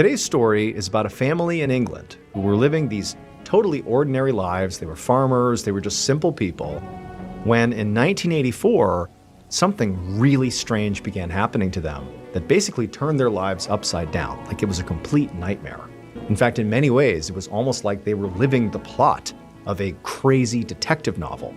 Today's story is about a family in England who were living these totally ordinary lives. They were farmers, they were just simple people, when in 1984, something really strange began happening to them that basically turned their lives upside down, like it was a complete nightmare. In fact, in many ways, it was almost like they were living the plot of a crazy detective novel,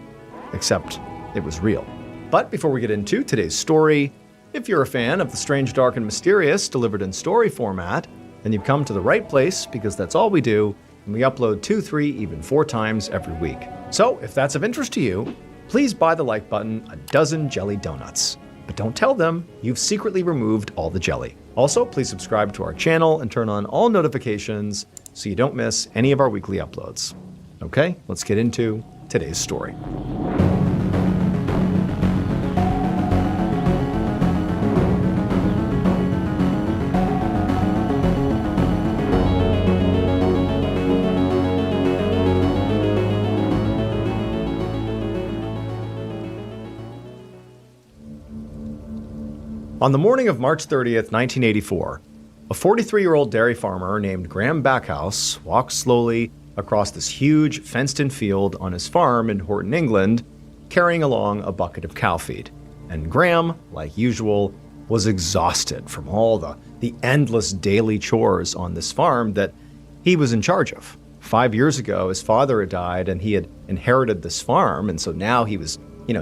except it was real. But before we get into today's story, if you're a fan of the strange, dark, and mysterious delivered in story format, then you've come to the right place, because that's all we do, and we upload 2, 3, even 4 times every week. So if that's of interest to you, please buy the like button a dozen jelly donuts. But don't tell them you've secretly removed all the jelly. Also, please subscribe to our channel and turn on all notifications so you don't miss any of our weekly uploads. Okay, let's get into today's story. On the morning of March 30th, 1984, a 43-year-old dairy farmer named Graham Backhouse walked slowly across this huge fenced-in field on his farm in Horton, England, carrying along a bucket of cow feed. And Graham, like usual, was exhausted from all the endless daily chores on this farm that he was in charge of. 5 years ago, his father had died and he had inherited this farm, and so now he was,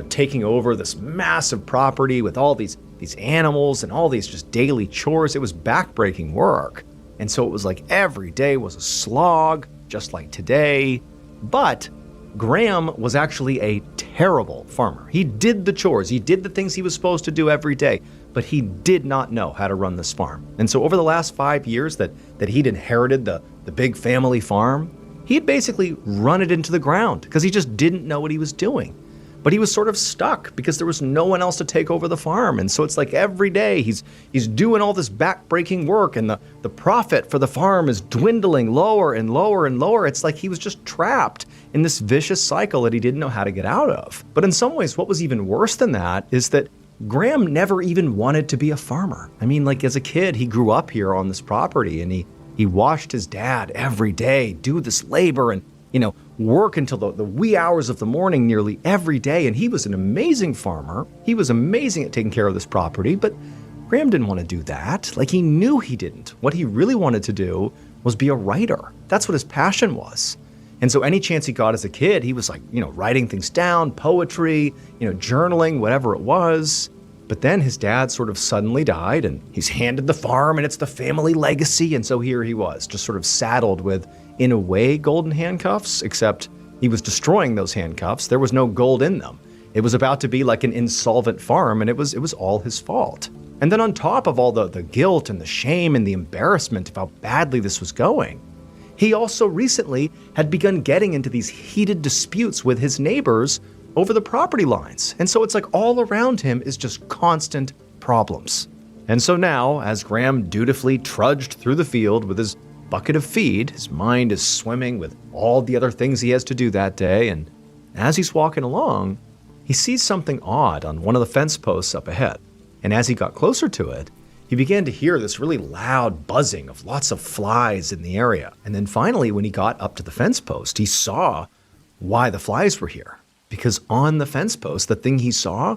taking over this massive property with all these animals and all these just daily chores. It was backbreaking work. And so it was like every day was a slog, just like today. But Graham was actually a terrible farmer. He did the chores, he did the things he was supposed to do every day, but he did not know how to run this farm. And so over the last 5 years that he'd inherited the big family farm, he had basically run it into the ground because he just didn't know what he was doing. But he was sort of stuck because there was no one else to take over the farm. And so it's like every day he's doing all this backbreaking work, and the profit for the farm is dwindling lower and lower and lower. It's like he was just trapped in this vicious cycle that he didn't know how to get out of. But in some ways, what was even worse than that is that Graham never even wanted to be a farmer. I mean, like as a kid, he grew up here on this property, and he watched his dad every day do this labor and work until the wee hours of the morning nearly every day. And he was an amazing farmer. He was amazing at taking care of this property, but Graham didn't want to do that. Like, he knew he didn't. What he really wanted to do was be a writer. That's what his passion was. And so any chance he got as a kid, he was like, writing things down, poetry, journaling, whatever it was. But then his dad sort of suddenly died, and he's handed the farm, and it's the family legacy. And so here he was, just sort of saddled with, in a way, golden handcuffs, except he was destroying those handcuffs. There was no gold in them. It was about to be like an insolvent farm, and it was all his fault. And then on top of all the guilt and the shame and the embarrassment of how badly this was going, he also recently had begun getting into these heated disputes with his neighbors over the property lines. And so it's like all around him is just constant problems. And so now, as Graham dutifully trudged through the field with his bucket of feed, his mind is swimming with all the other things he has to do that day. And as he's walking along, he sees something odd on one of the fence posts up ahead. And as he got closer to it, he began to hear this really loud buzzing of lots of flies in the area. And then finally, when he got up to the fence post, he saw why the flies were here. Because on the fence post, the thing he saw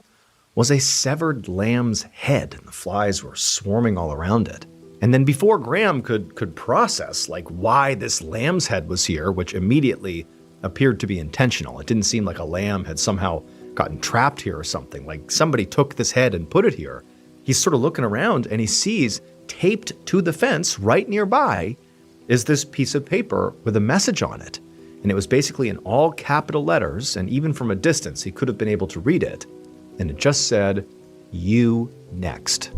was a severed lamb's head, and the flies were swarming all around it. And then before Graham could process like why this lamb's head was here, which immediately appeared to be intentional. It didn't seem like a lamb had somehow gotten trapped here or something, like somebody took this head and put it here. He's sort of looking around, and he sees taped to the fence right nearby is this piece of paper with a message on it. And it was basically in all capital letters, and even from a distance, he could have been able to read it. And it just said, "You next."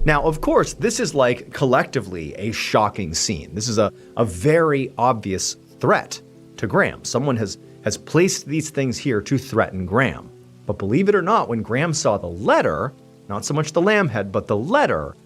Now, of course, this is like collectively a shocking scene. This is a very obvious threat to Graham. Someone has placed these things here to threaten Graham. But believe it or not, when Graham saw the letter, not so much the lamb head, but the letter,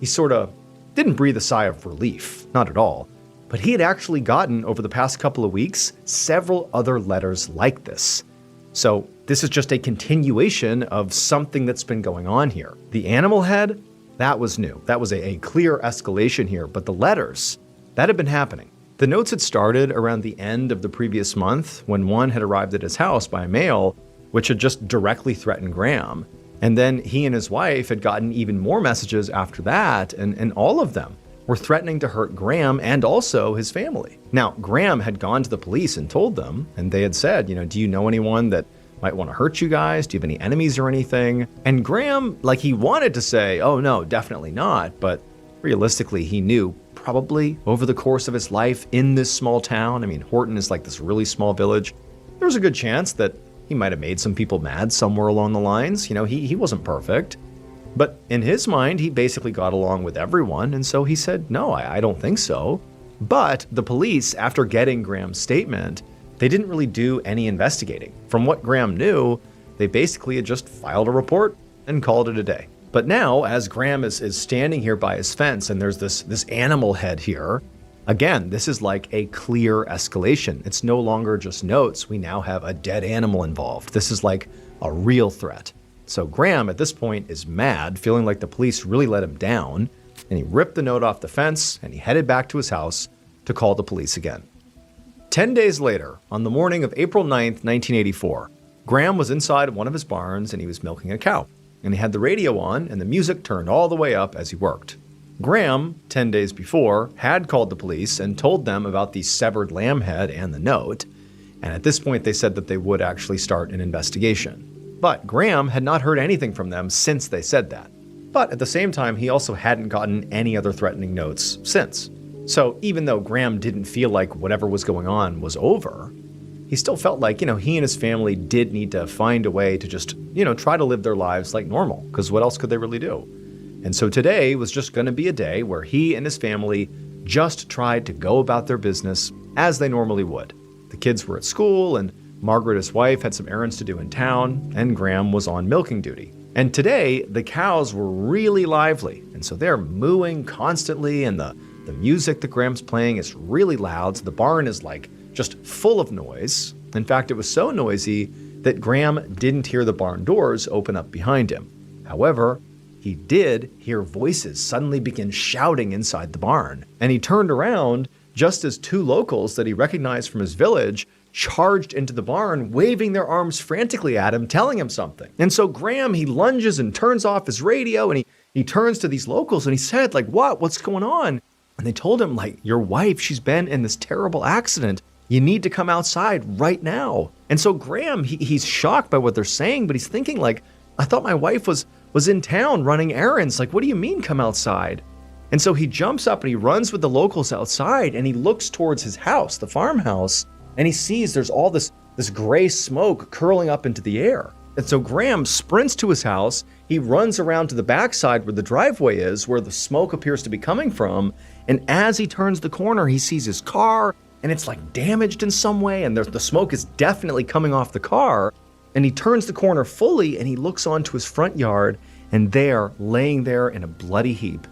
he sort of didn't breathe a sigh of relief, not at all. But he had actually gotten, over the past couple of weeks, several other letters like this. So this is just a continuation of something that's been going on here. The animal head That was new. That was a clear escalation here, but the letters, that had been happening. The notes had started around the end of the previous month when one had arrived at his house by mail, which had just directly threatened Graham. And then he and his wife had gotten even more messages after that, and all of them were threatening to hurt Graham and also his family. Now, Graham had gone to the police and told them, and they had said, do you know anyone that might want to hurt you guys? Do you have any enemies or anything? And Graham, he wanted to say, oh no, definitely not, but realistically, he knew probably over the course of his life in this small town, Horton is like this really small village, there was a good chance that he might have made some people mad somewhere along the lines. He wasn't perfect. But in his mind, he basically got along with everyone, and so he said, no, I don't think so. But the police, after getting Graham's statement, they didn't really do any investigating. From what Graham knew, they basically had just filed a report and called it a day. But now, as Graham is standing here by his fence, and there's this animal head here, again, this is like a clear escalation. It's no longer just notes. We now have a dead animal involved. This is like a real threat. So Graham, at this point, is mad, feeling like the police really let him down, and he ripped the note off the fence, and he headed back to his house to call the police again. 10 days later, on the morning of April 9th, 1984, Graham was inside one of his barns, and he was milking a cow, and he had the radio on, and the music turned all the way up as he worked. Graham, 10 days before, had called the police and told them about the severed lamb head and the note, and at this point they said that they would actually start an investigation. But Graham had not heard anything from them since they said that. But at the same time, he also hadn't gotten any other threatening notes since. So even though Graham didn't feel like whatever was going on was over, he still felt like, he and his family did need to find a way to just, try to live their lives like normal, because what else could they really do? And so today was just going to be a day where he and his family just tried to go about their business as they normally would. The kids were at school, and Margaret, his wife, had some errands to do in town, and Graham was on milking duty. And today, the cows were really lively, and so they're mooing constantly, and the music that Graham's playing is really loud, so the barn is just full of noise. In fact, it was so noisy that Graham didn't hear the barn doors open up behind him. However, he did hear voices suddenly begin shouting inside the barn, and he turned around just as two locals that he recognized from his village charged into the barn, waving their arms frantically at him, telling him something. And so Graham, he lunges and turns off his radio, and he turns to these locals and he said, what's going on? And they told him, your wife, she's been in this terrible accident. You need to come outside right now. And so Graham, he's shocked by what they're saying, but he's thinking I thought my wife was in town running errands. What do you mean come outside? And so he jumps up and he runs with the locals outside, and he looks towards his house, the farmhouse, and he sees there's all this gray smoke curling up into the air. And so Graham sprints to his house, he runs around to the backside where the driveway is, where the smoke appears to be coming from, and as he turns the corner, he sees his car, and it's damaged in some way, and the smoke is definitely coming off the car, and he turns the corner fully, and he looks onto his front yard, and there, laying there in a bloody heap,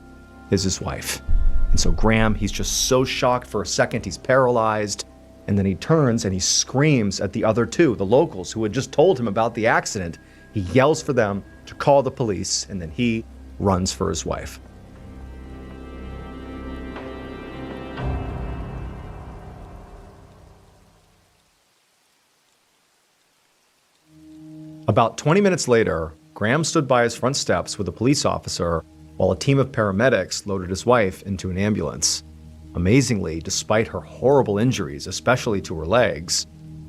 is his wife. And so Graham, he's just so shocked for a second, he's paralyzed. And then he turns and he screams at the other two, the locals who had just told him about the accident. He yells for them to call the police, and then he runs for his wife. About 20 minutes later, Graham stood by his front steps with a police officer while a team of paramedics loaded his wife into an ambulance. Amazingly, despite her horrible injuries, especially to her legs,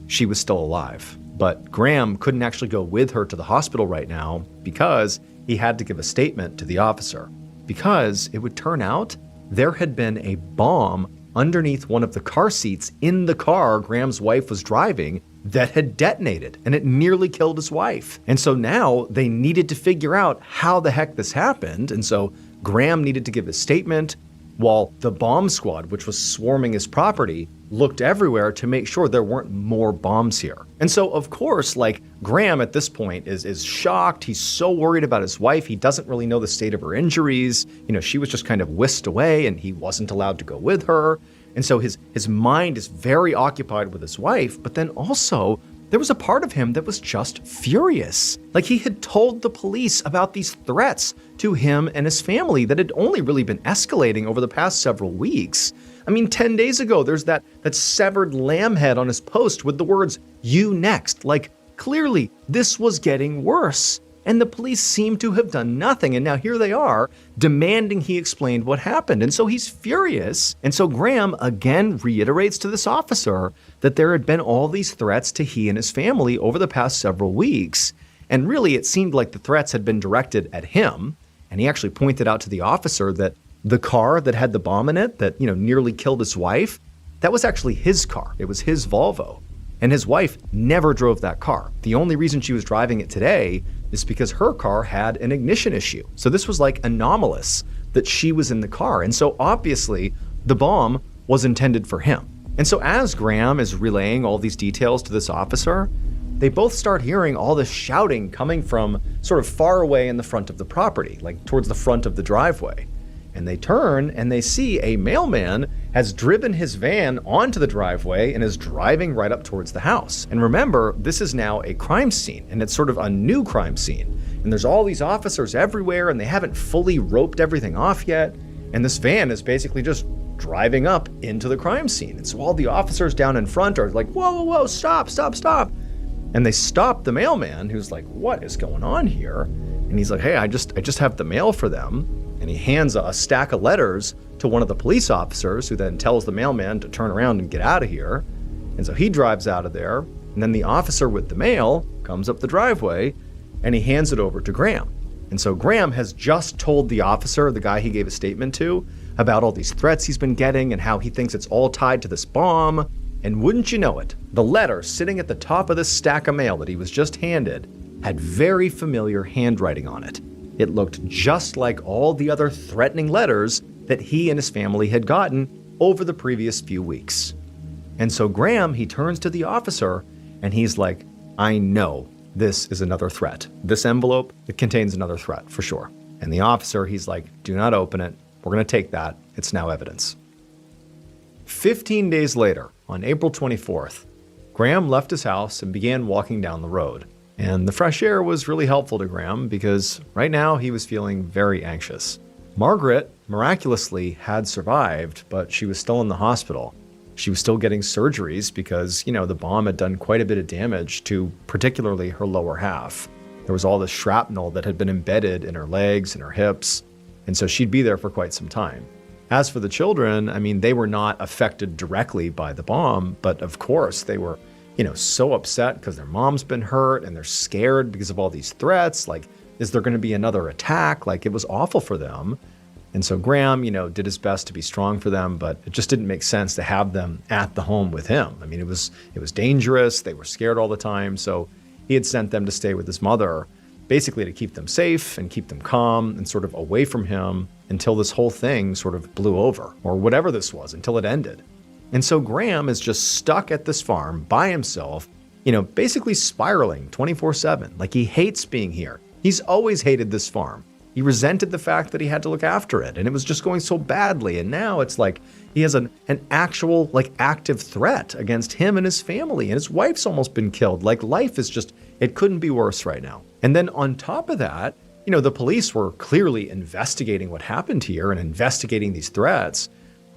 she was still alive. But Graham couldn't actually go with her to the hospital right now because he had to give a statement to the officer. Because it would turn out there had been a bomb underneath one of the car seats in the car Graham's wife was driving that had detonated, and it nearly killed his wife. And so now they needed to figure out how the heck this happened, and so Graham needed to give a statement, while the bomb squad, which was swarming his property, looked everywhere to make sure there weren't more bombs here. And so, of course, Graham at this point is shocked. He's so worried about his wife. He doesn't really know the state of her injuries. She was just kind of whisked away, and he wasn't allowed to go with her. And so his mind is very occupied with his wife, but then also there was a part of him that was just furious. Like he had told the police about these threats to him and his family that had only really been escalating over the past several weeks. I mean, 10 days ago, there's that severed lamb head on his post with the words, "You next." Like, clearly, this was getting worse. And the police seem to have done nothing. And now here they are, demanding he explained what happened. And so he's furious. And so Graham again reiterates to this officer that there had been all these threats to he and his family over the past several weeks. And really, it seemed like the threats had been directed at him. And he actually pointed out to the officer that the car that had the bomb in it that, nearly killed his wife, that was actually his car. It was his Volvo. And his wife never drove that car. The only reason she was driving it today is because her car had an ignition issue. So this was like anomalous that she was in the car. And so obviously the bomb was intended for him. And so as Graham is relaying all these details to this officer, they both start hearing all this shouting coming from sort of far away in the front of the property, like towards the front of the driveway. And they turn and they see a mailman has driven his van onto the driveway and is driving right up towards the house. And remember, this is now a crime scene, and it's sort of a new crime scene. And there's all these officers everywhere, and they haven't fully roped everything off yet. And this van is basically just driving up into the crime scene. And so all the officers down in front are like, whoa, whoa, whoa, stop, stop, stop. And they stop the mailman, who's like, what is going on here? And he's like, hey, I just have the mail for them. And he hands a stack of letters to one of the police officers, who then tells the mailman to turn around and get out of here. And so he drives out of there. And then the officer with the mail comes up the driveway and he hands it over to Graham. And so Graham has just told the officer, the guy he gave a statement to, about all these threats he's been getting and how he thinks it's all tied to this bomb. And wouldn't you know it, the letter sitting at the top of this stack of mail that he was just handed had very familiar handwriting on it. It looked just like all the other threatening letters that he and his family had gotten over the previous few weeks. And so Graham, he turns to the officer and he's like, I know this is another threat. This envelope, it contains another threat for sure. And the officer, he's like, do not open it. We're going to take that. It's now evidence. 15 days later, on April 24th, Graham left his house and began walking down the road. And the fresh air was really helpful to Graham because right now he was feeling very anxious. Margaret miraculously had survived, but she was still in the hospital. She was still getting surgeries because, the bomb had done quite a bit of damage to particularly her lower half. There was all this shrapnel that had been embedded in her legs and her hips, and so she'd be there for quite some time. As for the children, they were not affected directly by the bomb, but of course they were so upset because their mom's been hurt and they're scared because of all these threats. Like, is there going to be another attack? Like, it was awful for them. And so Graham, did his best to be strong for them, but it just didn't make sense to have them at the home with him. It was dangerous. They were scared all the time. So he had sent them to stay with his mother, basically to keep them safe and keep them calm and sort of away from him until this whole thing sort of blew over, or whatever this was, until it ended. And so Graham is just stuck at this farm by himself, basically spiraling 24/7. Like, he hates being here. He's always hated this farm. He resented the fact that he had to look after it, and it was just going so badly. And now it's like he has an actual, active threat against him and his family, and his wife's almost been killed. Like, life is just, it couldn't be worse right now. And then on top of that, the police were clearly investigating what happened here and investigating these threats.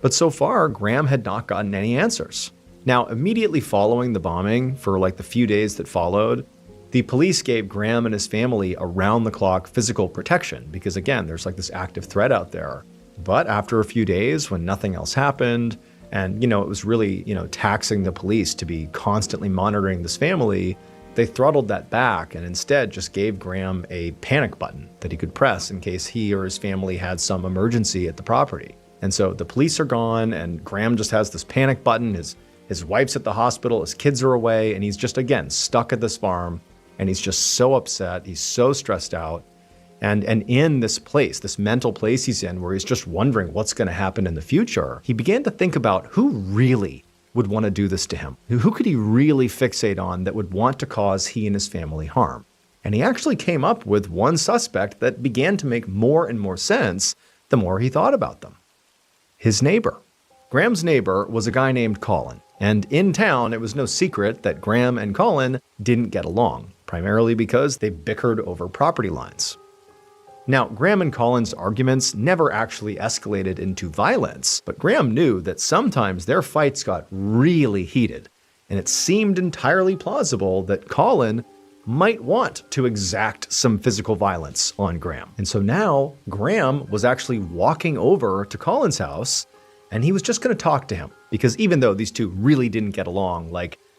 But so far, Graham had not gotten any answers. Now, immediately following the bombing, for the few days that followed, the police gave Graham and his family around-the-clock physical protection because, again, there's this active threat out there. But after a few days, when nothing else happened, and, it was really, taxing the police to be constantly monitoring this family, they throttled that back and instead just gave Graham a panic button that he could press in case he or his family had some emergency at the property. And so the police are gone, and Graham just has this panic button. His wife's at the hospital, his kids are away, and he's just, again, stuck at this farm, and he's just so upset. He's so stressed out. And in this place, this mental place he's in, where he's just wondering what's going to happen in the future, he began to think about who really would want to do this to him. Who could he really fixate on that would want to cause he and his family harm? And he actually came up with one suspect that began to make more and more sense the more he thought about them. His neighbor. Graham's neighbor was a guy named Colin. And in town, it was no secret that Graham and Colin didn't get along, primarily because they bickered over property lines. Now, Graham and Colin's arguments never actually escalated into violence, but Graham knew that sometimes their fights got really heated, and it seemed entirely plausible that Colin might want to exact some physical violence on Graham. And so now Graham was actually walking over to Colin's house, and he was just going to talk to him, because even though these two really didn't get along,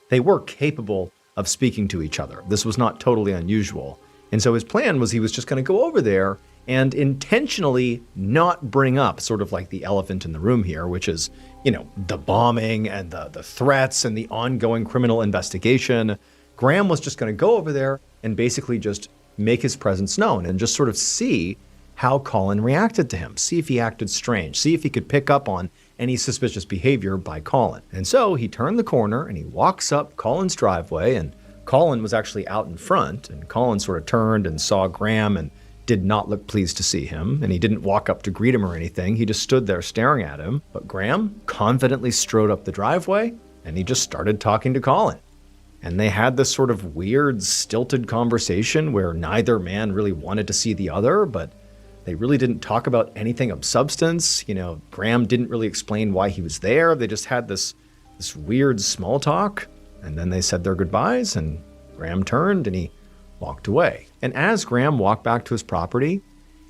they were capable of speaking to each other. This was not totally unusual. And so his plan was he was just going to go over there and intentionally not bring up sort of like the elephant in the room here, which is, the bombing and the threats and the ongoing criminal investigation. Graham was just going to go over there and basically just make his presence known and just sort of see how Colin reacted to him, see if he acted strange, see if he could pick up on any suspicious behavior by Colin. And so he turned the corner and he walks up Colin's driveway, and Colin was actually out in front, and Colin sort of turned and saw Graham and did not look pleased to see him, and he didn't walk up to greet him or anything. He just stood there staring at him. But Graham confidently strode up the driveway, and he just started talking to Colin. And they had this sort of weird, stilted conversation where neither man really wanted to see the other, but they really didn't talk about anything of substance. Graham didn't really explain why he was there. They just had this weird small talk. And then they said their goodbyes, and Graham turned and he walked away. And as Graham walked back to his property,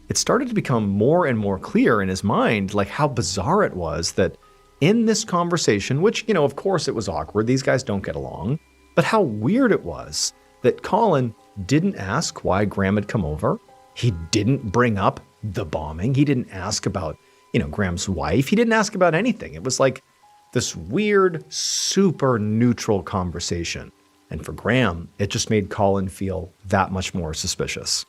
it started to become more and more clear in his mind, how bizarre it was that in this conversation, which, of course it was awkward, these guys don't get along, but how weird it was that Colin didn't ask why Graham had come over. He didn't bring up the bombing. He didn't ask about, Graham's wife. He didn't ask about anything. It was like this weird, super neutral conversation. And for Graham, it just made Colin feel that much more suspicious.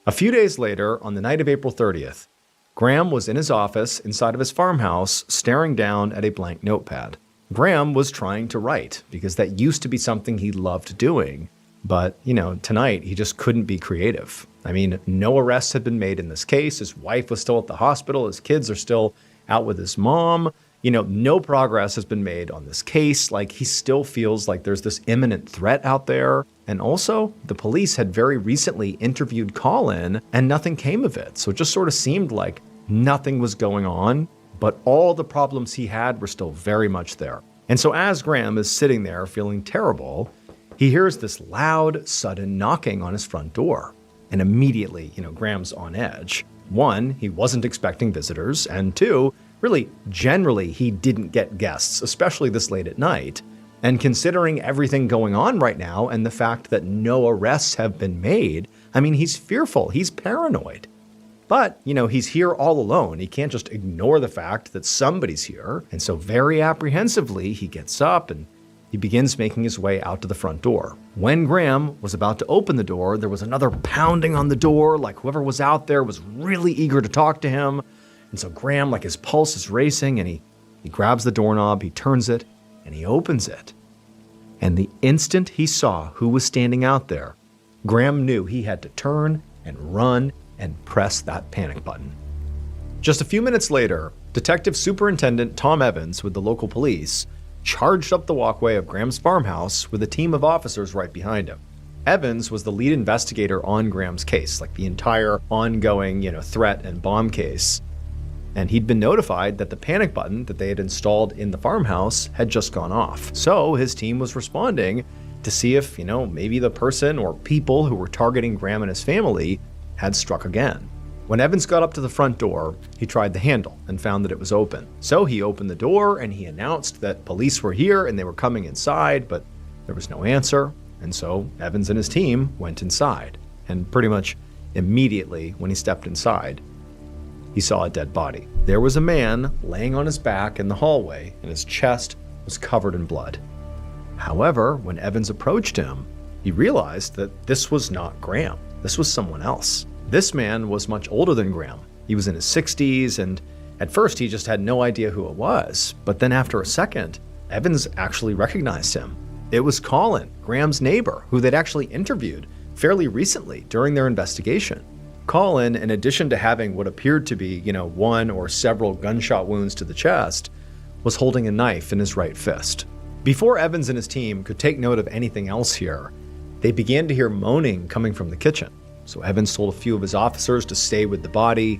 A few days later, on the night of April 30th, Graham was in his office inside of his farmhouse, staring down at a blank notepad. Graham was trying to write, because that used to be something he loved doing. But, tonight he just couldn't be creative. No arrests had been made in this case. His wife was still at the hospital. His kids are still out with his mom. No progress has been made on this case. He still feels like there's this imminent threat out there. And also, the police had very recently interviewed Colin and nothing came of it. So it just sort of seemed like nothing was going on, but all the problems he had were still very much there. And so as Graham is sitting there feeling terrible, he hears this loud, sudden knocking on his front door. And immediately, Graham's on edge. One, he wasn't expecting visitors, and two, really, generally, he didn't get guests, especially this late at night. And considering everything going on right now and the fact that no arrests have been made, he's fearful, he's paranoid. But, he's here all alone. He can't just ignore the fact that somebody's here. And so very apprehensively, he gets up and he begins making his way out to the front door. When Graham was about to open the door, there was another pounding on the door, like whoever was out there was really eager to talk to him. And so Graham, his pulse is racing, and he grabs the doorknob, he turns it, and he opens it. And the instant he saw who was standing out there, Graham knew he had to turn and run and press that panic button. Just a few minutes later, Detective Superintendent Tom Evans with the local police charged up the walkway of Graham's farmhouse with a team of officers right behind him. Evans was the lead investigator on Graham's case, the entire ongoing, threat and bomb case. And he'd been notified that the panic button that they had installed in the farmhouse had just gone off. So his team was responding to see if, maybe the person or people who were targeting Graham and his family had struck again. When Evans got up to the front door, he tried the handle and found that it was open. So he opened the door and he announced that police were here and they were coming inside, but there was no answer. And so Evans and his team went inside. And pretty much immediately when he stepped inside, he saw a dead body. There was a man laying on his back in the hallway and his chest was covered in blood. However, when Evans approached him, he realized that this was not Graham. This was someone else. This man was much older than Graham. He was in his 60s, and at first he just had no idea who it was. But then after a second, Evans actually recognized him. It was Colin, Graham's neighbor, who they'd actually interviewed fairly recently during their investigation. Colin, in addition to having what appeared to be, one or several gunshot wounds to the chest, was holding a knife in his right fist. Before Evans and his team could take note of anything else here, they began to hear moaning coming from the kitchen. So Evans told a few of his officers to stay with the body,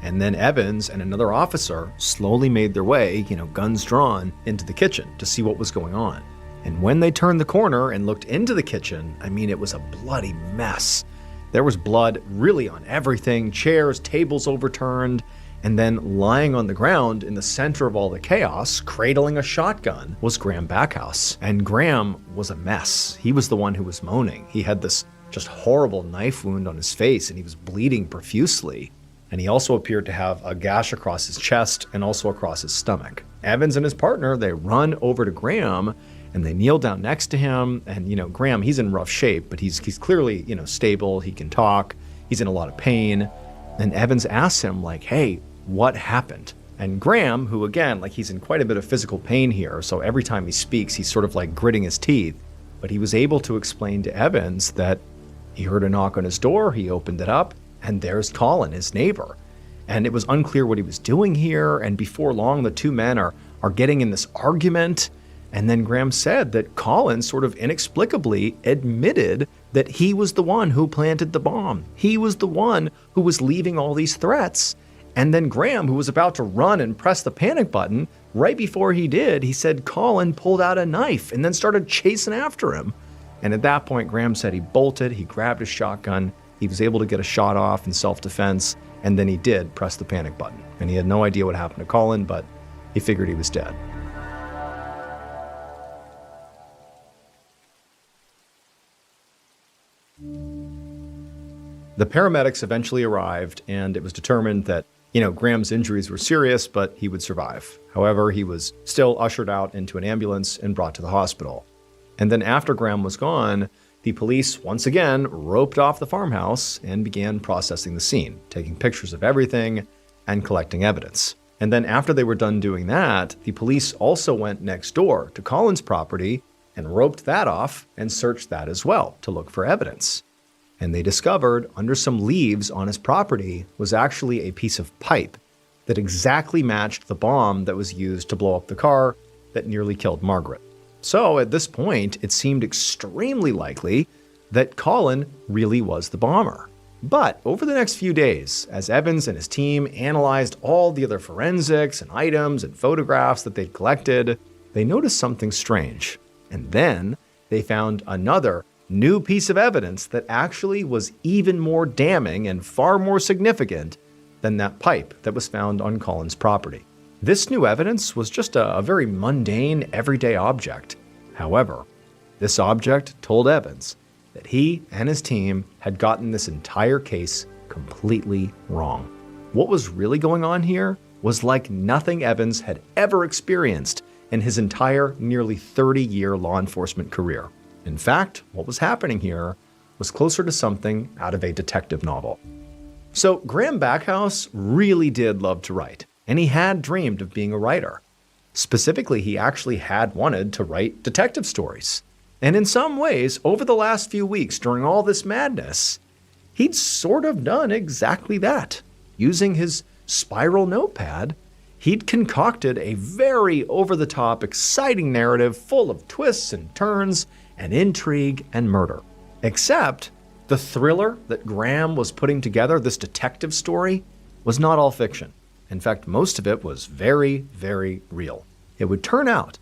and then Evans and another officer slowly made their way, guns drawn, into the kitchen to see what was going on. And when they turned the corner and looked into the kitchen, it was a bloody mess. There was blood really on everything, chairs, tables overturned, and then lying on the ground in the center of all the chaos, cradling a shotgun, was Graham Backhouse. And Graham was a mess. He was the one who was moaning. He had this just horrible knife wound on his face, and he was bleeding profusely. And he also appeared to have a gash across his chest and also across his stomach. Evans and his partner, they run over to Graham, and they kneel down next to him. And, Graham, he's in rough shape, but he's clearly, stable. He can talk. He's in a lot of pain. And Evans asks him, hey, what happened? And Graham, who again, he's in quite a bit of physical pain here, so every time he speaks, he's sort of gritting his teeth. But he was able to explain to Evans that he heard a knock on his door, he opened it up, and there's Colin, his neighbor. And it was unclear what he was doing here, and before long, the two men are getting in this argument. And then Graham said that Colin sort of inexplicably admitted that he was the one who planted the bomb. He was the one who was leaving all these threats. And then Graham, who was about to run and press the panic button, right before he did, he said Colin pulled out a knife and then started chasing after him. And at that point, Graham said he bolted, he grabbed his shotgun, he was able to get a shot off in self-defense, and then he did press the panic button. And he had no idea what happened to Colin, but he figured he was dead. The paramedics eventually arrived, and it was determined that Graham's injuries were serious, but he would survive. However, he was still ushered out into an ambulance and brought to the hospital. And then after Graham was gone, the police once again roped off the farmhouse and began processing the scene, taking pictures of everything and collecting evidence. And then after they were done doing that, the police also went next door to Colin's property and roped that off and searched that as well to look for evidence. And they discovered under some leaves on his property was actually a piece of pipe that exactly matched the bomb that was used to blow up the car that nearly killed Margaret. So at this point, it seemed extremely likely that Colin really was the bomber. But over the next few days, as Evans and his team analyzed all the other forensics and items and photographs that they'd collected, they noticed something strange. And then they found another new piece of evidence that actually was even more damning and far more significant than that pipe that was found on Colin's property. This new evidence was just a very mundane, everyday object. However, this object told Evans that he and his team had gotten this entire case completely wrong. What was really going on here was like nothing Evans had ever experienced in his entire nearly 30-year law enforcement career. In fact, what was happening here was closer to something out of a detective novel. So Graham Backhouse really did love to write, and he had dreamed of being a writer. Specifically, he actually had wanted to write detective stories. And in some ways, over the last few weeks during all this madness, he'd sort of done exactly that. Using his spiral notepad, he'd concocted a very over-the-top, exciting narrative full of twists and turns and intrigue and murder. Except the thriller that Graham was putting together, this detective story, was not all fiction. In fact, most of it was very, very real. It would turn out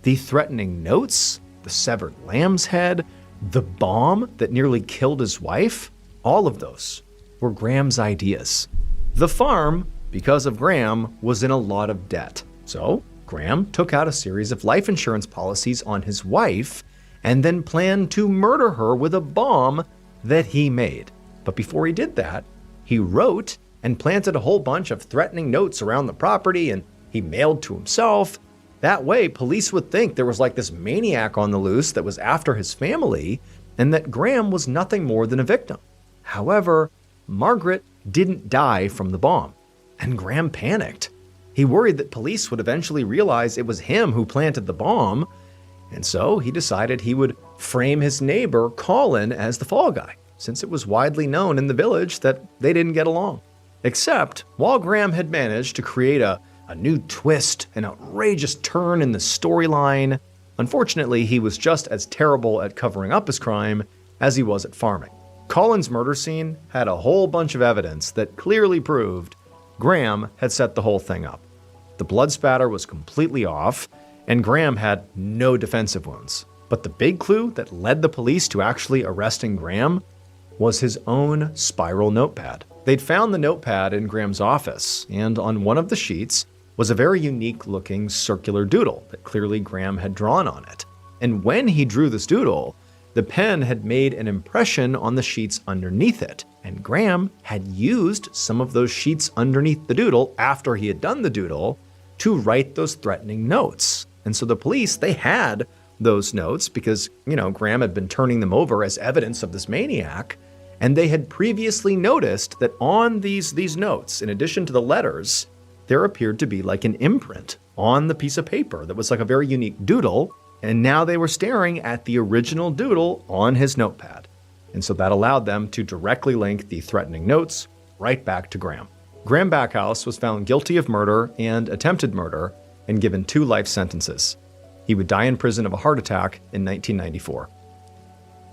the threatening notes, the severed lamb's head, the bomb that nearly killed his wife, all of those were Graham's ideas. The farm, because of Graham, was in a lot of debt. So Graham took out a series of life insurance policies on his wife and then planned to murder her with a bomb that he made. But before he did that, he wrote and planted a whole bunch of threatening notes around the property, and he mailed to himself. That way, police would think there was this maniac on the loose that was after his family, and that Graham was nothing more than a victim. However, Margaret didn't die from the bomb, and Graham panicked. He worried that police would eventually realize it was him who planted the bomb, and so he decided he would frame his neighbor, Colin, as the fall guy, since it was widely known in the village that they didn't get along. Except, while Graham had managed to create a a new twist, an outrageous turn in the storyline. Unfortunately, he was just as terrible at covering up his crime as he was at farming. Colin's murder scene had a whole bunch of evidence that clearly proved Graham had set the whole thing up. The blood spatter was completely off, and Graham had no defensive wounds. But the big clue that led the police to actually arresting Graham was his own spiral notepad. They'd found the notepad in Graham's office, and on one of the sheets was a very unique-looking circular doodle that clearly Graham had drawn on it. And when he drew this doodle, the pen had made an impression on the sheets underneath it, and Graham had used some of those sheets underneath the doodle after he had done the doodle to write those threatening notes. And so the police, they had those notes because, Graham had been turning them over as evidence of this maniac, and they had previously noticed that on these notes, in addition to the letters, there appeared to be like an imprint on the piece of paper that was like a very unique doodle, and now they were staring at the original doodle on his notepad. And so that allowed them to directly link the threatening notes right back to Graham. Graham Backhouse was found guilty of murder and attempted murder and given 2 life sentences. He would die in prison of a heart attack in 1994.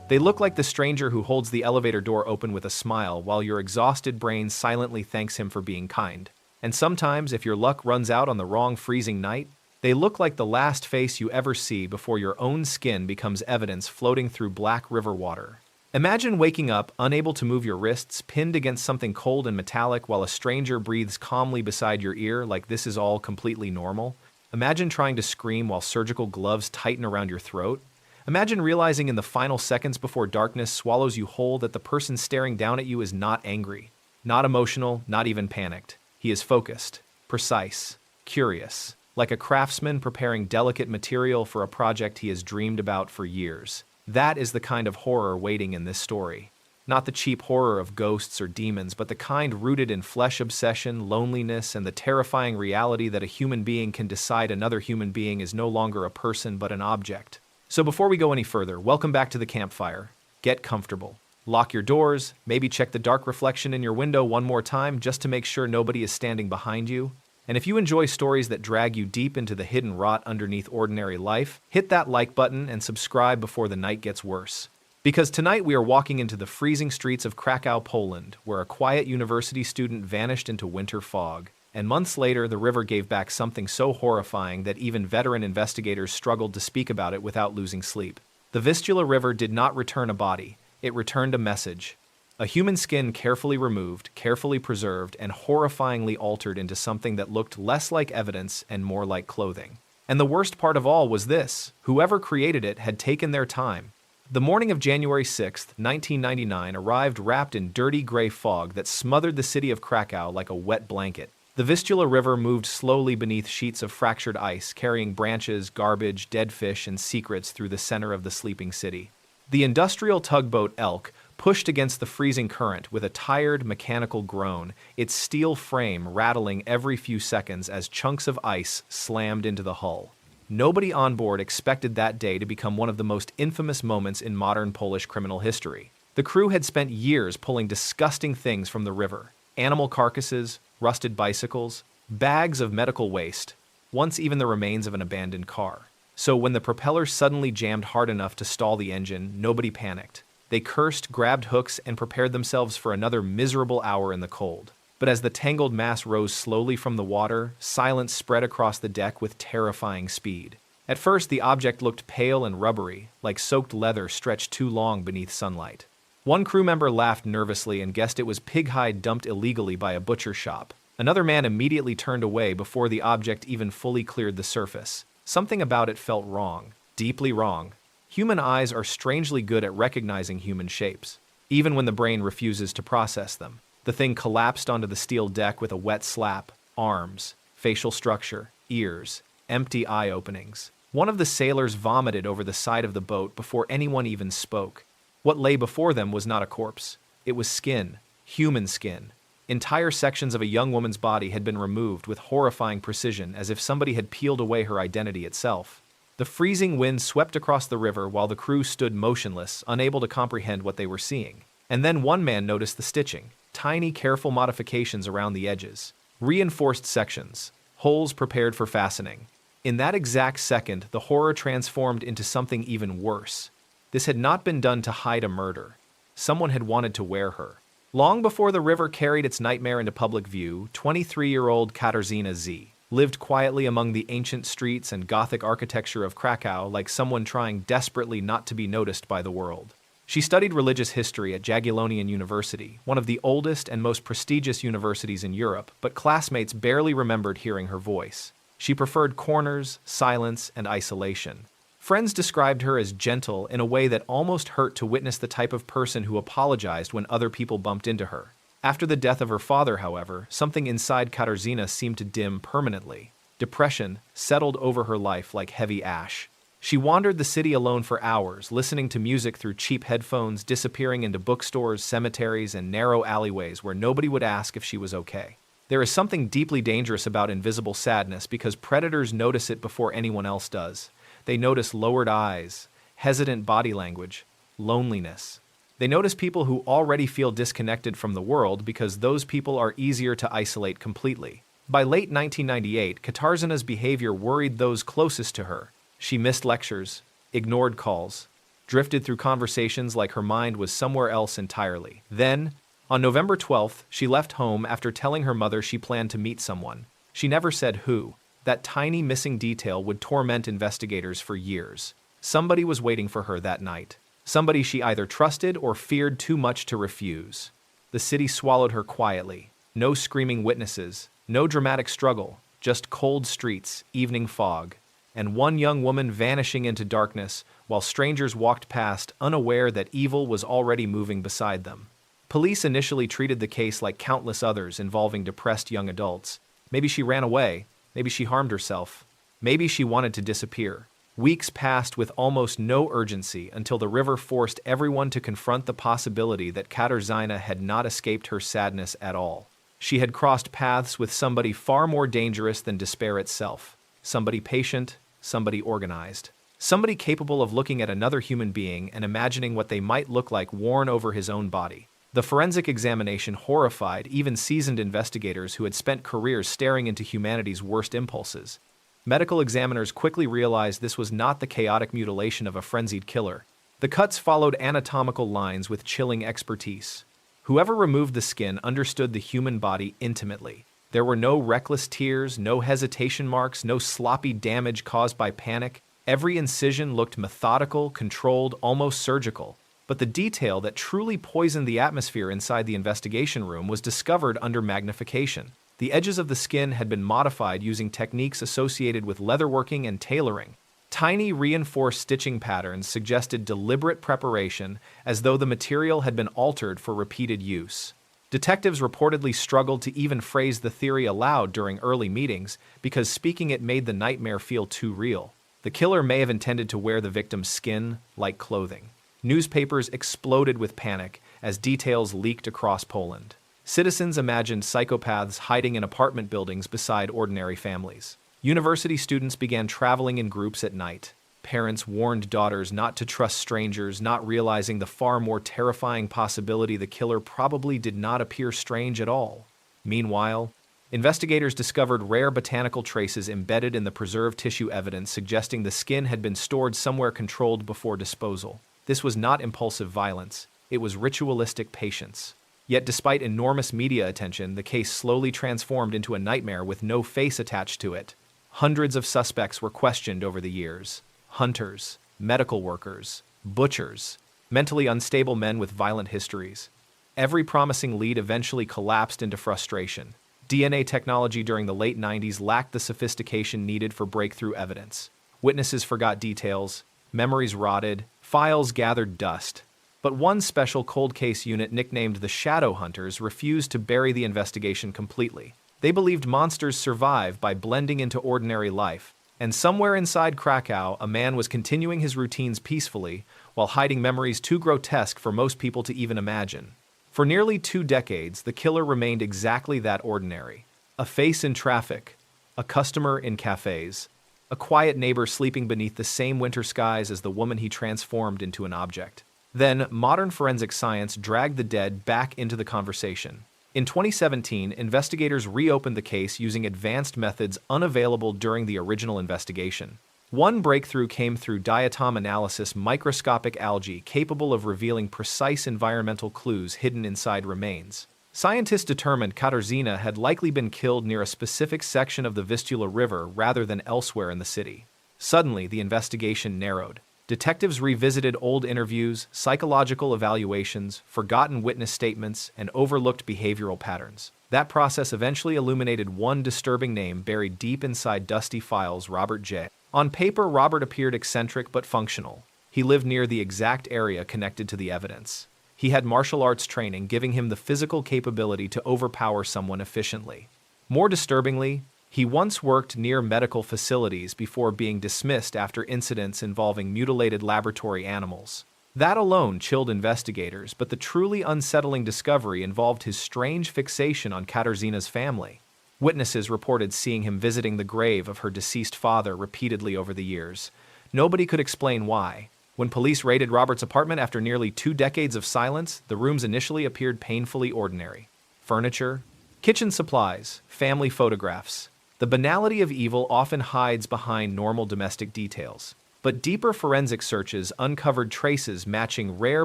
They look like the stranger who holds the elevator door open with a smile while your exhausted brain silently thanks him for being kind. And sometimes, if your luck runs out on the wrong freezing night, they look like the last face you ever see before your own skin becomes evidence floating through black river water. Imagine waking up, unable to move your wrists, pinned against something cold and metallic while a stranger breathes calmly beside your ear like this is all completely normal. Imagine trying to scream while surgical gloves tighten around your throat. Imagine realizing in the final seconds before darkness swallows you whole that the person staring down at you is not angry, not emotional, not even panicked. He is focused, precise, curious, like a craftsman preparing delicate material for a project he has dreamed about for years. That is the kind of horror waiting in this story. Not the cheap horror of ghosts or demons, but the kind rooted in flesh obsession, loneliness, and the terrifying reality that a human being can decide another human being is no longer a person but an object. So before we go any further, welcome back to the campfire. Get comfortable. Lock your doors, maybe check the dark reflection in your window one more time just to make sure nobody is standing behind you. And if you enjoy stories that drag you deep into the hidden rot underneath ordinary life, hit that like button and subscribe before the night gets worse. Because tonight we are walking into the freezing streets of Krakow, Poland, where a quiet university student vanished into winter fog. And months later, the river gave back something so horrifying that even veteran investigators struggled to speak about it without losing sleep. The Vistula River did not return a body. It returned a message. A human skin carefully removed, carefully preserved, and horrifyingly altered into something that looked less like evidence and more like clothing. And the worst part of all was this: whoever created it had taken their time. The morning of January 6, 1999 arrived wrapped in dirty gray fog that smothered the city of Krakow like a wet blanket. The Vistula River moved slowly beneath sheets of fractured ice, carrying branches, garbage, dead fish, and secrets through the center of the sleeping city. The industrial tugboat Elk pushed against the freezing current with a tired, mechanical groan, its steel frame rattling every few seconds as chunks of ice slammed into the hull. Nobody on board expected that day to become one of the most infamous moments in modern Polish criminal history. The crew had spent years pulling disgusting things from the river: animal carcasses, rusted bicycles, bags of medical waste, once even the remains of an abandoned car. So when the propeller suddenly jammed hard enough to stall the engine, nobody panicked. They cursed, grabbed hooks, and prepared themselves for another miserable hour in the cold. But as the tangled mass rose slowly from the water, silence spread across the deck with terrifying speed. At first, the object looked pale and rubbery, like soaked leather stretched too long beneath sunlight. One crew member laughed nervously and guessed it was pig hide dumped illegally by a butcher shop. Another man immediately turned away before the object even fully cleared the surface. Something about it felt wrong, deeply wrong. Human eyes are strangely good at recognizing human shapes, even when the brain refuses to process them. The thing collapsed onto the steel deck with a wet slap: arms, facial structure, ears, empty eye openings. One of the sailors vomited over the side of the boat before anyone even spoke. What lay before them was not a corpse. It was skin, human skin. Entire sections of a young woman's body had been removed with horrifying precision, as if somebody had peeled away her identity itself. The freezing wind swept across the river while the crew stood motionless, unable to comprehend what they were seeing. And then one man noticed the stitching: tiny, careful modifications around the edges, reinforced sections, holes prepared for fastening. In that exact second, the horror transformed into something even worse. This had not been done to hide a murder. Someone had wanted to wear her. Long before the river carried its nightmare into public view, 23-year-old Katarzyna Z. lived quietly among the ancient streets and Gothic architecture of Krakow like someone trying desperately not to be noticed by the world. She studied religious history at Jagiellonian University, one of the oldest and most prestigious universities in Europe, but classmates barely remembered hearing her voice. She preferred corners, silence, and isolation. Friends described her as gentle in a way that almost hurt to witness the type of person who apologized when other people bumped into her. After the death of her father, however, something inside Katarzyna seemed to dim permanently. Depression settled over her life like heavy ash. She wandered the city alone for hours, listening to music through cheap headphones, disappearing into bookstores, cemeteries, and narrow alleyways where nobody would ask if she was okay. There is something deeply dangerous about invisible sadness because predators notice it before anyone else does. They notice lowered eyes, hesitant body language, loneliness. They notice people who already feel disconnected from the world because those people are easier to isolate completely. By late 1998, Katarzyna's behavior worried those closest to her. She missed lectures, ignored calls, drifted through conversations like her mind was somewhere else entirely. Then, on November 12th, she left home after telling her mother she planned to meet someone. She never said who. That tiny missing detail would torment investigators for years. Somebody was waiting for her that night. Somebody she either trusted or feared too much to refuse. The city swallowed her quietly. No screaming witnesses, no dramatic struggle, just cold streets, evening fog, and one young woman vanishing into darkness while strangers walked past, unaware that evil was already moving beside them. Police initially treated the case like countless others involving depressed young adults. Maybe she ran away. Maybe she harmed herself. Maybe she wanted to disappear. Weeks passed with almost no urgency until the river forced everyone to confront the possibility that Katarzyna had not escaped her sadness at all. She had crossed paths with somebody far more dangerous than despair itself. Somebody patient, somebody organized. Somebody capable of looking at another human being and imagining what they might look like worn over his own body. The forensic examination horrified even seasoned investigators who had spent careers staring into humanity's worst impulses. Medical examiners quickly realized this was not the chaotic mutilation of a frenzied killer. The cuts followed anatomical lines with chilling expertise. Whoever removed the skin understood the human body intimately. There were no reckless tears, no hesitation marks, no sloppy damage caused by panic. Every incision looked methodical, controlled, almost surgical. But the detail that truly poisoned the atmosphere inside the investigation room was discovered under magnification. The edges of the skin had been modified using techniques associated with leatherworking and tailoring. Tiny reinforced stitching patterns suggested deliberate preparation, as though the material had been altered for repeated use. Detectives reportedly struggled to even phrase the theory aloud during early meetings because speaking it made the nightmare feel too real. The killer may have intended to wear the victim's skin like clothing. Newspapers exploded with panic as details leaked across Poland. Citizens imagined psychopaths hiding in apartment buildings beside ordinary families. University students began traveling in groups at night. Parents warned daughters not to trust strangers, not realizing the far more terrifying possibility the killer probably did not appear strange at all. Meanwhile, investigators discovered rare botanical traces embedded in the preserved tissue evidence, suggesting the skin had been stored somewhere controlled before disposal. This was not impulsive violence, it was ritualistic patience. Yet despite enormous media attention, the case slowly transformed into a nightmare with no face attached to it. Hundreds of suspects were questioned over the years. Hunters, medical workers, butchers, mentally unstable men with violent histories. Every promising lead eventually collapsed into frustration. DNA technology during the late 90s lacked the sophistication needed for breakthrough evidence. Witnesses forgot details, memories rotted, files gathered dust. But one special cold case unit nicknamed the Shadow Hunters refused to bury the investigation completely. They believed monsters survive by blending into ordinary life, and somewhere inside Krakow, a man was continuing his routines peacefully while hiding memories too grotesque for most people to even imagine. For nearly 2 decades, the killer remained exactly that ordinary. A face in traffic, a customer in cafes, a quiet neighbor sleeping beneath the same winter skies as the woman he transformed into an object. Then, modern forensic science dragged the dead back into the conversation. In 2017, investigators reopened the case using advanced methods unavailable during the original investigation. One breakthrough came through diatom analysis, microscopic algae capable of revealing precise environmental clues hidden inside remains. Scientists determined Katarzyna had likely been killed near a specific section of the Vistula River rather than elsewhere in the city. Suddenly, the investigation narrowed. Detectives revisited old interviews, psychological evaluations, forgotten witness statements, and overlooked behavioral patterns. That process eventually illuminated one disturbing name buried deep inside dusty files: Robert J. On paper, Robert appeared eccentric but functional. He lived near the exact area connected to the evidence. He had martial arts training, giving him the physical capability to overpower someone efficiently. More disturbingly, he once worked near medical facilities before being dismissed after incidents involving mutilated laboratory animals. That alone chilled investigators, but the truly unsettling discovery involved his strange fixation on Katarzyna's family. Witnesses reported seeing him visiting the grave of her deceased father repeatedly over the years. Nobody could explain why. When police raided Robert's apartment after nearly 2 decades of silence, the rooms initially appeared painfully ordinary. Furniture, kitchen supplies, family photographs. The banality of evil often hides behind normal domestic details. But deeper forensic searches uncovered traces matching rare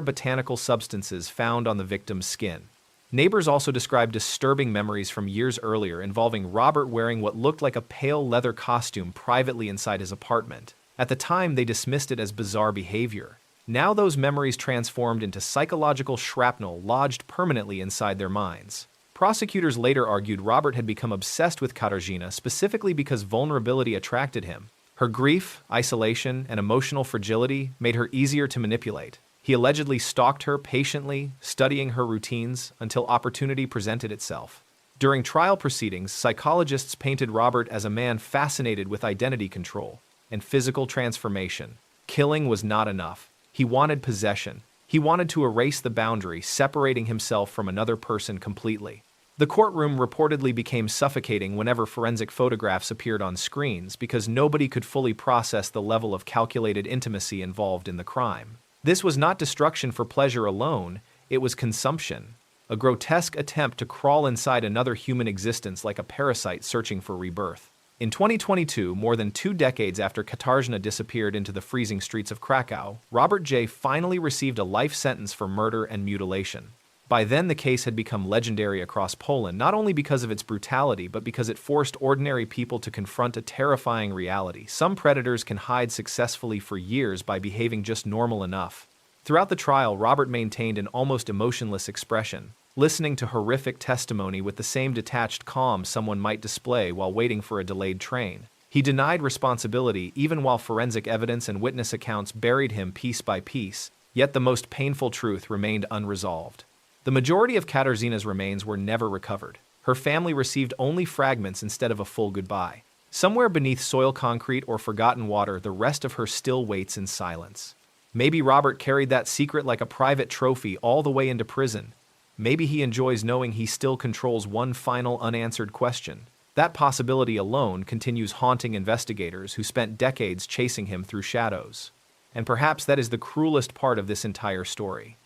botanical substances found on the victim's skin. Neighbors also described disturbing memories from years earlier involving Robert wearing what looked like a pale leather costume privately inside his apartment. At the time, they dismissed it as bizarre behavior. Now those memories transformed into psychological shrapnel lodged permanently inside their minds. Prosecutors later argued Robert had become obsessed with Katarzyna specifically because vulnerability attracted him. Her grief, isolation, and emotional fragility made her easier to manipulate. He allegedly stalked her patiently, studying her routines until opportunity presented itself. During trial proceedings, psychologists painted Robert as a man fascinated with identity control and physical transformation. Killing was not enough. He wanted possession. He wanted to erase the boundary, separating himself from another person completely. The courtroom reportedly became suffocating whenever forensic photographs appeared on screens because nobody could fully process the level of calculated intimacy involved in the crime. This was not destruction for pleasure alone, it was consumption. A grotesque attempt to crawl inside another human existence like a parasite searching for rebirth. In 2022, more than 2 decades after Katarzyna disappeared into the freezing streets of Krakow, Robert J. finally received a life sentence for murder and mutilation. By then, the case had become legendary across Poland, not only because of its brutality, but because it forced ordinary people to confront a terrifying reality. Some predators can hide successfully for years by behaving just normal enough. Throughout the trial, Robert maintained an almost emotionless expression, listening to horrific testimony with the same detached calm someone might display while waiting for a delayed train. He denied responsibility even while forensic evidence and witness accounts buried him piece by piece, yet the most painful truth remained unresolved. The majority of Katarzyna's remains were never recovered. Her family received only fragments instead of a full goodbye. Somewhere beneath soil concrete or forgotten water, the rest of her still waits in silence. Maybe Robert carried that secret like a private trophy all the way into prison. Maybe he enjoys knowing he still controls one final unanswered question. That possibility alone continues haunting investigators who spent decades chasing him through shadows. And perhaps that is the cruelest part of this entire story.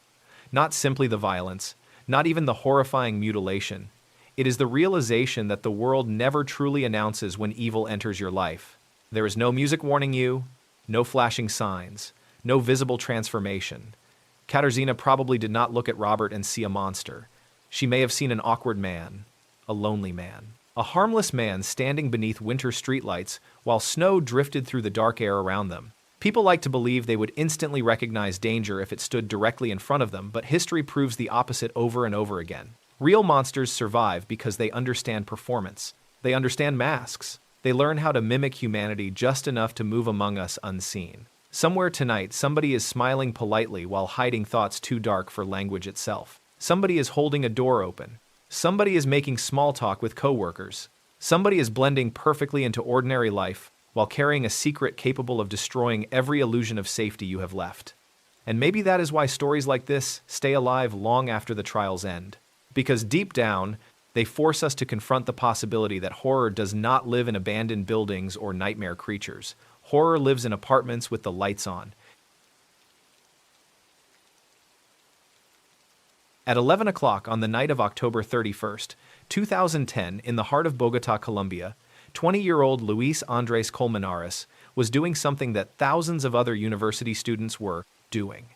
Not simply the violence, not even the horrifying mutilation. It is the realization that the world never truly announces when evil enters your life. There is no music warning you, no flashing signs, no visible transformation. Katarzyna probably did not look at Robert and see a monster. She may have seen an awkward man, a lonely man, a harmless man standing beneath winter streetlights while snow drifted through the dark air around them. People like to believe they would instantly recognize danger if it stood directly in front of them, but history proves the opposite over and over again. Real monsters survive because they understand performance. They understand masks. They learn how to mimic humanity just enough to move among us unseen. Somewhere tonight, somebody is smiling politely while hiding thoughts too dark for language itself. Somebody is holding a door open. Somebody is making small talk with coworkers. Somebody is blending perfectly into ordinary life while carrying a secret capable of destroying every illusion of safety you have left. And maybe that is why stories like this stay alive long after the trials end. Because deep down, they force us to confront the possibility that horror does not live in abandoned buildings or nightmare creatures. Horror lives in apartments with the lights on. At 11 o'clock on the night of October 31st, 2010, in the heart of Bogota, Colombia, 20-year-old Luis Andres Colmenares was doing something that thousands of other university students were doing.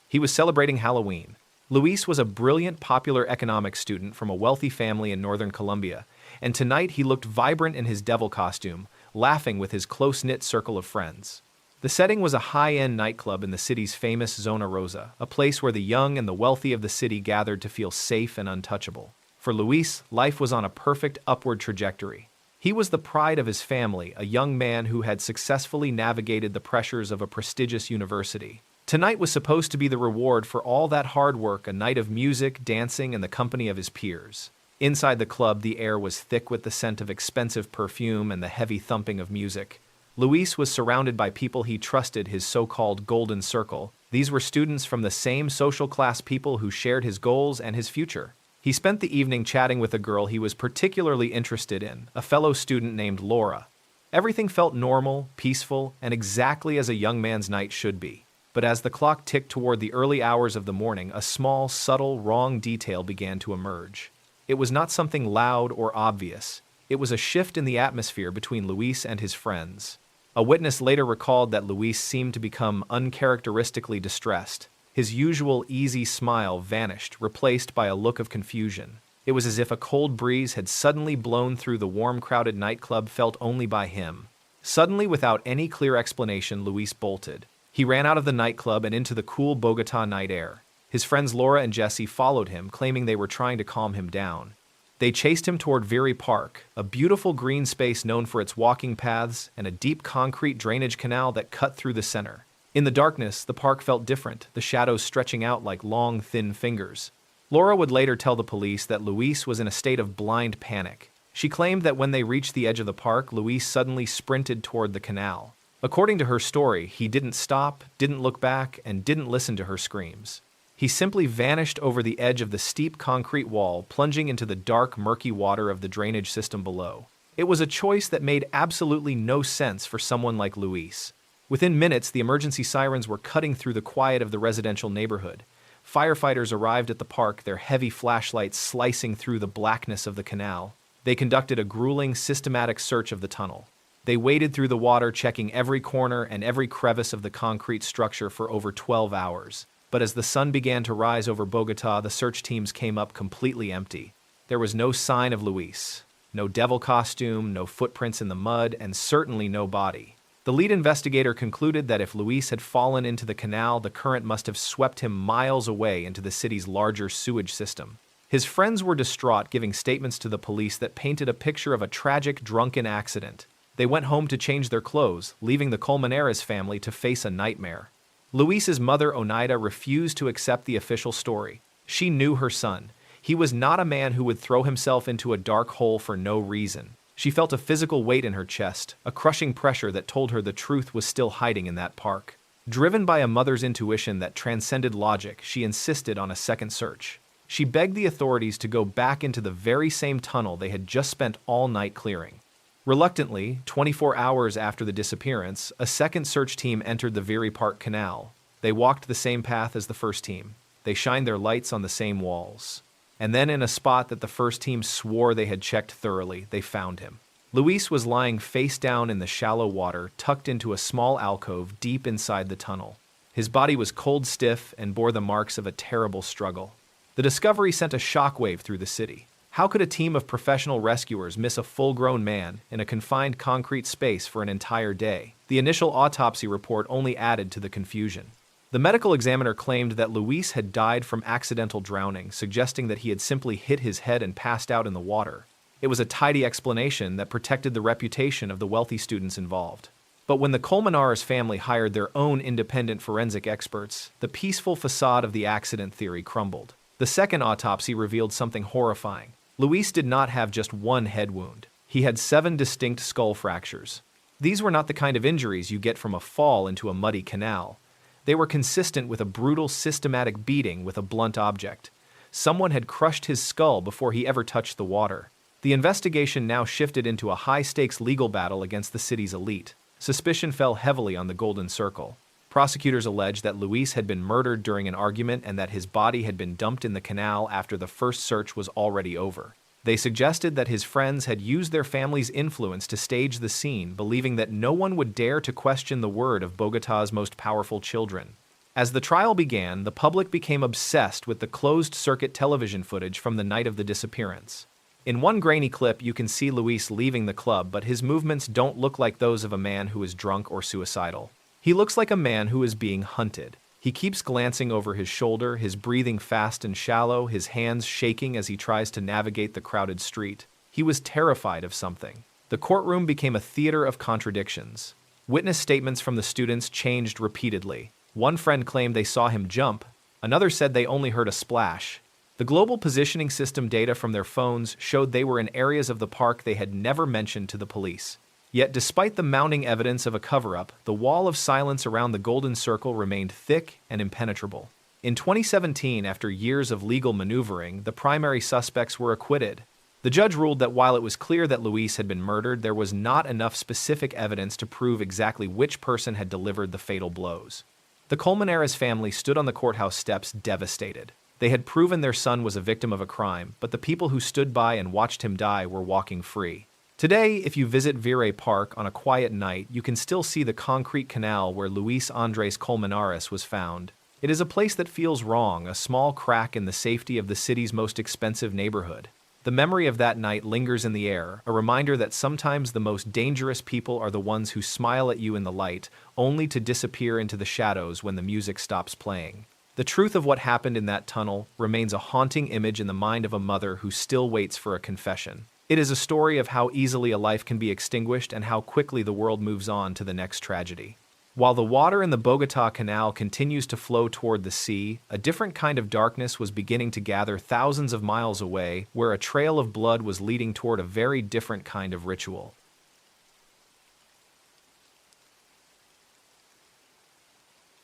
He was celebrating Halloween. Luis was a brilliant popular economics student from a wealthy family in northern Colombia, and tonight he looked vibrant in his devil costume, laughing with his close-knit circle of friends. The setting was a high-end nightclub in the city's famous Zona Rosa, a place where the young and the wealthy of the city gathered to feel safe and untouchable. For Luis, life was on a perfect upward trajectory. He was the pride of his family, a young man who had successfully navigated the pressures of a prestigious university. Tonight was supposed to be the reward for all that hard work, a night of music, dancing, and the company of his peers. Inside the club, the air was thick with the scent of expensive perfume and the heavy thumping of music. Luis was surrounded by people he trusted, his so-called golden circle. These were students from the same social class, people who shared his goals and his future. He spent the evening chatting with a girl he was particularly interested in, a fellow student named Laura. Everything felt normal, peaceful, and exactly as a young man's night should be. But as the clock ticked toward the early hours of the morning, a small, subtle, wrong detail began to emerge. It was not something loud or obvious. It was a shift in the atmosphere between Luis and his friends. A witness later recalled that Luis seemed to become uncharacteristically distressed. His usual easy smile vanished, replaced by a look of confusion. It was as if a cold breeze had suddenly blown through the warm, crowded nightclub, felt only by him. Suddenly, without any clear explanation, Luis bolted. He ran out of the nightclub and into the cool Bogota night air. His friends Laura and Jesse followed him, claiming they were trying to calm him down. They chased him toward Viri Park, a beautiful green space known for its walking paths and a deep concrete drainage canal that cut through the center. In the darkness, the park felt different, the shadows stretching out like long, thin fingers. Laura would later tell the police that Luis was in a state of blind panic. She claimed that when they reached the edge of the park, Luis suddenly sprinted toward the canal. According to her story, he didn't stop, didn't look back, and didn't listen to her screams. He simply vanished over the edge of the steep concrete wall, plunging into the dark, murky water of the drainage system below. It was a choice that made absolutely no sense for someone like Luis. Within minutes, the emergency sirens were cutting through the quiet of the residential neighborhood. Firefighters arrived at the park, their heavy flashlights slicing through the blackness of the canal. They conducted a grueling, systematic search of the tunnel. They waded through the water, checking every corner and every crevice of the concrete structure for over 12 hours. But as the sun began to rise over Bogota, the search teams came up completely empty. There was no sign of Luis. No devil costume, no footprints in the mud, and certainly no body. The lead investigator concluded that if Luis had fallen into the canal, the current must have swept him miles away into the city's larger sewage system. His friends were distraught, giving statements to the police that painted a picture of a tragic, drunken accident. They went home to change their clothes, leaving the Colmenares family to face a nightmare. Luis's mother, Oneida, refused to accept the official story. She knew her son. He was not a man who would throw himself into a dark hole for no reason. She felt a physical weight in her chest, a crushing pressure that told her the truth was still hiding in that park. Driven by a mother's intuition that transcended logic, she insisted on a second search. She begged the authorities to go back into the very same tunnel they had just spent all night clearing. Reluctantly, 24 hours after the disappearance, a second search team entered the Viri Park Canal. They walked the same path as the first team. They shined their lights on the same walls. And then, in a spot that the first team swore they had checked thoroughly, they found him. Luis was lying face down in the shallow water, tucked into a small alcove deep inside the tunnel. His body was cold stiff and bore the marks of a terrible struggle. The discovery sent a shockwave through the city. How could a team of professional rescuers miss a full-grown man in a confined concrete space for an entire day? The initial autopsy report only added to the confusion. The medical examiner claimed that Luis had died from accidental drowning, suggesting that he had simply hit his head and passed out in the water. It was a tidy explanation that protected the reputation of the wealthy students involved. But when the Colmenares family hired their own independent forensic experts, the peaceful facade of the accident theory crumbled. The second autopsy revealed something horrifying. Luis did not have just one head wound. He had 7 distinct skull fractures. These were not the kind of injuries you get from a fall into a muddy canal. They were consistent with a brutal, systematic beating with a blunt object. Someone had crushed his skull before he ever touched the water. The investigation now shifted into a high-stakes legal battle against the city's elite. Suspicion fell heavily on the Golden Circle. Prosecutors alleged that Luis had been murdered during an argument and that his body had been dumped in the canal after the first search was already over. They suggested that his friends had used their family's influence to stage the scene, believing that no one would dare to question the word of Bogotá's most powerful children. As the trial began, the public became obsessed with the closed-circuit television footage from the night of the disappearance. In one grainy clip, you can see Luis leaving the club, but his movements don't look like those of a man who is drunk or suicidal. He looks like a man who is being hunted. He keeps glancing over his shoulder, his breathing fast and shallow, his hands shaking as he tries to navigate the crowded street. He was terrified of something. The courtroom became a theater of contradictions. Witness statements from the students changed repeatedly. One friend claimed they saw him jump. Another said they only heard a splash. The global positioning system data from their phones showed they were in areas of the park they had never mentioned to the police. Yet despite the mounting evidence of a cover-up, the wall of silence around the Golden Circle remained thick and impenetrable. In 2017, after years of legal maneuvering, the primary suspects were acquitted. The judge ruled that while it was clear that Luis had been murdered, there was not enough specific evidence to prove exactly which person had delivered the fatal blows. The Colmenares family stood on the courthouse steps devastated. They had proven their son was a victim of a crime, but the people who stood by and watched him die were walking free. Today, if you visit Virrey Park on a quiet night, you can still see the concrete canal where Luis Andres Colmenares was found. It is a place that feels wrong, a small crack in the safety of the city's most expensive neighborhood. The memory of that night lingers in the air, a reminder that sometimes the most dangerous people are the ones who smile at you in the light, only to disappear into the shadows when the music stops playing. The truth of what happened in that tunnel remains a haunting image in the mind of a mother who still waits for a confession. It is a story of how easily a life can be extinguished and how quickly the world moves on to the next tragedy. While the water in the Bogotá Canal continues to flow toward the sea, a different kind of darkness was beginning to gather thousands of miles away, where a trail of blood was leading toward a very different kind of ritual.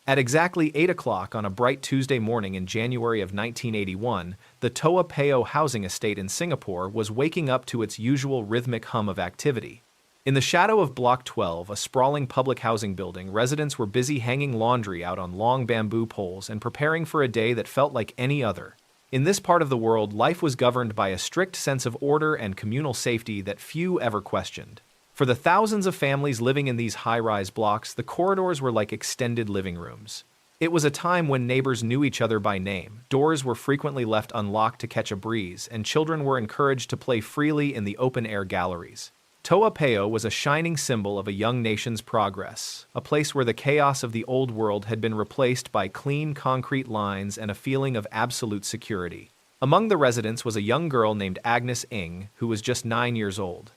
At exactly 8 o'clock on a bright Tuesday morning in January of 1981, the Toa Payoh housing estate in Singapore was waking up to its usual rhythmic hum of activity. In the shadow of Block 12, a sprawling public housing building, residents were busy hanging laundry out on long bamboo poles and preparing for a day that felt like any other. In this part of the world, life was governed by a strict sense of order and communal safety that few ever questioned. For the thousands of families living in these high-rise blocks, the corridors were like extended living rooms. It was a time when neighbors knew each other by name, doors were frequently left unlocked to catch a breeze, and children were encouraged to play freely in the open-air galleries. Toa Payoh was a shining symbol of a young nation's progress, a place where the chaos of the old world had been replaced by clean concrete lines and a feeling of absolute security. Among the residents was a young girl named Agnes Ng, who was just 9 years old.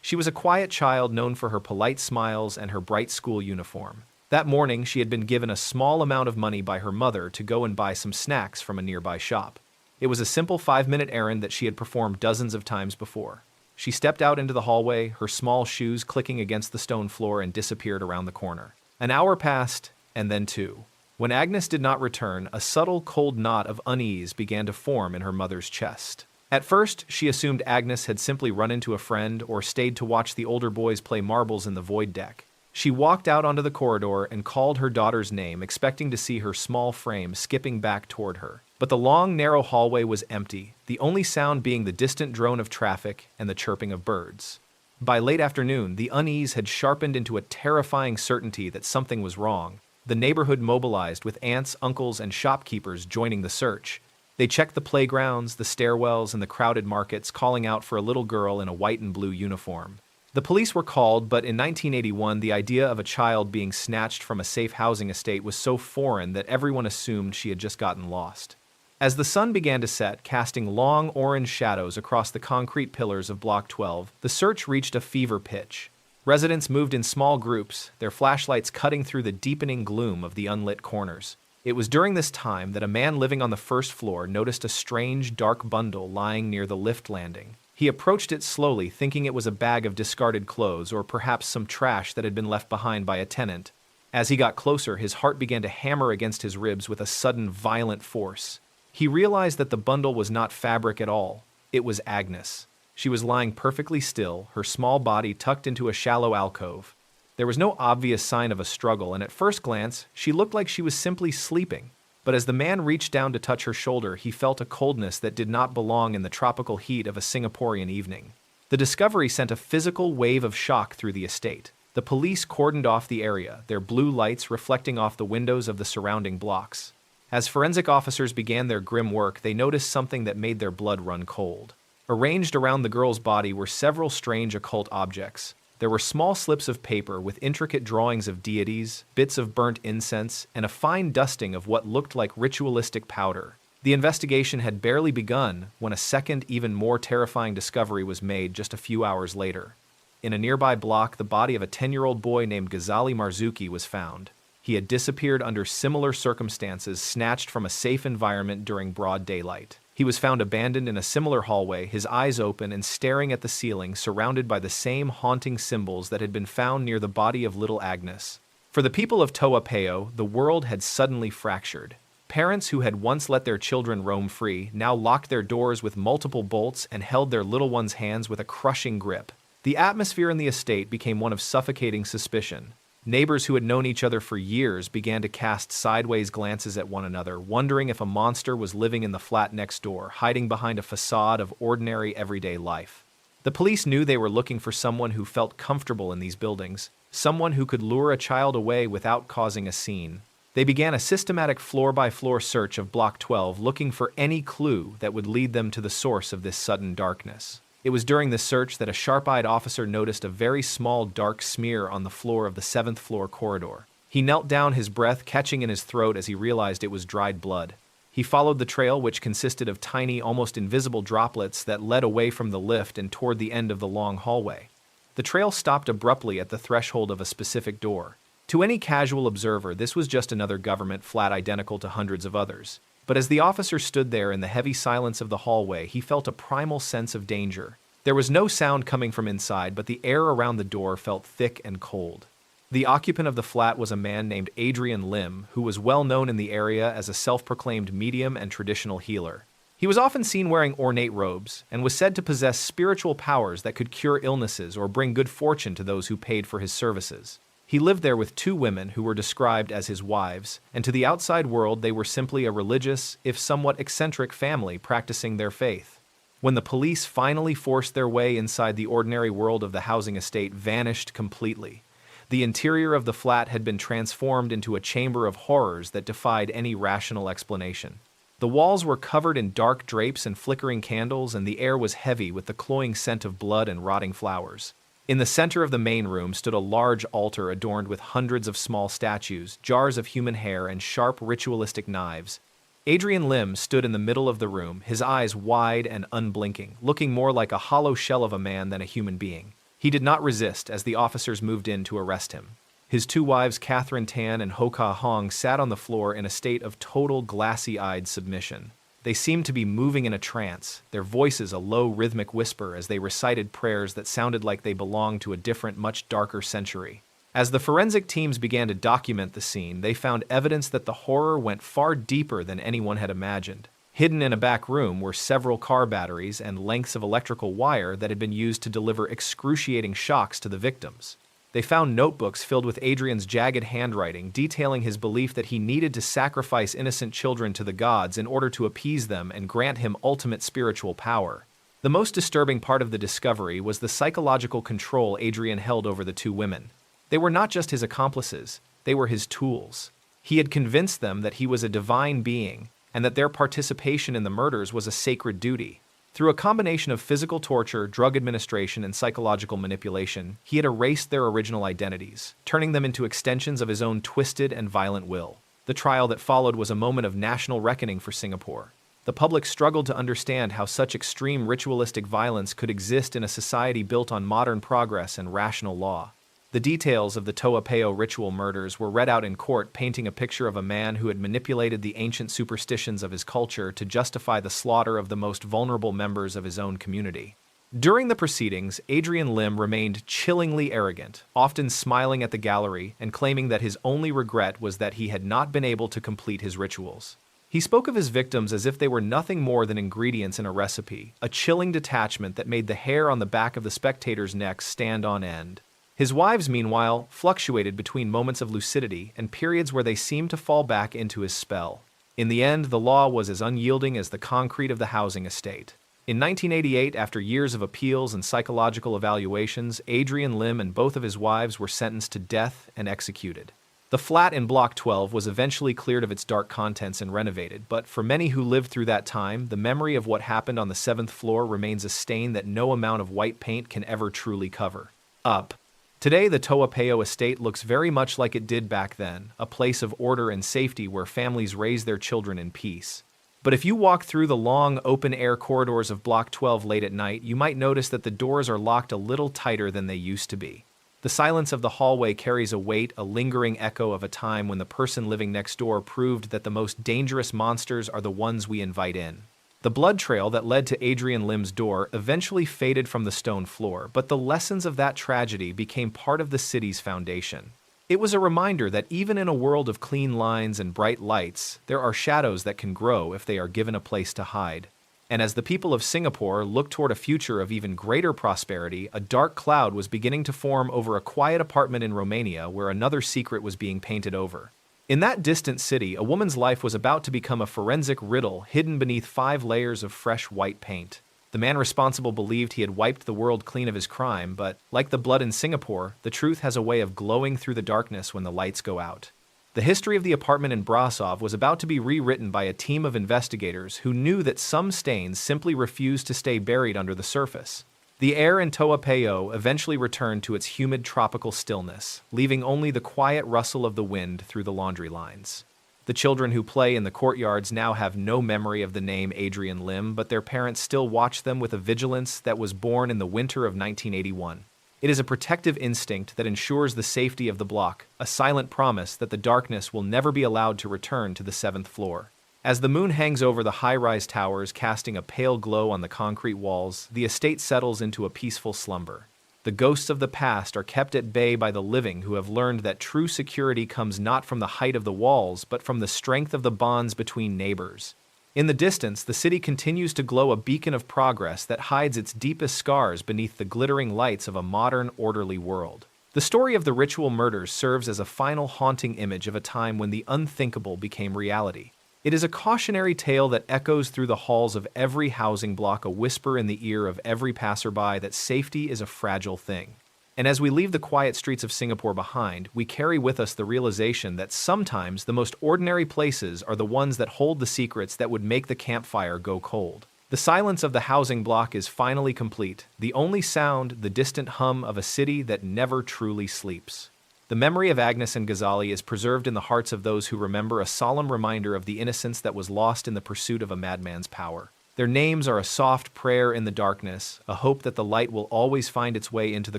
She was a quiet child known for her polite smiles and her bright school uniform. That morning, she had been given a small amount of money by her mother to go and buy some snacks from a nearby shop. It was a simple 5-minute errand that she had performed dozens of times before. She stepped out into the hallway, her small shoes clicking against the stone floor, and disappeared around the corner. An hour passed, and then 2. When Agnes did not return, a subtle, cold knot of unease began to form in her mother's chest. At first, she assumed Agnes had simply run into a friend or stayed to watch the older boys play marbles in the void deck. She walked out onto the corridor and called her daughter's name, expecting to see her small frame skipping back toward her. But the long, narrow hallway was empty, the only sound being the distant drone of traffic and the chirping of birds. By late afternoon, the unease had sharpened into a terrifying certainty that something was wrong. The neighborhood mobilized, with aunts, uncles, and shopkeepers joining the search. They checked the playgrounds, the stairwells, and the crowded markets, calling out for a little girl in a white and blue uniform. The police were called, but in 1981, the idea of a child being snatched from a safe housing estate was so foreign that everyone assumed she had just gotten lost. As the sun began to set, casting long orange shadows across the concrete pillars of Block 12, the search reached a fever pitch. Residents moved in small groups, their flashlights cutting through the deepening gloom of the unlit corners. It was during this time that a man living on the first floor noticed a strange, dark bundle lying near the lift landing. He approached it slowly, thinking it was a bag of discarded clothes or perhaps some trash that had been left behind by a tenant. As he got closer, his heart began to hammer against his ribs with a sudden, violent force. He realized that the bundle was not fabric at all. It was Agnes. She was lying perfectly still, her small body tucked into a shallow alcove. There was no obvious sign of a struggle, and at first glance, she looked like she was simply sleeping. But as the man reached down to touch her shoulder, he felt a coldness that did not belong in the tropical heat of a Singaporean evening. The discovery sent a physical wave of shock through the estate. The police cordoned off the area, their blue lights reflecting off the windows of the surrounding blocks. As forensic officers began their grim work, they noticed something that made their blood run cold. Arranged around the girl's body were several strange occult objects. There were small slips of paper with intricate drawings of deities, bits of burnt incense, and a fine dusting of what looked like ritualistic powder. The investigation had barely begun when a second, even more terrifying discovery was made just a few hours later. In a nearby block, the body of a 10-year-old boy named Ghazali Marzuki was found. He had disappeared under similar circumstances, snatched from a safe environment during broad daylight. He was found abandoned in a similar hallway, his eyes open and staring at the ceiling, surrounded by the same haunting symbols that had been found near the body of little Agnes. For the people of Toa Payoh, the world had suddenly fractured. Parents who had once let their children roam free now locked their doors with multiple bolts and held their little ones' hands with a crushing grip. The atmosphere in the estate became one of suffocating suspicion. Neighbors who had known each other for years began to cast sideways glances at one another, wondering if a monster was living in the flat next door, hiding behind a facade of ordinary everyday life. The police knew they were looking for someone who felt comfortable in these buildings, someone who could lure a child away without causing a scene. They began a systematic floor-by-floor search of Block 12, looking for any clue that would lead them to the source of this sudden darkness. It was during this search that a sharp-eyed officer noticed a very small dark smear on the floor of the 7th floor corridor. He knelt down, his breath catching in his throat as he realized it was dried blood. He followed the trail, which consisted of tiny, almost invisible droplets that led away from the lift and toward the end of the long hallway. The trail stopped abruptly at the threshold of a specific door. To any casual observer, this was just another government flat identical to hundreds of others. But as the officer stood there in the heavy silence of the hallway, he felt a primal sense of danger. There was no sound coming from inside, but the air around the door felt thick and cold. The occupant of the flat was a man named Adrian Lim, who was well known in the area as a self-proclaimed medium and traditional healer. He was often seen wearing ornate robes, and was said to possess spiritual powers that could cure illnesses or bring good fortune to those who paid for his services. He lived there with 2 women who were described as his wives, and to the outside world they were simply a religious, if somewhat eccentric family practicing their faith. When the police finally forced their way inside, the ordinary world of the housing estate vanished completely. The interior of the flat had been transformed into a chamber of horrors that defied any rational explanation. The walls were covered in dark drapes and flickering candles, and the air was heavy with the cloying scent of blood and rotting flowers. In the center of the main room stood a large altar adorned with hundreds of small statues, jars of human hair, and sharp ritualistic knives. Adrian Lim stood in the middle of the room, his eyes wide and unblinking, looking more like a hollow shell of a man than a human being. He did not resist as the officers moved in to arrest him. His 2 wives, Catherine Tan and Ho Ka Hong, sat on the floor in a state of total glassy-eyed submission. They seemed to be moving in a trance, their voices a low rhythmic whisper as they recited prayers that sounded like they belonged to a different, much darker century. As the forensic teams began to document the scene, they found evidence that the horror went far deeper than anyone had imagined. Hidden in a back room were several car batteries and lengths of electrical wire that had been used to deliver excruciating shocks to the victims. They found notebooks filled with Adrian's jagged handwriting, detailing his belief that he needed to sacrifice innocent children to the gods in order to appease them and grant him ultimate spiritual power. The most disturbing part of the discovery was the psychological control Adrian held over the 2 women. They were not just his accomplices, they were his tools. He had convinced them that he was a divine being, and that their participation in the murders was a sacred duty. Through a combination of physical torture, drug administration, and psychological manipulation, he had erased their original identities, turning them into extensions of his own twisted and violent will. The trial that followed was a moment of national reckoning for Singapore. The public struggled to understand how such extreme ritualistic violence could exist in a society built on modern progress and rational law. The details of the Toa Payoh ritual murders were read out in court, painting a picture of a man who had manipulated the ancient superstitions of his culture to justify the slaughter of the most vulnerable members of his own community. During the proceedings, Adrian Lim remained chillingly arrogant, often smiling at the gallery and claiming that his only regret was that he had not been able to complete his rituals. He spoke of his victims as if they were nothing more than ingredients in a recipe, a chilling detachment that made the hair on the back of the spectators' necks stand on end. His wives, meanwhile, fluctuated between moments of lucidity and periods where they seemed to fall back into his spell. In the end, the law was as unyielding as the concrete of the housing estate. In 1988, after years of appeals and psychological evaluations, Adrian Lim and both of his wives were sentenced to death and executed. The flat in Block 12 was eventually cleared of its dark contents and renovated, but for many who lived through that time, the memory of what happened on the 7th floor remains a stain that no amount of white paint can ever truly cover up. Today, the Toapeo estate looks very much like it did back then, a place of order and safety where families raise their children in peace. But if you walk through the long, open-air corridors of Block 12 late at night, you might notice that the doors are locked a little tighter than they used to be. The silence of the hallway carries a weight, a lingering echo of a time when the person living next door proved that the most dangerous monsters are the ones we invite in. The blood trail that led to Adrian Lim's door eventually faded from the stone floor, but the lessons of that tragedy became part of the city's foundation. It was a reminder that even in a world of clean lines and bright lights, there are shadows that can grow if they are given a place to hide. And as the people of Singapore looked toward a future of even greater prosperity, a dark cloud was beginning to form over a quiet apartment in Romania where another secret was being painted over. In that distant city, a woman's life was about to become a forensic riddle hidden beneath 5 layers of fresh white paint. The man responsible believed he had wiped the world clean of his crime, but, like the blood in Singapore, the truth has a way of glowing through the darkness when the lights go out. The history of the apartment in Brasov was about to be rewritten by a team of investigators who knew that some stains simply refused to stay buried under the surface. The air in Toapeo eventually returned to its humid tropical stillness, leaving only the quiet rustle of the wind through the laundry lines. The children who play in the courtyards now have no memory of the name Adrian Lim, but their parents still watch them with a vigilance that was born in the winter of 1981. It is a protective instinct that ensures the safety of the block, a silent promise that the darkness will never be allowed to return to the 7th floor. As the moon hangs over the high-rise towers, casting a pale glow on the concrete walls, the estate settles into a peaceful slumber. The ghosts of the past are kept at bay by the living who have learned that true security comes not from the height of the walls, but from the strength of the bonds between neighbors. In the distance, the city continues to glow a beacon of progress that hides its deepest scars beneath the glittering lights of a modern, orderly world. The story of the ritual murders serves as a final haunting image of a time when the unthinkable became reality. It is a cautionary tale that echoes through the halls of every housing block, a whisper in the ear of every passerby that safety is a fragile thing. And as we leave the quiet streets of Singapore behind, we carry with us the realization that sometimes the most ordinary places are the ones that hold the secrets that would make the campfire go cold. The silence of the housing block is finally complete, the only sound the distant hum of a city that never truly sleeps. The memory of Agnes and Ghazali is preserved in the hearts of those who remember, a solemn reminder of the innocence that was lost in the pursuit of a madman's power. Their names are a soft prayer in the darkness, a hope that the light will always find its way into the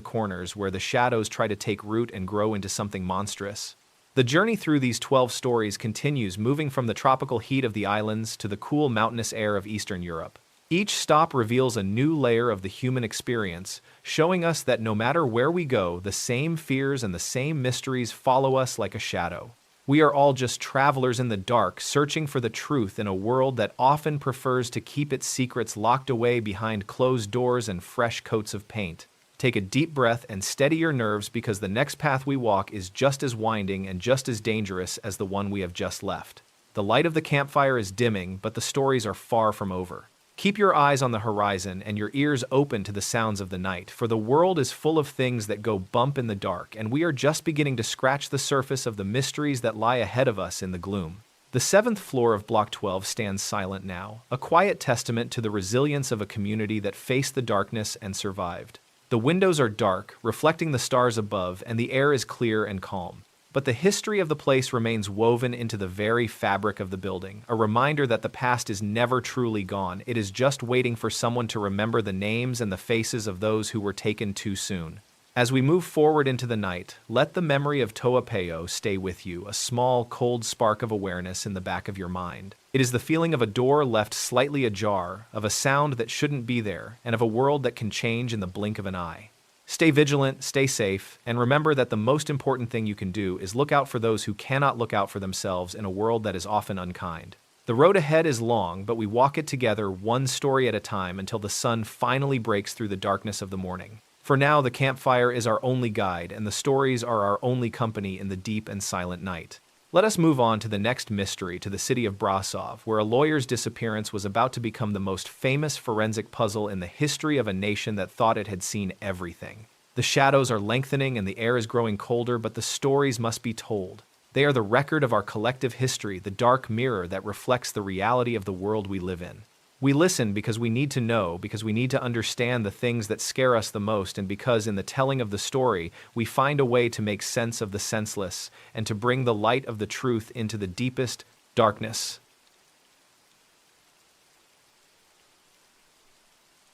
corners where the shadows try to take root and grow into something monstrous. The journey through these 12 stories continues, moving from the tropical heat of the islands to the cool mountainous air of Eastern Europe. Each stop reveals a new layer of the human experience, showing us that no matter where we go, the same fears and the same mysteries follow us like a shadow. We are all just travelers in the dark, searching for the truth in a world that often prefers to keep its secrets locked away behind closed doors and fresh coats of paint. Take a deep breath and steady your nerves, because the next path we walk is just as winding and just as dangerous as the one we have just left. The light of the campfire is dimming, but the stories are far from over. Keep your eyes on the horizon and your ears open to the sounds of the night, for the world is full of things that go bump in the dark, and we are just beginning to scratch the surface of the mysteries that lie ahead of us in the gloom. The 7th floor of Block 12 stands silent now, a quiet testament to the resilience of a community that faced the darkness and survived. The windows are dark, reflecting the stars above, and the air is clear and calm. But the history of the place remains woven into the very fabric of the building, a reminder that the past is never truly gone. It is just waiting for someone to remember the names and the faces of those who were taken too soon. As we move forward into the night, let the memory of Toapeo stay with you, a small, cold spark of awareness in the back of your mind. It is the feeling of a door left slightly ajar, of a sound that shouldn't be there, and of a world that can change in the blink of an eye. Stay vigilant, stay safe, and remember that the most important thing you can do is look out for those who cannot look out for themselves in a world that is often unkind. The road ahead is long, but we walk it together, one story at a time, until the sun finally breaks through the darkness of the morning. For now, the campfire is our only guide, and the stories are our only company in the deep and silent night. Let us move on to the next mystery, to the city of Brasov, where a lawyer's disappearance was about to become the most famous forensic puzzle in the history of a nation that thought it had seen everything. The shadows are lengthening and the air is growing colder, but the stories must be told. They are the record of our collective history, the dark mirror that reflects the reality of the world we live in. We listen because we need to know, because we need to understand the things that scare us the most, and because in the telling of the story, we find a way to make sense of the senseless and to bring the light of the truth into the deepest darkness.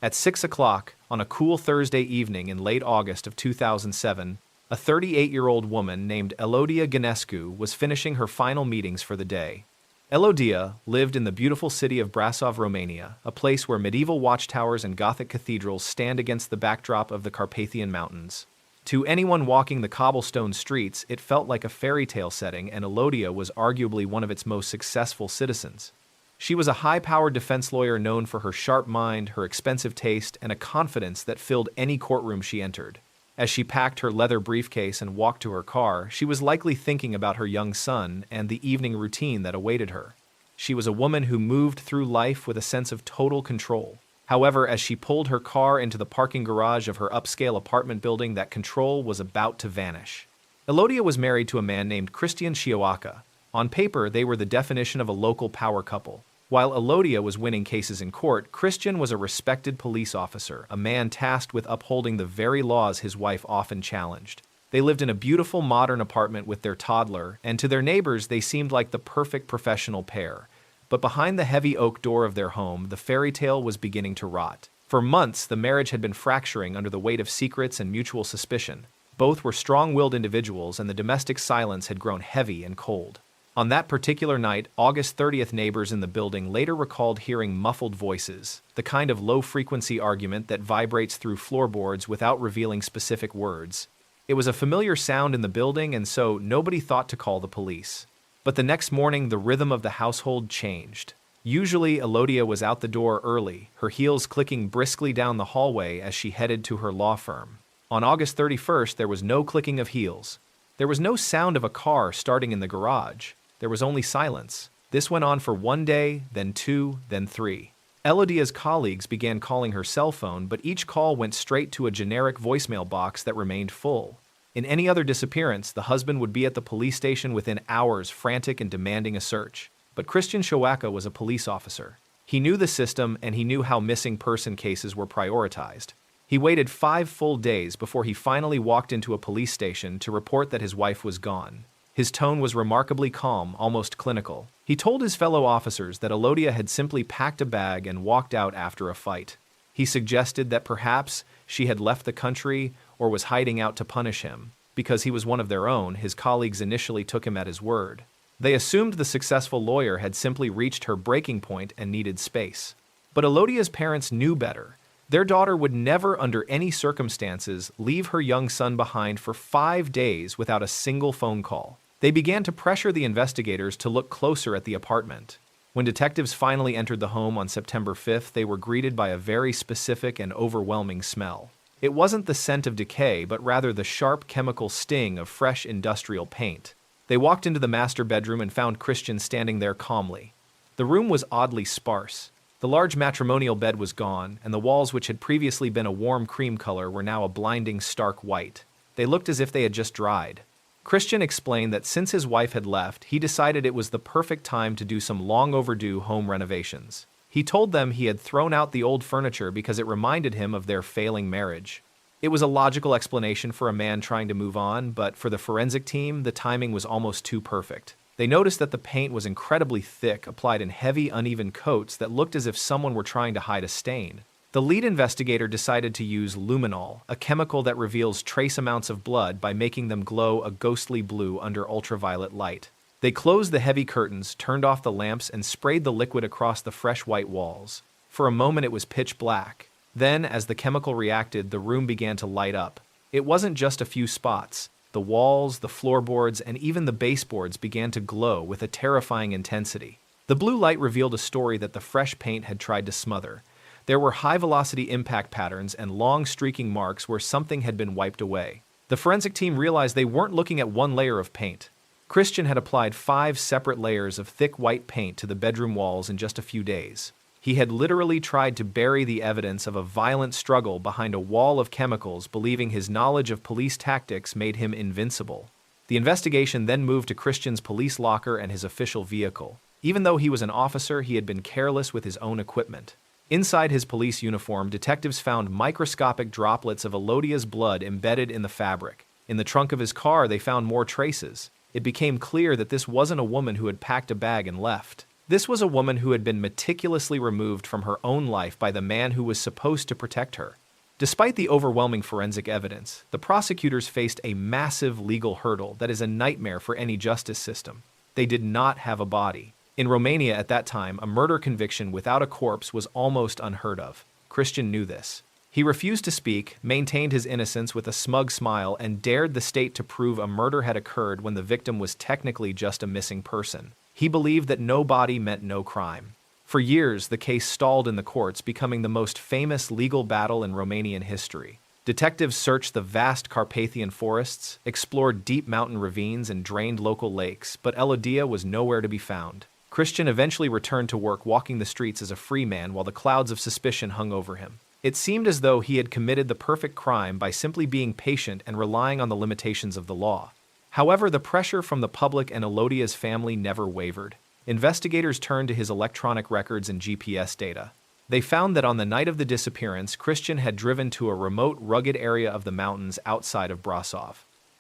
At 6 o'clock on a cool Thursday evening in late August of 2007, a 38-year-old woman named Elodia Ganescu was finishing her final meetings for the day. Elodia lived in the beautiful city of Brasov, Romania, a place where medieval watchtowers and Gothic cathedrals stand against the backdrop of the Carpathian Mountains. To anyone walking the cobblestone streets, it felt like a fairy tale setting, and Elodia was arguably one of its most successful citizens. She was a high-powered defense lawyer known for her sharp mind, her expensive taste, and a confidence that filled any courtroom she entered. As she packed her leather briefcase and walked to her car, she was likely thinking about her young son and the evening routine that awaited her. She was a woman who moved through life with a sense of total control. However, as she pulled her car into the parking garage of her upscale apartment building, that control was about to vanish. Elodia was married to a man named Christian Chiowaka. On paper, they were the definition of a local power couple. While Elodia was winning cases in court, Christian was a respected police officer, a man tasked with upholding the very laws his wife often challenged. They lived in a beautiful modern apartment with their toddler, and to their neighbors they seemed like the perfect professional pair. But behind the heavy oak door of their home, the fairy tale was beginning to rot. For months, the marriage had been fracturing under the weight of secrets and mutual suspicion. Both were strong-willed individuals, and the domestic silence had grown heavy and cold. On that particular night, August 30th, neighbors in the building later recalled hearing muffled voices, the kind of low-frequency argument that vibrates through floorboards without revealing specific words. It was a familiar sound in the building, and so nobody thought to call the police. But the next morning, the rhythm of the household changed. Usually, Elodia was out the door early, her heels clicking briskly down the hallway as she headed to her law firm. On August 31st, there was no clicking of heels. There was no sound of a car starting in the garage. There was only silence. This went on for 1 day, then 2, then 3. Elodia's colleagues began calling her cell phone, but each call went straight to a generic voicemail box that remained full. In any other disappearance, the husband would be at the police station within hours, frantic and demanding a search. But Christian Chiowaka was a police officer. He knew the system, and he knew how missing person cases were prioritized. He waited 5 full days before he finally walked into a police station to report that his wife was gone. His tone was remarkably calm, almost clinical. He told his fellow officers that Elodia had simply packed a bag and walked out after a fight. He suggested that perhaps she had left the country or was hiding out to punish him. Because he was one of their own, his colleagues initially took him at his word. They assumed the successful lawyer had simply reached her breaking point and needed space. But Elodia's parents knew better. Their daughter would never, under any circumstances, leave her young son behind for 5 days without a single phone call. They began to pressure the investigators to look closer at the apartment. When detectives finally entered the home on September 5th, they were greeted by a very specific and overwhelming smell. It wasn't the scent of decay, but rather the sharp chemical sting of fresh industrial paint. They walked into the master bedroom and found Christian standing there calmly. The room was oddly sparse. The large matrimonial bed was gone, and the walls, which had previously been a warm cream color, were now a blinding stark white. They looked as if they had just dried. Christian explained that since his wife had left, he decided it was the perfect time to do some long overdue home renovations. He told them he had thrown out the old furniture because it reminded him of their failing marriage. It was a logical explanation for a man trying to move on, but for the forensic team, the timing was almost too perfect. They noticed that the paint was incredibly thick, applied in heavy, uneven coats that looked as if someone were trying to hide a stain. The lead investigator decided to use luminol, a chemical that reveals trace amounts of blood by making them glow a ghostly blue under ultraviolet light. They closed the heavy curtains, turned off the lamps, and sprayed the liquid across the fresh white walls. For a moment it was pitch black. Then, as the chemical reacted, the room began to light up. It wasn't just a few spots. The walls, the floorboards, and even the baseboards began to glow with a terrifying intensity. The blue light revealed a story that the fresh paint had tried to smother. There were high-velocity impact patterns and long streaking marks where something had been wiped away. The forensic team realized they weren't looking at one layer of paint. Christian had applied 5 separate layers of thick white paint to the bedroom walls in just a few days. He had literally tried to bury the evidence of a violent struggle behind a wall of chemicals, believing his knowledge of police tactics made him invincible. The investigation then moved to Christian's police locker and his official vehicle. Even though he was an officer, he had been careless with his own equipment. Inside his police uniform, detectives found microscopic droplets of Elodia's blood embedded in the fabric. In the trunk of his car, they found more traces. It became clear that this wasn't a woman who had packed a bag and left. This was a woman who had been meticulously removed from her own life by the man who was supposed to protect her. Despite the overwhelming forensic evidence, the prosecutors faced a massive legal hurdle that is a nightmare for any justice system. They did not have a body. In Romania at that time, a murder conviction without a corpse was almost unheard of. Christian knew this. He refused to speak, maintained his innocence with a smug smile, and dared the state to prove a murder had occurred when the victim was technically just a missing person. He believed that no body meant no crime. For years, the case stalled in the courts, becoming the most famous legal battle in Romanian history. Detectives searched the vast Carpathian forests, explored deep mountain ravines, and drained local lakes, but Elodia was nowhere to be found. Christian eventually returned to work walking the streets as a free man while the clouds of suspicion hung over him. It seemed as though he had committed the perfect crime by simply being patient and relying on the limitations of the law. However, the pressure from the public and Elodia's family never wavered. Investigators turned to his electronic records and GPS data. They found that on the night of the disappearance, Christian had driven to a remote, rugged area of the mountains outside of Brasov.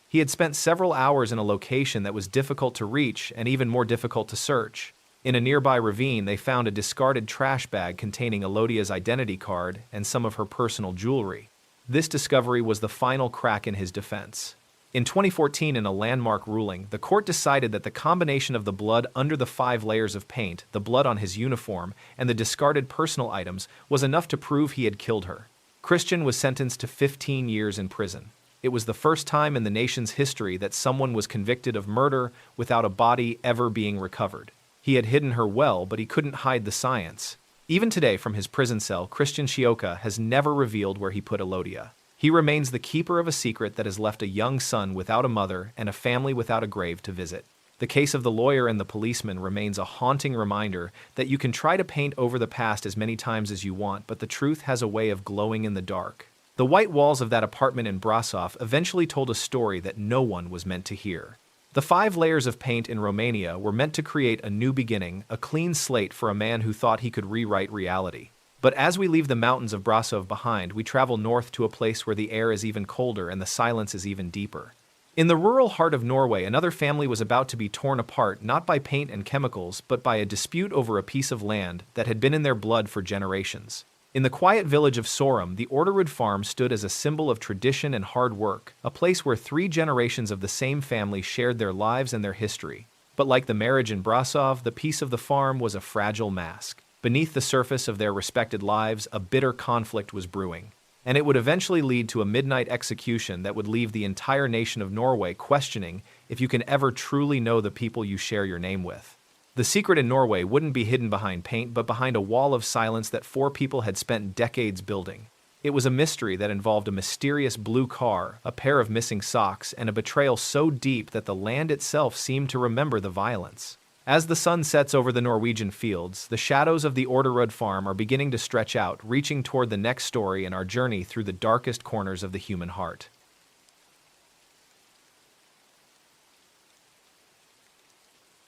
He had spent several hours in a location that was difficult to reach and even more difficult to search. In a nearby ravine, they found a discarded trash bag containing Elodia's identity card and some of her personal jewelry. This discovery was the final crack in his defense. In 2014, in a landmark ruling, the court decided that the combination of the blood under the 5 layers of paint, the blood on his uniform, and the discarded personal items was enough to prove he had killed her. Christian was sentenced to 15 years in prison. It was the first time in the nation's history that someone was convicted of murder without a body ever being recovered. He had hidden her well, but he couldn't hide the science. Even today, from his prison cell, Christian Cioca has never revealed where he put Elodia. He remains the keeper of a secret that has left a young son without a mother and a family without a grave to visit. The case of the lawyer and the policeman remains a haunting reminder that you can try to paint over the past as many times as you want, but the truth has a way of glowing in the dark. The white walls of that apartment in Brasov eventually told a story that no one was meant to hear. The 5 layers of paint in Romania were meant to create a new beginning, a clean slate for a man who thought he could rewrite reality. But as we leave the mountains of Brasov behind, we travel north to a place where the air is even colder and the silence is even deeper. In the rural heart of Norway, another family was about to be torn apart not by paint and chemicals, but by a dispute over a piece of land that had been in their blood for generations. In the quiet village of Sorum, the Orderud farm stood as a symbol of tradition and hard work, a place where 3 generations of the same family shared their lives and their history. But like the marriage in Brasov, the piece of the farm was a fragile mask. Beneath the surface of their respected lives, a bitter conflict was brewing. And it would eventually lead to a midnight execution that would leave the entire nation of Norway questioning if you can ever truly know the people you share your name with. The secret in Norway wouldn't be hidden behind paint, but behind a wall of silence that 4 people had spent decades building. It was a mystery that involved a mysterious blue car, a pair of missing socks, and a betrayal so deep that the land itself seemed to remember the violence. As the sun sets over the Norwegian fields, the shadows of the Orderud farm are beginning to stretch out, reaching toward the next story in our journey through the darkest corners of the human heart.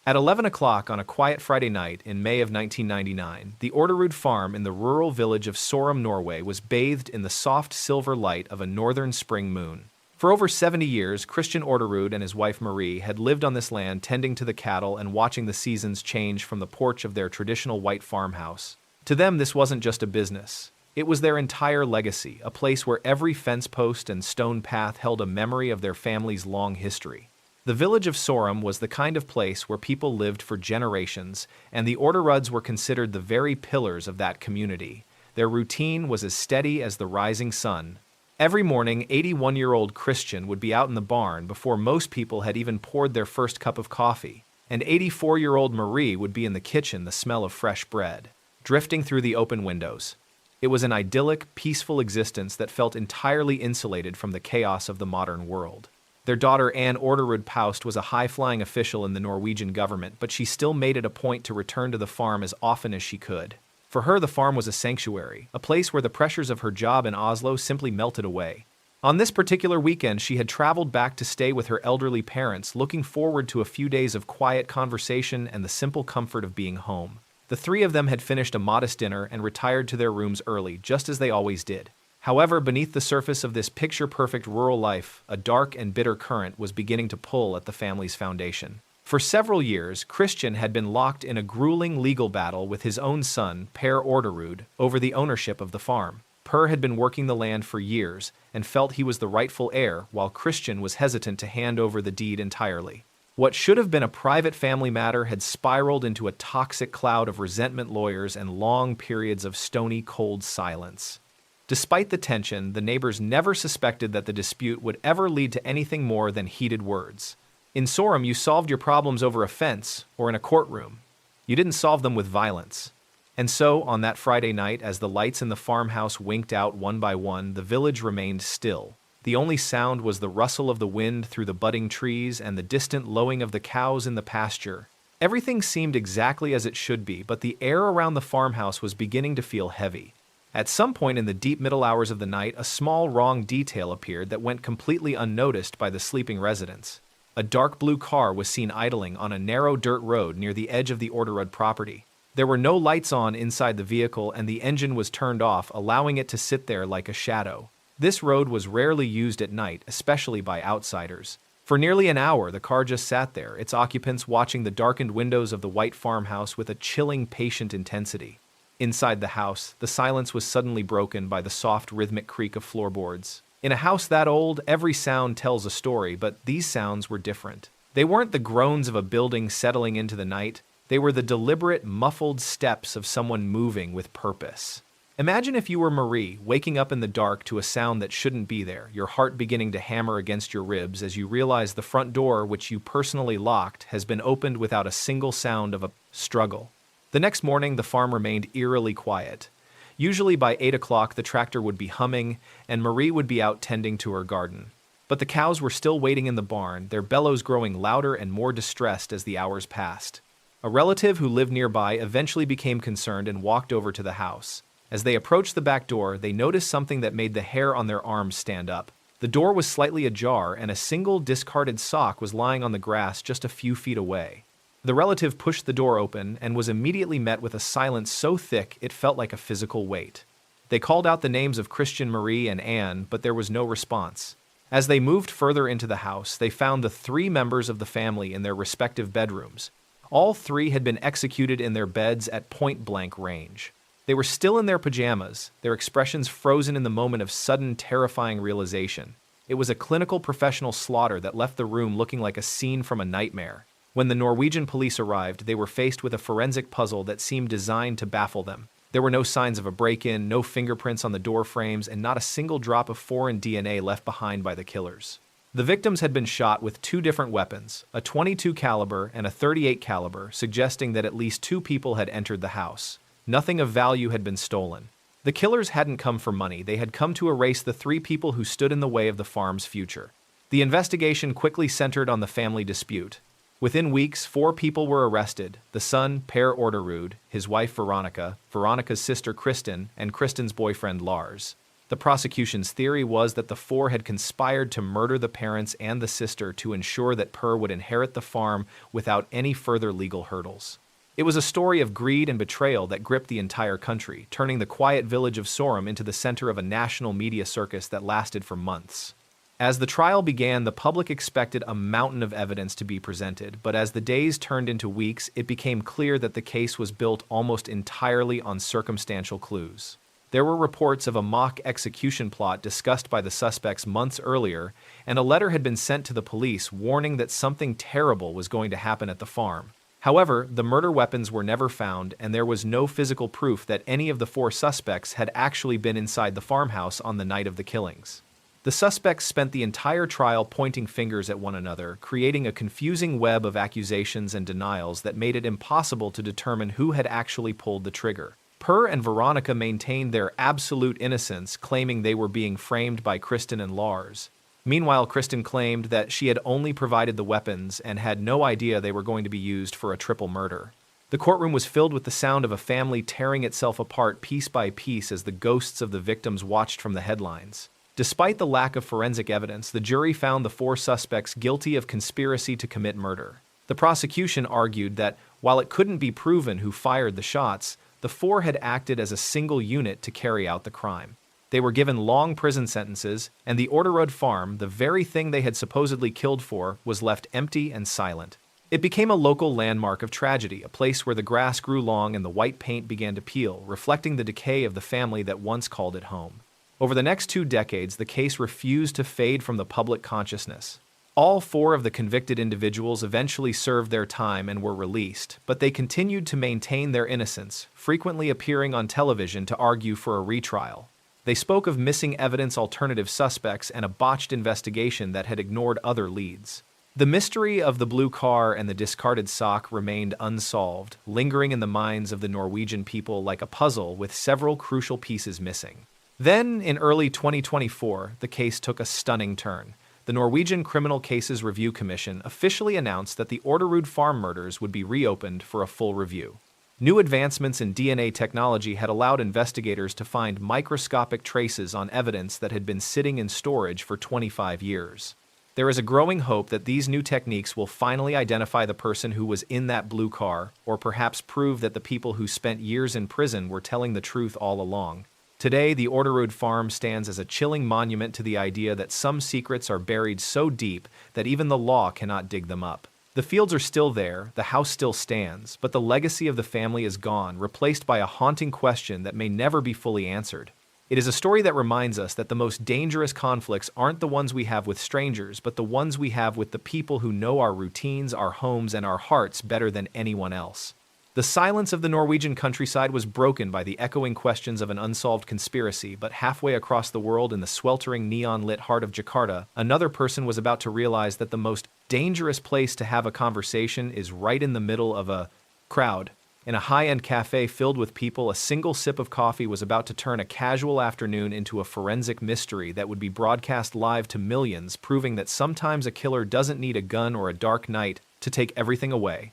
At 11 o'clock on a quiet Friday night in May of 1999, the Orderud farm in the rural village of Sorum, Norway was bathed in the soft silver light of a northern spring moon. For over 70 years, Christian Orderud and his wife Marie had lived on this land tending to the cattle and watching the seasons change from the porch of their traditional white farmhouse. To them, this wasn't just a business. It was their entire legacy, a place where every fence post and stone path held a memory of their family's long history. The village of Sorum was the kind of place where people lived for generations, and the Orderuds were considered the very pillars of that community. Their routine was as steady as the rising sun. Every morning, 81-year-old Christian would be out in the barn before most people had even poured their first cup of coffee, and 84-year-old Marie would be in the kitchen, the smell of fresh bread drifting through the open windows. It was an idyllic, peaceful existence that felt entirely insulated from the chaos of the modern world. Their daughter Anne Orderud Paust was a high-flying official in the Norwegian government, but she still made it a point to return to the farm as often as she could. For her, the farm was a sanctuary, a place where the pressures of her job in Oslo simply melted away. On this particular weekend, she had traveled back to stay with her elderly parents, looking forward to a few days of quiet conversation and the simple comfort of being home. The three of them had finished a modest dinner and retired to their rooms early, just as they always did. However, beneath the surface of this picture-perfect rural life, a dark and bitter current was beginning to pull at the family's foundation. For several years, Christian had been locked in a grueling legal battle with his own son, Per Orderud, over the ownership of the farm. Per had been working the land for years and felt he was the rightful heir, while Christian was hesitant to hand over the deed entirely. What should have been a private family matter had spiraled into a toxic cloud of resentment lawyers and long periods of stony cold silence. Despite the tension, the neighbors never suspected that the dispute would ever lead to anything more than heated words. In Sorum, you solved your problems over a fence or in a courtroom. You didn't solve them with violence. And so, on that Friday night, as the lights in the farmhouse winked out one by one, the village remained still. The only sound was the rustle of the wind through the budding trees and the distant lowing of the cows in the pasture. Everything seemed exactly as it should be, but the air around the farmhouse was beginning to feel heavy. At some point in the deep middle hours of the night, a small wrong detail appeared that went completely unnoticed by the sleeping residents. A dark blue car was seen idling on a narrow dirt road near the edge of the Orderud property. There were no lights on inside the vehicle and the engine was turned off, allowing it to sit there like a shadow. This road was rarely used at night, especially by outsiders. For nearly an hour, the car just sat there, its occupants watching the darkened windows of the white farmhouse with a chilling, patient intensity. Inside the house, the silence was suddenly broken by the soft, rhythmic creak of floorboards. In a house that old, every sound tells a story, but these sounds were different. They weren't the groans of a building settling into the night. They were the deliberate, muffled steps of someone moving with purpose. Imagine if you were Marie, waking up in the dark to a sound that shouldn't be there, your heart beginning to hammer against your ribs as you realize the front door, which you personally locked, has been opened without a single sound of a struggle. The next morning, the farm remained eerily quiet. Usually by 8 o'clock, the tractor would be humming, and Marie would be out tending to her garden. But the cows were still waiting in the barn, their bellows growing louder and more distressed as the hours passed. A relative who lived nearby eventually became concerned and walked over to the house. As they approached the back door, they noticed something that made the hair on their arms stand up. The door was slightly ajar, and a single discarded sock was lying on the grass just a few feet away. The relative pushed the door open and was immediately met with a silence so thick it felt like a physical weight. They called out the names of Christian, Marie, and Anne, but there was no response. As they moved further into the house, they found the three members of the family in their respective bedrooms. All three had been executed in their beds at point-blank range. They were still in their pajamas, their expressions frozen in the moment of sudden, terrifying realization. It was a clinical professional slaughter that left the room looking like a scene from a nightmare. When the Norwegian police arrived, they were faced with a forensic puzzle that seemed designed to baffle them. There were no signs of a break-in, no fingerprints on the door frames, and not a single drop of foreign DNA left behind by the killers. The victims had been shot with two different weapons, a .22 caliber and a .38 caliber, suggesting that at least two people had entered the house. Nothing of value had been stolen. The killers hadn't come for money, they had come to erase the three people who stood in the way of the farm's future. The investigation quickly centered on the family dispute. Within weeks, 4 people were arrested: the son, Per Orderud, his wife Veronica, Veronica's sister Kristen, and Kristen's boyfriend Lars. The prosecution's theory was that the 4 had conspired to murder the parents and the sister to ensure that Per would inherit the farm without any further legal hurdles. It was a story of greed and betrayal that gripped the entire country, turning the quiet village of Sorum into the center of a national media circus that lasted for months. As the trial began, the public expected a mountain of evidence to be presented, but as the days turned into weeks, it became clear that the case was built almost entirely on circumstantial clues. There were reports of a mock execution plot discussed by the suspects months earlier, and a letter had been sent to the police warning that something terrible was going to happen at the farm. However, the murder weapons were never found, and there was no physical proof that any of the 4 suspects had actually been inside the farmhouse on the night of the killings. The suspects spent the entire trial pointing fingers at one another, creating a confusing web of accusations and denials that made it impossible to determine who had actually pulled the trigger. Per and Veronica maintained their absolute innocence, claiming they were being framed by Kristen and Lars. Meanwhile, Kristen claimed that she had only provided the weapons and had no idea they were going to be used for a triple murder. The courtroom was filled with the sound of a family tearing itself apart piece by piece as the ghosts of the victims watched from the headlines. Despite the lack of forensic evidence, the jury found the 4 suspects guilty of conspiracy to commit murder. The prosecution argued that, while it couldn't be proven who fired the shots, the 4 had acted as a single unit to carry out the crime. They were given long prison sentences, and the Orderud farm, the very thing they had supposedly killed for, was left empty and silent. It became a local landmark of tragedy, a place where the grass grew long and the white paint began to peel, reflecting the decay of the family that once called it home. Over the next 2 decades, the case refused to fade from the public consciousness. All 4 of the convicted individuals eventually served their time and were released, but they continued to maintain their innocence, frequently appearing on television to argue for a retrial. They spoke of missing evidence, alternative suspects, and a botched investigation that had ignored other leads. The mystery of the blue car and the discarded sock remained unsolved, lingering in the minds of the Norwegian people like a puzzle with several crucial pieces missing. Then, in early 2024, the case took a stunning turn. The Norwegian Criminal Cases Review Commission officially announced that the Orderud farm murders would be reopened for a full review. New advancements in DNA technology had allowed investigators to find microscopic traces on evidence that had been sitting in storage for 25 years. There is a growing hope that these new techniques will finally identify the person who was in that blue car, or perhaps prove that the people who spent years in prison were telling the truth all along. Today, the Orderud farm stands as a chilling monument to the idea that some secrets are buried so deep that even the law cannot dig them up. The fields are still there, the house still stands, but the legacy of the family is gone, replaced by a haunting question that may never be fully answered. It is a story that reminds us that the most dangerous conflicts aren't the ones we have with strangers, but the ones we have with the people who know our routines, our homes, and our hearts better than anyone else. The silence of the Norwegian countryside was broken by the echoing questions of an unsolved conspiracy, but halfway across the world in the sweltering neon-lit heart of Jakarta, another person was about to realize that the most dangerous place to have a conversation is right in the middle of a crowd. In a high-end cafe filled with people, a single sip of coffee was about to turn a casual afternoon into a forensic mystery that would be broadcast live to millions, proving that sometimes a killer doesn't need a gun or a dark night to take everything away.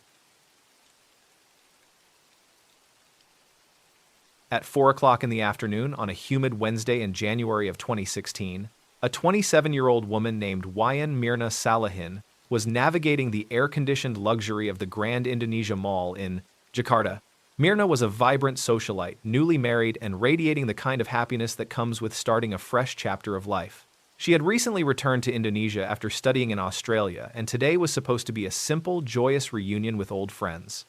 At 4 o'clock in the afternoon on a humid Wednesday in January of 2016, a 27-year-old woman named Wayan Mirna Salahin was navigating the air-conditioned luxury of the Grand Indonesia Mall in Jakarta. Mirna was a vibrant socialite, newly married, and radiating the kind of happiness that comes with starting a fresh chapter of life. She had recently returned to Indonesia after studying in Australia, and today was supposed to be a simple, joyous reunion with old friends.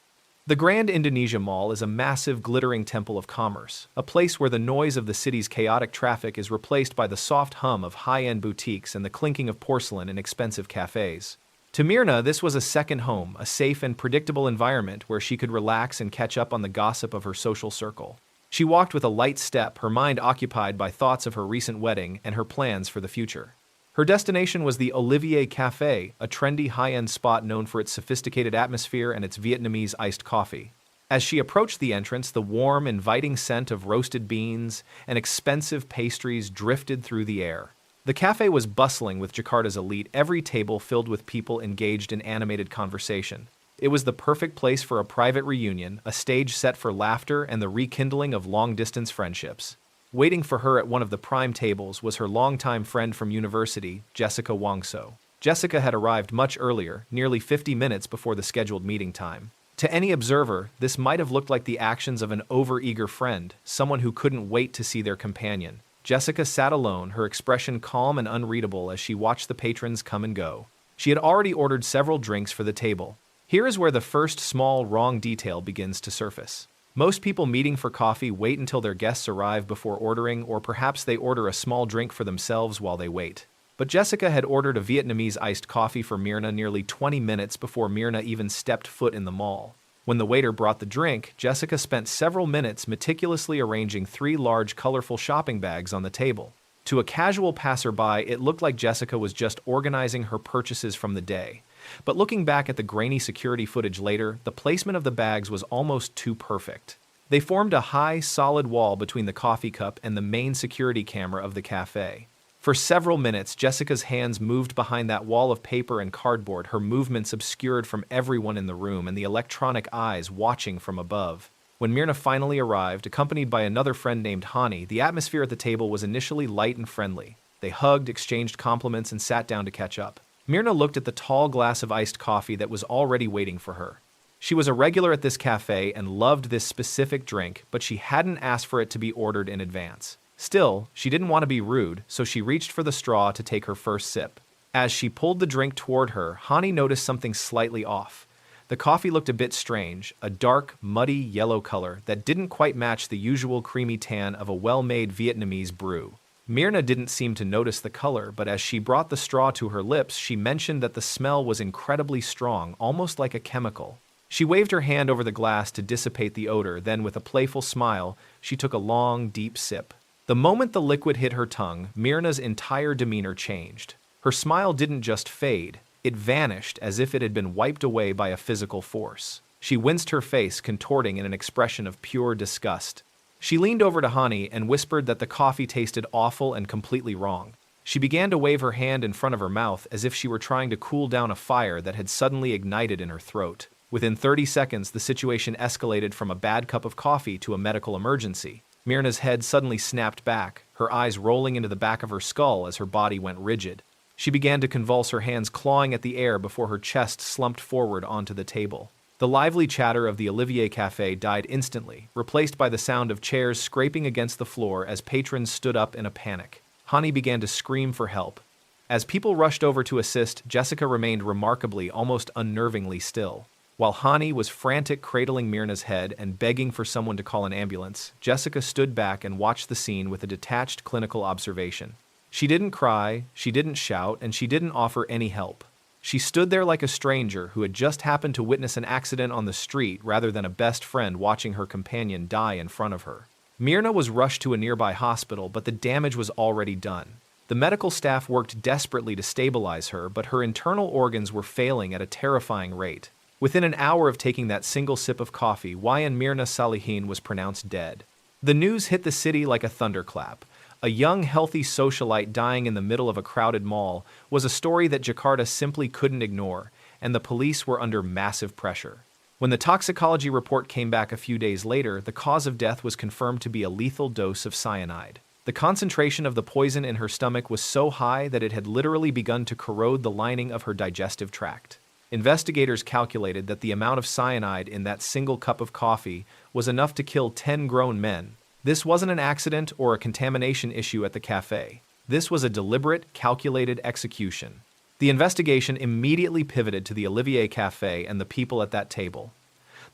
The Grand Indonesia Mall is a massive, glittering temple of commerce, a place where the noise of the city's chaotic traffic is replaced by the soft hum of high-end boutiques and the clinking of porcelain in expensive cafes. To Mirna, this was a second home, a safe and predictable environment where she could relax and catch up on the gossip of her social circle. She walked with a light step, her mind occupied by thoughts of her recent wedding and her plans for the future. Her destination was the Olivier Café, a trendy high-end spot known for its sophisticated atmosphere and its Vietnamese iced coffee. As she approached the entrance, the warm, inviting scent of roasted beans and expensive pastries drifted through the air. The cafe was bustling with Jakarta's elite, every table filled with people engaged in animated conversation. It was the perfect place for a private reunion, a stage set for laughter and the rekindling of long-distance friendships. Waiting for her at one of the prime tables was her longtime friend from university, Jessica Wongso. Jessica had arrived much earlier, nearly 50 minutes before the scheduled meeting time. To any observer, this might have looked like the actions of an over-eager friend, someone who couldn't wait to see their companion. Jessica sat alone, her expression calm and unreadable as she watched the patrons come and go. She had already ordered several drinks for the table. Here is where the first small, wrong detail begins to surface. Most people meeting for coffee wait until their guests arrive before ordering, or perhaps they order a small drink for themselves while they wait. But Jessica had ordered a Vietnamese iced coffee for Mirna nearly 20 minutes before Mirna even stepped foot in the mall. When the waiter brought the drink, Jessica spent several minutes meticulously arranging 3 large, colorful shopping bags on the table. To a casual passerby, it looked like Jessica was just organizing her purchases from the day. But looking back at the grainy security footage later, the placement of the bags was almost too perfect. They formed a high, solid wall between the coffee cup and the main security camera of the cafe. For several minutes, Jessica's hands moved behind that wall of paper and cardboard, her movements obscured from everyone in the room and the electronic eyes watching from above. When Myrna finally arrived, accompanied by another friend named Hani, the atmosphere at the table was initially light and friendly. They hugged, exchanged compliments, and sat down to catch up. Myrna looked at the tall glass of iced coffee that was already waiting for her. She was a regular at this cafe and loved this specific drink, but she hadn't asked for it to be ordered in advance. Still, she didn't want to be rude, so she reached for the straw to take her first sip. As she pulled the drink toward her, Hani noticed something slightly off. The coffee looked a bit strange, a dark, muddy yellow color that didn't quite match the usual creamy tan of a well-made Vietnamese brew. Myrna didn't seem to notice the color, but as she brought the straw to her lips, she mentioned that the smell was incredibly strong, almost like a chemical. She waved her hand over the glass to dissipate the odor, then with a playful smile, she took a long, deep sip. The moment the liquid hit her tongue, Myrna's entire demeanor changed. Her smile didn't just fade, it vanished as if it had been wiped away by a physical force. She winced, her face contorting in an expression of pure disgust. She leaned over to Hani and whispered that the coffee tasted awful and completely wrong. She began to wave her hand in front of her mouth as if she were trying to cool down a fire that had suddenly ignited in her throat. Within 30 seconds, the situation escalated from a bad cup of coffee to a medical emergency. Myrna's head suddenly snapped back, her eyes rolling into the back of her skull as her body went rigid. She began to convulse, her hands clawing at the air before her chest slumped forward onto the table. The lively chatter of the Olivier Café died instantly, replaced by the sound of chairs scraping against the floor as patrons stood up in a panic. Hani began to scream for help. As people rushed over to assist, Jessica remained remarkably, almost unnervingly still. While Hani was frantic, cradling Myrna's head and begging for someone to call an ambulance, Jessica stood back and watched the scene with a detached clinical observation. She didn't cry, she didn't shout, and she didn't offer any help. She stood there like a stranger who had just happened to witness an accident on the street rather than a best friend watching her companion die in front of her. Myrna was rushed to a nearby hospital, but the damage was already done. The medical staff worked desperately to stabilize her, but her internal organs were failing at a terrifying rate. Within an hour of taking that single sip of coffee, YN Myrna Salihin was pronounced dead. The news hit the city like a thunderclap. A young, healthy socialite dying in the middle of a crowded mall was a story that Jakarta simply couldn't ignore, and the police were under massive pressure. When the toxicology report came back a few days later, the cause of death was confirmed to be a lethal dose of cyanide. The concentration of the poison in her stomach was so high that it had literally begun to corrode the lining of her digestive tract. Investigators calculated that the amount of cyanide in that single cup of coffee was enough to kill 10 grown men. This wasn't an accident or a contamination issue at the cafe. This was a deliberate, calculated execution. The investigation immediately pivoted to the Olivier Café and the people at that table.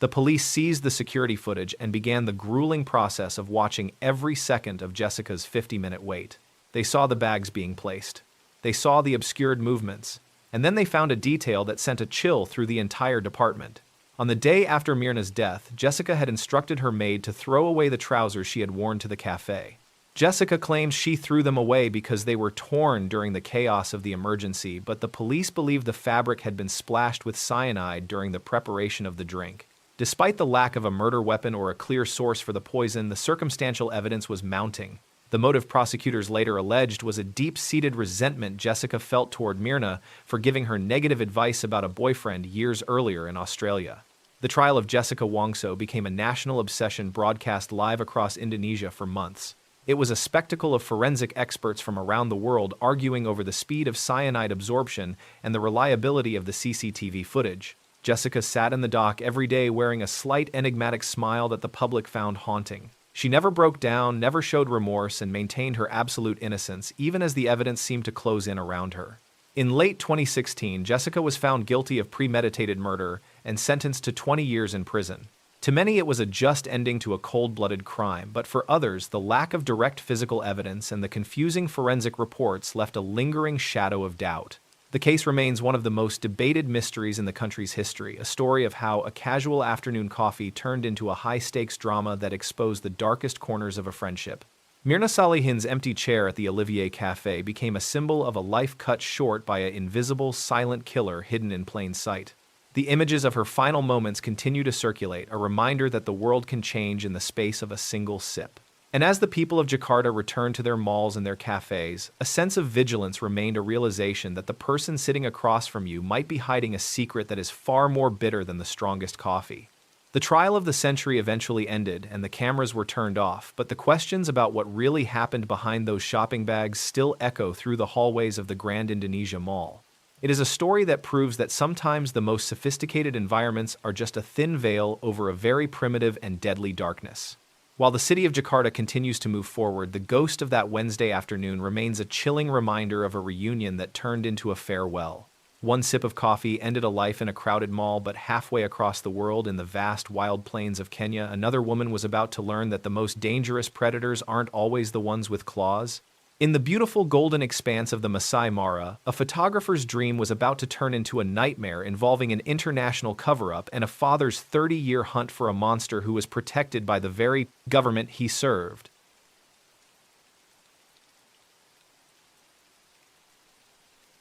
The police seized the security footage and began the grueling process of watching every second of Jessica's 50-minute wait. They saw the bags being placed. They saw the obscured movements. And then they found a detail that sent a chill through the entire department. On the day after Myrna's death, Jessica had instructed her maid to throw away the trousers she had worn to the cafe. Jessica claimed she threw them away because they were torn during the chaos of the emergency, but the police believed the fabric had been splashed with cyanide during the preparation of the drink. Despite the lack of a murder weapon or a clear source for the poison, the circumstantial evidence was mounting. The motive prosecutors later alleged was a deep-seated resentment Jessica felt toward Myrna for giving her negative advice about a boyfriend years earlier in Australia. The trial of Jessica Wongso became a national obsession, broadcast live across Indonesia for months. It was a spectacle of forensic experts from around the world arguing over the speed of cyanide absorption and the reliability of the CCTV footage. Jessica sat in the dock every day wearing a slight enigmatic smile that the public found haunting. She never broke down, never showed remorse, and maintained her absolute innocence, even as the evidence seemed to close in around her. In late 2016, Jessica was found guilty of premeditated murder and sentenced to 20 years in prison. To many, it was a just ending to a cold-blooded crime, but for others, the lack of direct physical evidence and the confusing forensic reports left a lingering shadow of doubt. The case remains one of the most debated mysteries in the country's history, a story of how a casual afternoon coffee turned into a high-stakes drama that exposed the darkest corners of a friendship. Myrna Salihin's empty chair at the Olivier Café became a symbol of a life cut short by an invisible, silent killer hidden in plain sight. The images of her final moments continue to circulate, a reminder that the world can change in the space of a single sip. And as the people of Jakarta returned to their malls and their cafes, a sense of vigilance remained, a realization that the person sitting across from you might be hiding a secret that is far more bitter than the strongest coffee. The trial of the century eventually ended and the cameras were turned off, but the questions about what really happened behind those shopping bags still echo through the hallways of the Grand Indonesia Mall. It is a story that proves that sometimes the most sophisticated environments are just a thin veil over a very primitive and deadly darkness. While the city of Jakarta continues to move forward, the ghost of that Wednesday afternoon remains a chilling reminder of a reunion that turned into a farewell. One sip of coffee ended a life in a crowded mall, but halfway across the world in the vast wild plains of Kenya, another woman was about to learn that the most dangerous predators aren't always the ones with claws. In the beautiful golden expanse of the Masai Mara, a photographer's dream was about to turn into a nightmare involving an international cover-up and a father's 30-year hunt for a monster who was protected by the very government he served.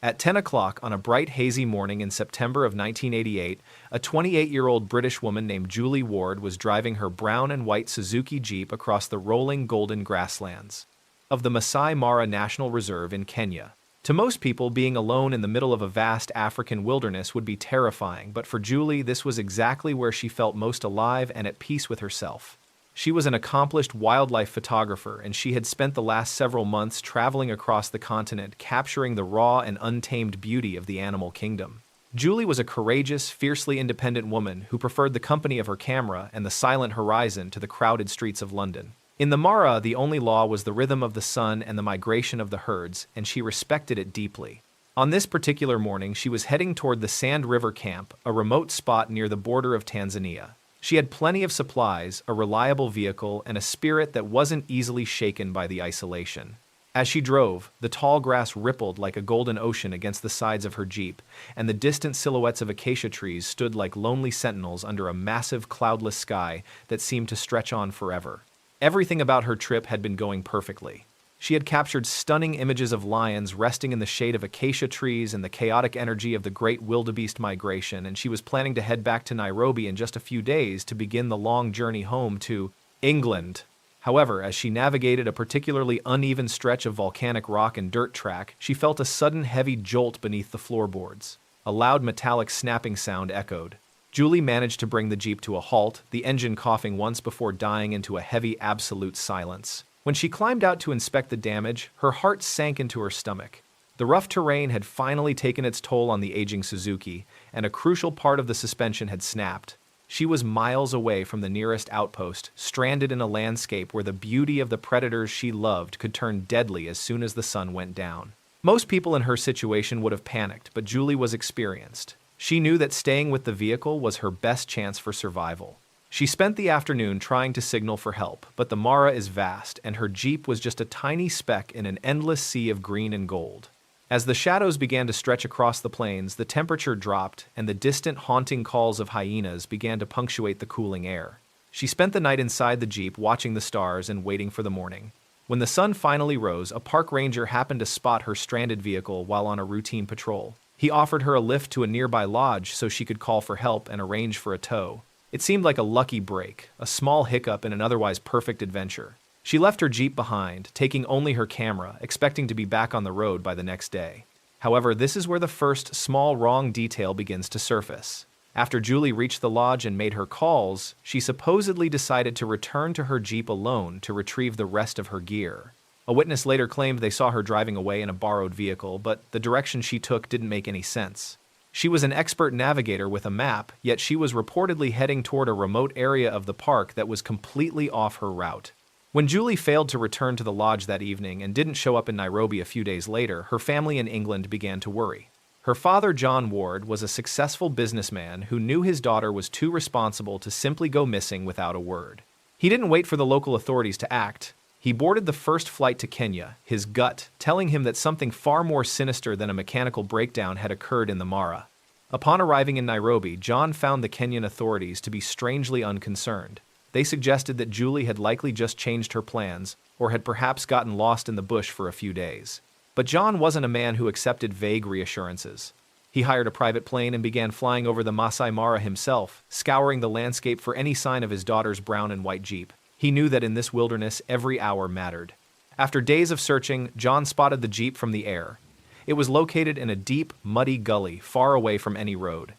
At 10 o'clock on a bright, hazy morning in September of 1988, a 28-year-old British woman named Julie Ward was driving her brown and white Suzuki Jeep across the rolling golden grasslands of the Masai Mara National Reserve in Kenya. To most people, being alone in the middle of a vast African wilderness would be terrifying, but for Julie, this was exactly where she felt most alive and at peace with herself. She was an accomplished wildlife photographer, and she had spent the last several months traveling across the continent, capturing the raw and untamed beauty of the animal kingdom. Julie was a courageous, fiercely independent woman who preferred the company of her camera and the silent horizon to the crowded streets of London. In the Mara, the only law was the rhythm of the sun and the migration of the herds, and she respected it deeply. On this particular morning, she was heading toward the Sand River Camp, a remote spot near the border of Tanzania. She had plenty of supplies, a reliable vehicle, and a spirit that wasn't easily shaken by the isolation. As she drove, the tall grass rippled like a golden ocean against the sides of her Jeep, and the distant silhouettes of acacia trees stood like lonely sentinels under a massive cloudless sky that seemed to stretch on forever. Everything about her trip had been going perfectly. She had captured stunning images of lions resting in the shade of acacia trees and the chaotic energy of the great wildebeest migration, and she was planning to head back to Nairobi in just a few days to begin the long journey home to England. However, as she navigated a particularly uneven stretch of volcanic rock and dirt track, she felt a sudden heavy jolt beneath the floorboards. A loud metallic snapping sound echoed. Julie managed to bring the Jeep to a halt, the engine coughing once before dying into a heavy, absolute silence. When she climbed out to inspect the damage, her heart sank into her stomach. The rough terrain had finally taken its toll on the aging Suzuki, and a crucial part of the suspension had snapped. She was miles away from the nearest outpost, stranded in a landscape where the beauty of the predators she loved could turn deadly as soon as the sun went down. Most people in her situation would have panicked, but Julie was experienced. She knew that staying with the vehicle was her best chance for survival. She spent the afternoon trying to signal for help, but the Mara is vast, and her Jeep was just a tiny speck in an endless sea of green and gold. As the shadows began to stretch across the plains, the temperature dropped, and the distant haunting calls of hyenas began to punctuate the cooling air. She spent the night inside the Jeep watching the stars and waiting for the morning. When the sun finally rose, a park ranger happened to spot her stranded vehicle while on a routine patrol. He offered her a lift to a nearby lodge so she could call for help and arrange for a tow. It seemed like a lucky break, a small hiccup in an otherwise perfect adventure. She left her Jeep behind, taking only her camera, expecting to be back on the road by the next day. However, this is where the first small wrong detail begins to surface. After Julie reached the lodge and made her calls, she supposedly decided to return to her Jeep alone to retrieve the rest of her gear. A witness later claimed they saw her driving away in a borrowed vehicle, but the direction she took didn't make any sense. She was an expert navigator with a map, yet she was reportedly heading toward a remote area of the park that was completely off her route. When Julie failed to return to the lodge that evening and didn't show up in Nairobi a few days later, her family in England began to worry. Her father, John Ward, was a successful businessman who knew his daughter was too responsible to simply go missing without a word. He didn't wait for the local authorities to act. He boarded the first flight to Kenya, his gut telling him that something far more sinister than a mechanical breakdown had occurred in the Mara. Upon arriving in Nairobi, John found the Kenyan authorities to be strangely unconcerned. They suggested that Julie had likely just changed her plans, or had perhaps gotten lost in the bush for a few days. But John wasn't a man who accepted vague reassurances. He hired a private plane and began flying over the Masai Mara himself, scouring the landscape for any sign of his daughter's brown and white Jeep. He knew that in this wilderness, every hour mattered. After days of searching, John spotted the Jeep from the air. It was located in a deep, muddy gully far away from any road.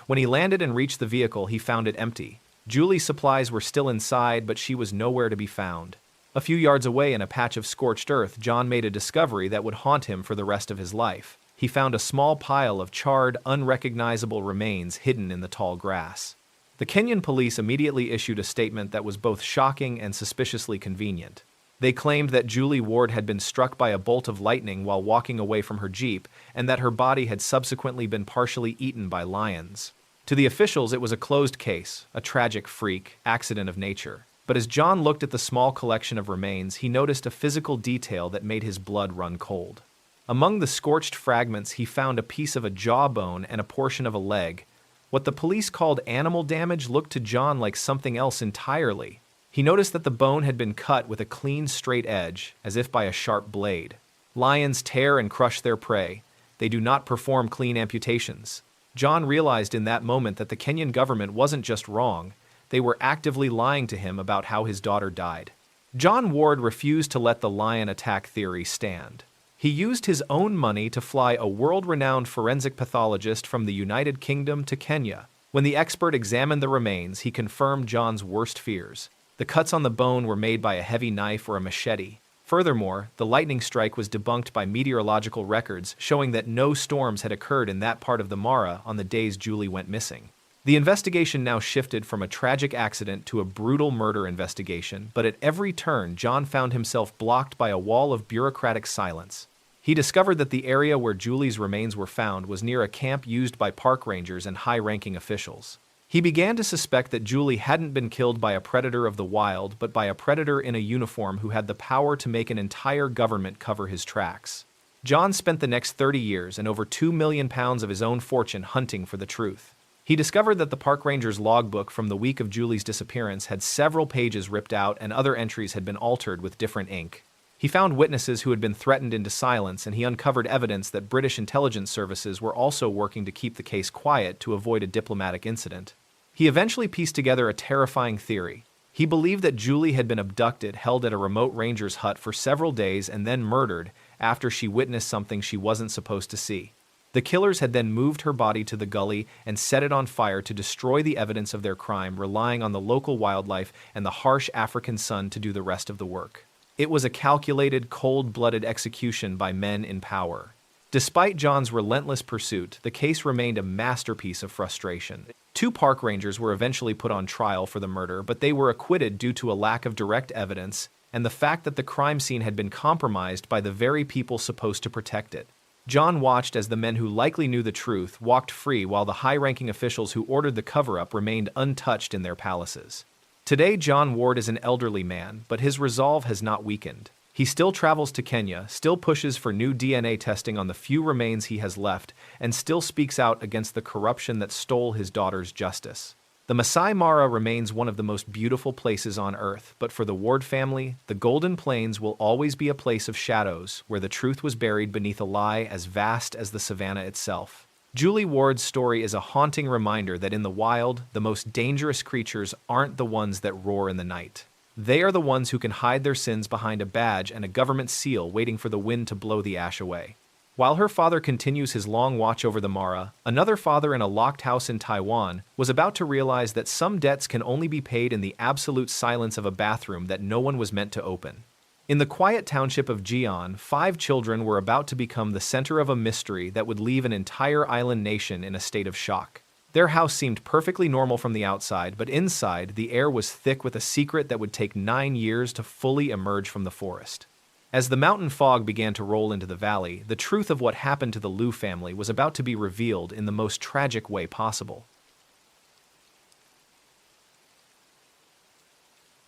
When he landed and reached the vehicle, he found it empty. Julie's supplies were still inside, but she was nowhere to be found. A few yards away in a patch of scorched earth, John made a discovery that would haunt him for the rest of his life. He found a small pile of charred, unrecognizable remains hidden in the tall grass. The Kenyan police immediately issued a statement that was both shocking and suspiciously convenient. They claimed that Julie Ward had been struck by a bolt of lightning while walking away from her Jeep, and that her body had subsequently been partially eaten by lions. To the officials, it was a closed case, a tragic freak, accident of nature. But as John looked at the small collection of remains, he noticed a physical detail that made his blood run cold. Among the scorched fragments, he found a piece of a jawbone and a portion of a leg. What the police called animal damage looked to John like something else entirely. He noticed that the bone had been cut with a clean, straight edge, as if by a sharp blade. Lions tear and crush their prey. They do not perform clean amputations. John realized in that moment that the Kenyan government wasn't just wrong. They were actively lying to him about how his daughter died. John Ward refused to let the lion attack theory stand. He used his own money to fly a world-renowned forensic pathologist from the United Kingdom to Kenya. When the expert examined the remains, he confirmed John's worst fears. The cuts on the bone were made by a heavy knife or a machete. Furthermore, the lightning strike was debunked by meteorological records, showing that no storms had occurred in that part of the Mara on the days Julie went missing. The investigation now shifted from a tragic accident to a brutal murder investigation, but at every turn, John found himself blocked by a wall of bureaucratic silence. He discovered that the area where Julie's remains were found was near a camp used by park rangers and high-ranking officials. He began to suspect that Julie hadn't been killed by a predator of the wild, but by a predator in a uniform who had the power to make an entire government cover his tracks. John spent the next 30 years and over £2 million of his own fortune hunting for the truth. He discovered that the park ranger's logbook from the week of Julie's disappearance had several pages ripped out and other entries had been altered with different ink. He found witnesses who had been threatened into silence, and he uncovered evidence that British intelligence services were also working to keep the case quiet to avoid a diplomatic incident. He eventually pieced together a terrifying theory. He believed that Julie had been abducted, held at a remote ranger's hut for several days, and then murdered after she witnessed something she wasn't supposed to see. The killers had then moved her body to the gully and set it on fire to destroy the evidence of their crime, relying on the local wildlife and the harsh African sun to do the rest of the work. It was a calculated, cold-blooded execution by men in power. Despite John's relentless pursuit, the case remained a masterpiece of frustration. 2 park rangers were eventually put on trial for the murder, but they were acquitted due to a lack of direct evidence and the fact that the crime scene had been compromised by the very people supposed to protect it. John watched as the men who likely knew the truth walked free while the high-ranking officials who ordered the cover-up remained untouched in their palaces. Today, John Ward is an elderly man, but his resolve has not weakened. He still travels to Kenya, still pushes for new DNA testing on the few remains he has left, and still speaks out against the corruption that stole his daughter's justice. The Masai Mara remains one of the most beautiful places on Earth, but for the Ward family, the Golden Plains will always be a place of shadows, where the truth was buried beneath a lie as vast as the savannah itself. Julie Ward's story is a haunting reminder that in the wild, the most dangerous creatures aren't the ones that roar in the night. They are the ones who can hide their sins behind a badge and a government seal waiting for the wind to blow the ash away. While her father continues his long watch over the Mara, another father in a locked house in Taiwan was about to realize that some debts can only be paid in the absolute silence of a bathroom that no one was meant to open. In the quiet township of Jian, 5 children were about to become the center of a mystery that would leave an entire island nation in a state of shock. Their house seemed perfectly normal from the outside, but inside, the air was thick with a secret that would take 9 years to fully emerge from the forest. As the mountain fog began to roll into the valley, the truth of what happened to the Liu family was about to be revealed in the most tragic way possible.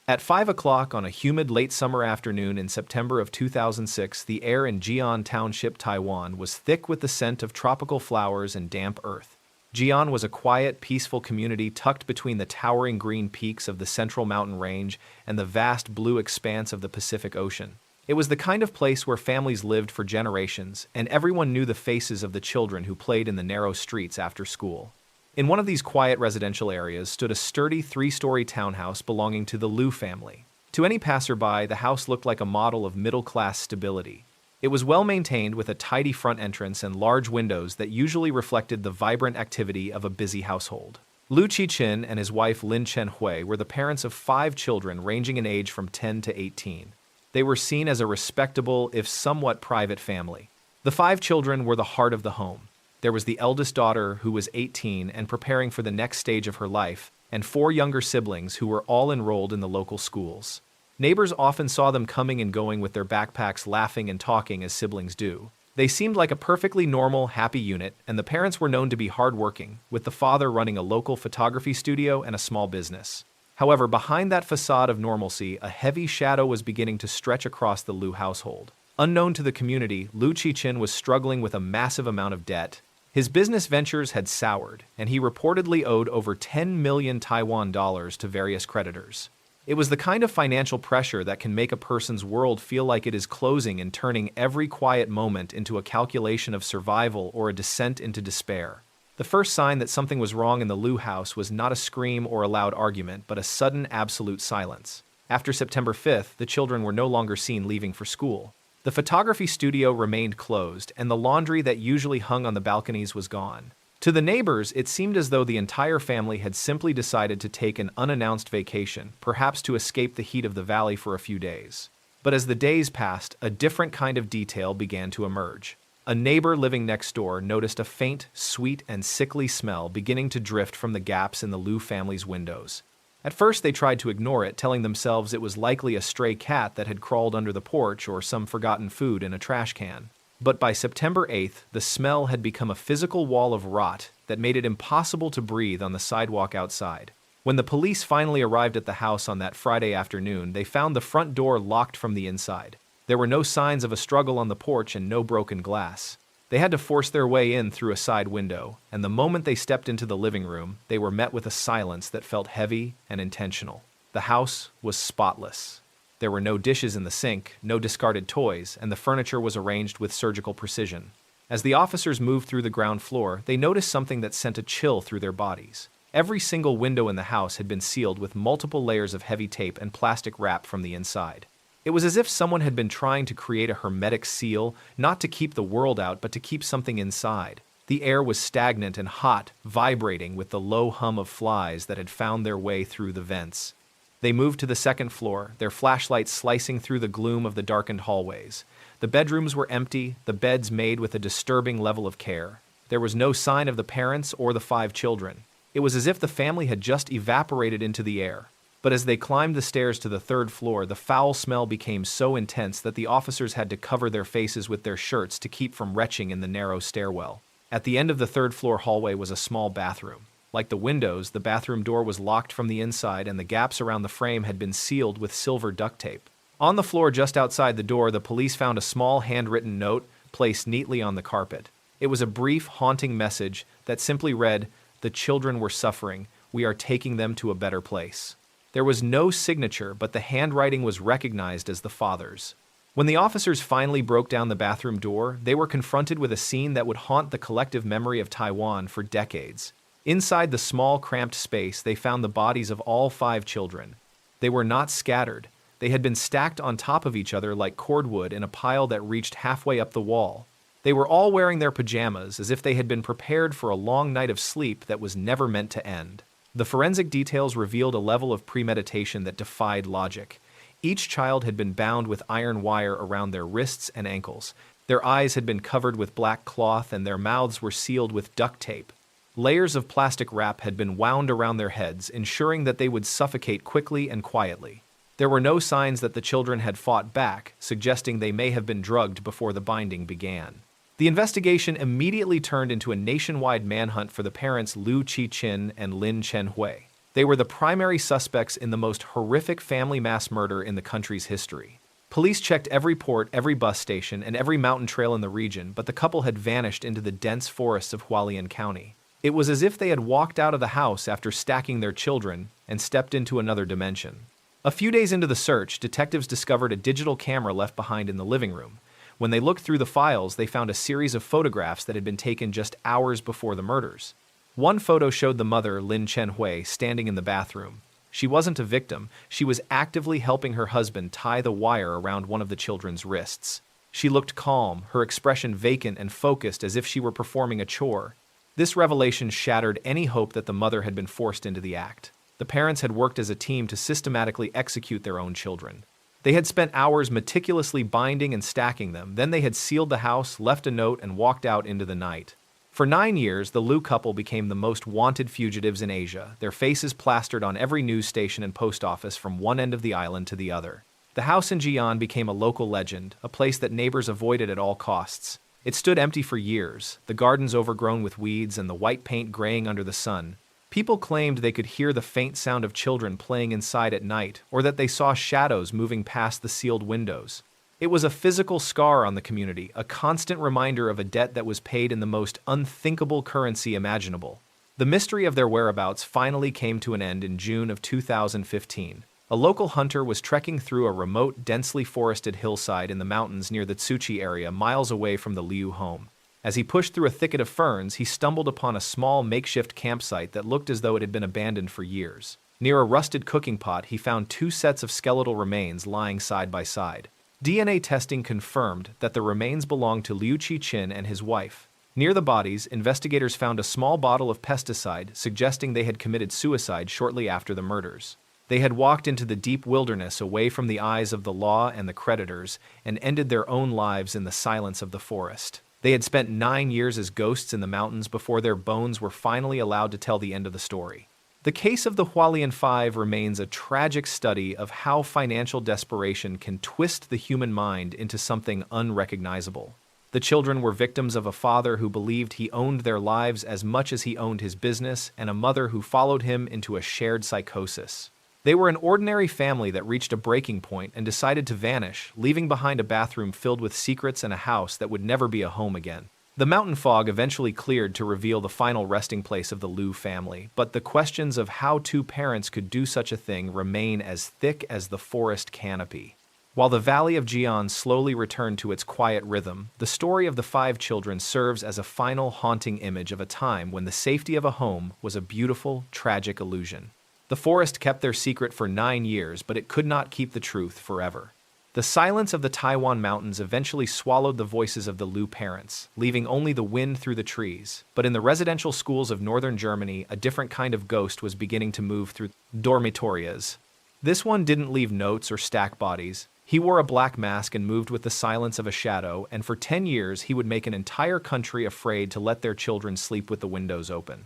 At 5 o'clock on a humid late summer afternoon in September of 2006, the air in Jian Township, Taiwan, was thick with the scent of tropical flowers and damp earth. Jian was a quiet, peaceful community tucked between the towering green peaks of the Central Mountain Range and the vast blue expanse of the Pacific Ocean. It was the kind of place where families lived for generations, and everyone knew the faces of the children who played in the narrow streets after school. In one of these quiet residential areas stood a sturdy three-story townhouse belonging to the Liu family. To any passerby, the house looked like a model of middle-class stability. It was well-maintained with a tidy front entrance and large windows that usually reflected the vibrant activity of a busy household. Liu Qichin and his wife Lin Chenhui were the parents of 5 children ranging in age from 10 to 18. They were seen as a respectable, if somewhat private family. The 5 children were the heart of the home. There was the eldest daughter, who was 18 and preparing for the next stage of her life, and 4 younger siblings who were all enrolled in the local schools. Neighbors often saw them coming and going with their backpacks, laughing and talking as siblings do. They seemed like a perfectly normal, happy unit, and the parents were known to be hardworking, with the father running a local photography studio and a small business. However, behind that facade of normalcy, a heavy shadow was beginning to stretch across the Liu household. Unknown to the community, Liu Qichin was struggling with a massive amount of debt. His business ventures had soured, and he reportedly owed over 10 million Taiwan dollars to various creditors. It was the kind of financial pressure that can make a person's world feel like it is closing and turning every quiet moment into a calculation of survival or a descent into despair. The first sign that something was wrong in the Liu house was not a scream or a loud argument, but a sudden absolute silence. After September 5th, the children were no longer seen leaving for school. The photography studio remained closed, and the laundry that usually hung on the balconies was gone. To the neighbors, it seemed as though the entire family had simply decided to take an unannounced vacation, perhaps to escape the heat of the valley for a few days. But as the days passed, a different kind of detail began to emerge. A neighbor living next door noticed a faint, sweet, and sickly smell beginning to drift from the gaps in the Liu family's windows. At first, they tried to ignore it, telling themselves it was likely a stray cat that had crawled under the porch or some forgotten food in a trash can. But by September 8th, the smell had become a physical wall of rot that made it impossible to breathe on the sidewalk outside. When the police finally arrived at the house on that Friday afternoon, they found the front door locked from the inside. There were no signs of a struggle on the porch and no broken glass. They had to force their way in through a side window, and the moment they stepped into the living room, they were met with a silence that felt heavy and intentional. The house was spotless. There were no dishes in the sink, no discarded toys, and the furniture was arranged with surgical precision. As the officers moved through the ground floor, they noticed something that sent a chill through their bodies. Every single window in the house had been sealed with multiple layers of heavy tape and plastic wrap from the inside. It was as if someone had been trying to create a hermetic seal, not to keep the world out, but to keep something inside. The air was stagnant and hot, vibrating with the low hum of flies that had found their way through the vents. They moved to the second floor, their flashlights slicing through the gloom of the darkened hallways. The bedrooms were empty, the beds made with a disturbing level of care. There was no sign of the parents or the 5 children. It was as if the family had just evaporated into the air. But as they climbed the stairs to the 3rd floor, the foul smell became so intense that the officers had to cover their faces with their shirts to keep from retching in the narrow stairwell. At the end of the 3rd floor hallway was a small bathroom. Like the windows, the bathroom door was locked from the inside, and the gaps around the frame had been sealed with silver duct tape. On the floor just outside the door, the police found a small handwritten note placed neatly on the carpet. It was a brief, haunting message that simply read, "The children were suffering. We are taking them to a better place." There was no signature, but the handwriting was recognized as the father's. When the officers finally broke down the bathroom door, they were confronted with a scene that would haunt the collective memory of Taiwan for decades. Inside the small, cramped space, they found the bodies of all 5 children. They were not scattered. They had been stacked on top of each other like cordwood in a pile that reached halfway up the wall. They were all wearing their pajamas as if they had been prepared for a long night of sleep that was never meant to end. The forensic details revealed a level of premeditation that defied logic. Each child had been bound with iron wire around their wrists and ankles. Their eyes had been covered with black cloth, and their mouths were sealed with duct tape. Layers of plastic wrap had been wound around their heads, ensuring that they would suffocate quickly and quietly. There were no signs that the children had fought back, suggesting they may have been drugged before the binding began. The investigation immediately turned into a nationwide manhunt for the parents Liu Qichin and Lin Chenhui. They were the primary suspects in the most horrific family mass murder in the country's history. Police checked every port, every bus station, and every mountain trail in the region, but the couple had vanished into the dense forests of Hualien County. It was as if they had walked out of the house after stacking their children and stepped into another dimension. A few days into the search, detectives discovered a digital camera left behind in the living room. When they looked through the files, they found a series of photographs that had been taken just hours before the murders. One photo showed the mother, Lin Chen-hui, standing in the bathroom. She wasn't a victim. She was actively helping her husband tie the wire around one of the children's wrists. She looked calm, her expression vacant and focused as if she were performing a chore. This revelation shattered any hope that the mother had been forced into the act. The parents had worked as a team to systematically execute their own children. They had spent hours meticulously binding and stacking them, then they had sealed the house, left a note, and walked out into the night. For 9 years, the Liu couple became the most wanted fugitives in Asia, their faces plastered on every news station and post office from one end of the island to the other. The house in Jian became a local legend, a place that neighbors avoided at all costs. It stood empty for years, the gardens overgrown with weeds and the white paint graying under the sun. People claimed they could hear the faint sound of children playing inside at night, or that they saw shadows moving past the sealed windows. It was a physical scar on the community, a constant reminder of a debt that was paid in the most unthinkable currency imaginable. The mystery of their whereabouts finally came to an end in June of 2015. A local hunter was trekking through a remote, densely forested hillside in the mountains near the Tsuchi area, miles away from the Liu home. As he pushed through a thicket of ferns, he stumbled upon a small makeshift campsite that looked as though it had been abandoned for years. Near a rusted cooking pot, he found 2 sets of skeletal remains lying side by side. DNA testing confirmed that the remains belonged to Liu Qi-chin and his wife. Near the bodies, investigators found a small bottle of pesticide, suggesting they had committed suicide shortly after the murders. They had walked into the deep wilderness away from the eyes of the law and the creditors, and ended their own lives in the silence of the forest. They had spent 9 years as ghosts in the mountains before their bones were finally allowed to tell the end of the story. The case of the Hualien Five remains a tragic study of how financial desperation can twist the human mind into something unrecognizable. The children were victims of a father who believed he owned their lives as much as he owned his business, and a mother who followed him into a shared psychosis. They were an ordinary family that reached a breaking point and decided to vanish, leaving behind a bathroom filled with secrets and a house that would never be a home again. The mountain fog eventually cleared to reveal the final resting place of the Liu family, but the questions of how 2 parents could do such a thing remain as thick as the forest canopy. While the valley of Jian slowly returned to its quiet rhythm, the story of the 5 children serves as a final haunting image of a time when the safety of a home was a beautiful, tragic illusion. The forest kept their secret for 9 years, but it could not keep the truth forever. The silence of the Taiwan mountains eventually swallowed the voices of the Liu parents, leaving only the wind through the trees. But in the residential schools of northern Germany, a different kind of ghost was beginning to move through dormitories. This one didn't leave notes or stack bodies. He wore a black mask and moved with the silence of a shadow, and for 10 years he would make an entire country afraid to let their children sleep with the windows open.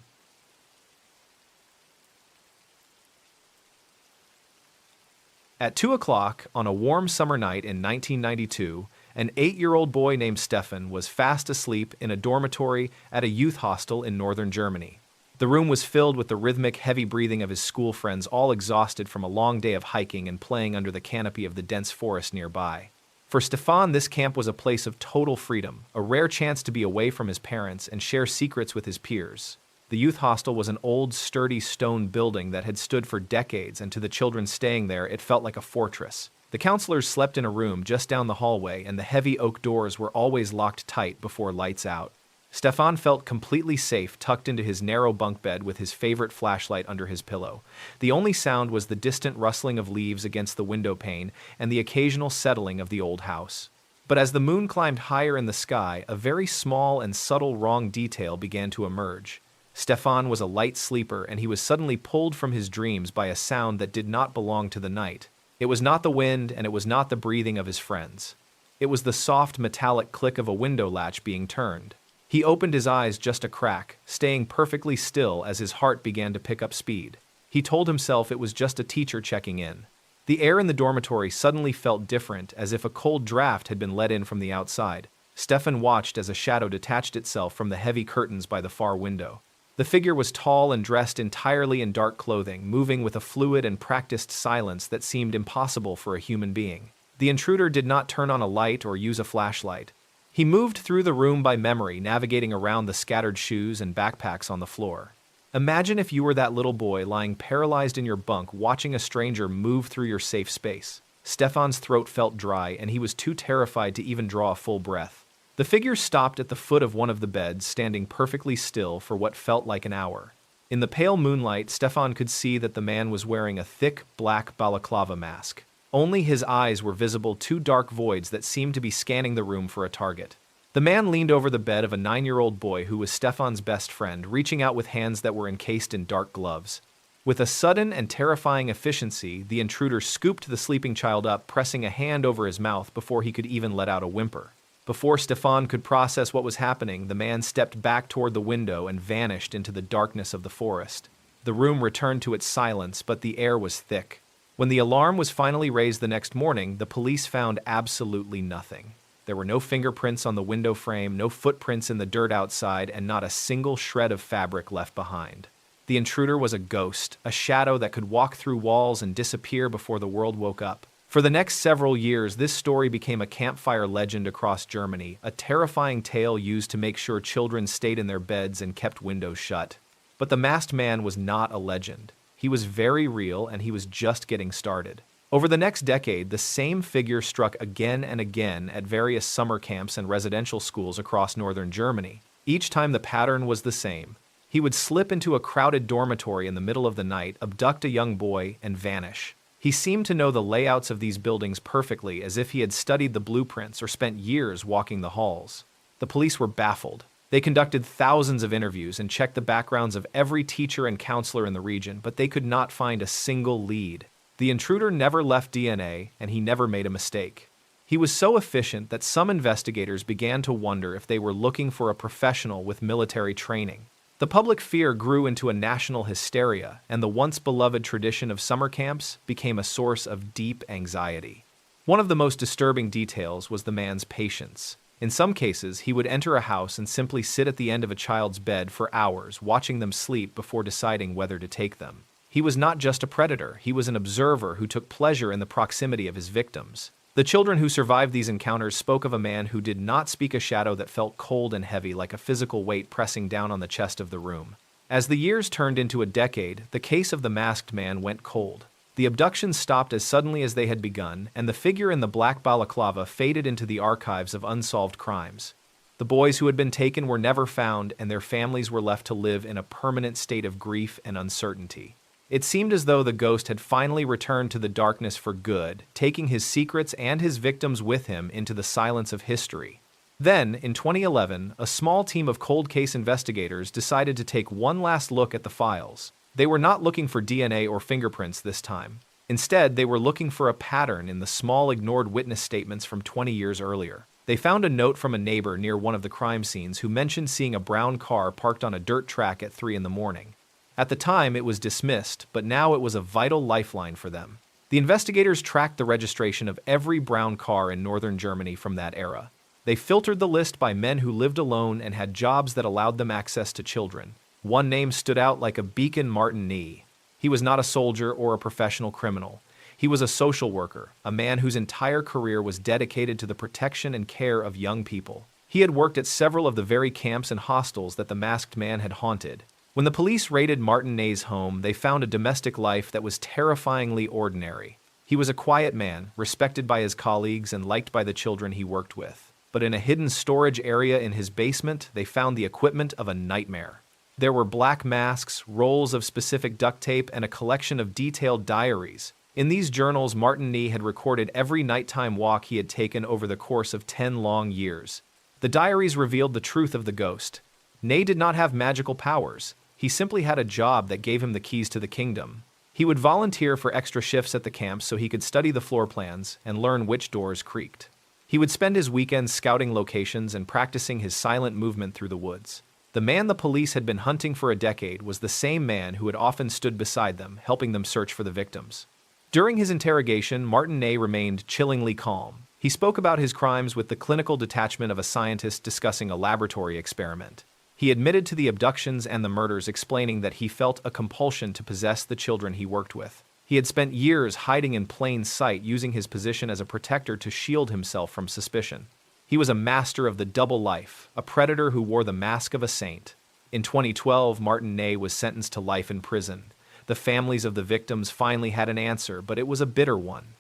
At 2 o'clock on a warm summer night in 1992, an 8-year-old boy named Stefan was fast asleep in a dormitory at a youth hostel in northern Germany. The room was filled with the rhythmic, heavy breathing of his school friends, all exhausted from a long day of hiking and playing under the canopy of the dense forest nearby. For Stefan, this camp was a place of total freedom, a rare chance to be away from his parents and share secrets with his peers. The youth hostel was an old, sturdy stone building that had stood for decades, and to the children staying there, it felt like a fortress. The counselors slept in a room just down the hallway, and the heavy oak doors were always locked tight before lights out. Stefan felt completely safe tucked into his narrow bunk bed with his favorite flashlight under his pillow. The only sound was the distant rustling of leaves against the window pane and the occasional settling of the old house. But as the moon climbed higher in the sky, a very small and subtle wrong detail began to emerge. Stefan was a light sleeper, and he was suddenly pulled from his dreams by a sound that did not belong to the night. It was not the wind, and it was not the breathing of his friends. It was the soft, metallic click of a window latch being turned. He opened his eyes just a crack, staying perfectly still as his heart began to pick up speed. He told himself it was just a teacher checking in. The air in the dormitory suddenly felt different, as if a cold draft had been let in from the outside. Stefan watched as a shadow detached itself from the heavy curtains by the far window. The figure was tall and dressed entirely in dark clothing, moving with a fluid and practiced silence that seemed impossible for a human being. The intruder did not turn on a light or use a flashlight. He moved through the room by memory, navigating around the scattered shoes and backpacks on the floor. Imagine if you were that little boy lying paralyzed in your bunk watching a stranger move through your safe space. Stefan's throat felt dry, and he was too terrified to even draw a full breath. The figure stopped at the foot of one of the beds, standing perfectly still for what felt like an hour. In the pale moonlight, Stefan could see that the man was wearing a thick, black balaclava mask. Only his eyes were visible, two dark voids that seemed to be scanning the room for a target. The man leaned over the bed of a 9-year-old boy who was Stefan's best friend, reaching out with hands that were encased in dark gloves. With a sudden and terrifying efficiency, the intruder scooped the sleeping child up, pressing a hand over his mouth before he could even let out a whimper. Before Stefan could process what was happening, the man stepped back toward the window and vanished into the darkness of the forest. The room returned to its silence, but the air was thick. When the alarm was finally raised the next morning, the police found absolutely nothing. There were no fingerprints on the window frame, no footprints in the dirt outside, and not a single shred of fabric left behind. The intruder was a ghost, a shadow that could walk through walls and disappear before the world woke up. For the next several years, this story became a campfire legend across Germany, a terrifying tale used to make sure children stayed in their beds and kept windows shut. But the masked man was not a legend. He was very real, and he was just getting started. Over the next decade, the same figure struck again and again at various summer camps and residential schools across northern Germany. Each time the pattern was the same. He would slip into a crowded dormitory in the middle of the night, abduct a young boy, and vanish. He seemed to know the layouts of these buildings perfectly, as if he had studied the blueprints or spent years walking the halls. The police were baffled. They conducted thousands of interviews and checked the backgrounds of every teacher and counselor in the region, but they could not find a single lead. The intruder never left DNA, and he never made a mistake. He was so efficient that some investigators began to wonder if they were looking for a professional with military training. The public fear grew into a national hysteria, and the once beloved tradition of summer camps became a source of deep anxiety. One of the most disturbing details was the man's patience. In some cases, he would enter a house and simply sit at the end of a child's bed for hours, watching them sleep before deciding whether to take them. He was not just a predator, he was an observer who took pleasure in the proximity of his victims. The children who survived these encounters spoke of a man who did not speak, a shadow that felt cold and heavy, like a physical weight pressing down on the chest of the room. As the years turned into a decade, the case of the masked man went cold. The abductions stopped as suddenly as they had begun, and the figure in the black balaclava faded into the archives of unsolved crimes. The boys who had been taken were never found, and their families were left to live in a permanent state of grief and uncertainty. It seemed as though the ghost had finally returned to the darkness for good, taking his secrets and his victims with him into the silence of history. Then, in 2011, a small team of cold case investigators decided to take one last look at the files. They were not looking for DNA or fingerprints this time. Instead, they were looking for a pattern in the small ignored witness statements from 20 years earlier. They found a note from a neighbor near one of the crime scenes who mentioned seeing a brown car parked on a dirt track at 3 in the morning. At the time, it was dismissed, but now it was a vital lifeline for them. The investigators tracked the registration of every brown car in northern Germany from that era. They filtered the list by men who lived alone and had jobs that allowed them access to children. One name stood out like a beacon: Martin Nee. He was not a soldier or a professional criminal. He was a social worker, a man whose entire career was dedicated to the protection and care of young people. He had worked at several of the very camps and hostels that the masked man had haunted. When the police raided Martin Ney's home, they found a domestic life that was terrifyingly ordinary. He was a quiet man, respected by his colleagues and liked by the children he worked with. But in a hidden storage area in his basement, they found the equipment of a nightmare. There were black masks, rolls of specific duct tape, and a collection of detailed diaries. In these journals, Martin Ney had recorded every nighttime walk he had taken over the course of 10 long years. The diaries revealed the truth of the ghost. Ney did not have magical powers. He simply had a job that gave him the keys to the kingdom. He would volunteer for extra shifts at the camps so he could study the floor plans and learn which doors creaked. He would spend his weekends scouting locations and practicing his silent movement through the woods. The man the police had been hunting for a decade was the same man who had often stood beside them, helping them search for the victims. During his interrogation, Martin Ney remained chillingly calm. He spoke about his crimes with the clinical detachment of a scientist discussing a laboratory experiment. He admitted to the abductions and the murders, explaining that he felt a compulsion to possess the children he worked with. He had spent years hiding in plain sight, using his position as a protector to shield himself from suspicion. He was a master of the double life, a predator who wore the mask of a saint. In 2012, Martin Ney was sentenced to life in prison. The families of the victims finally had an answer, but it was a bitter one.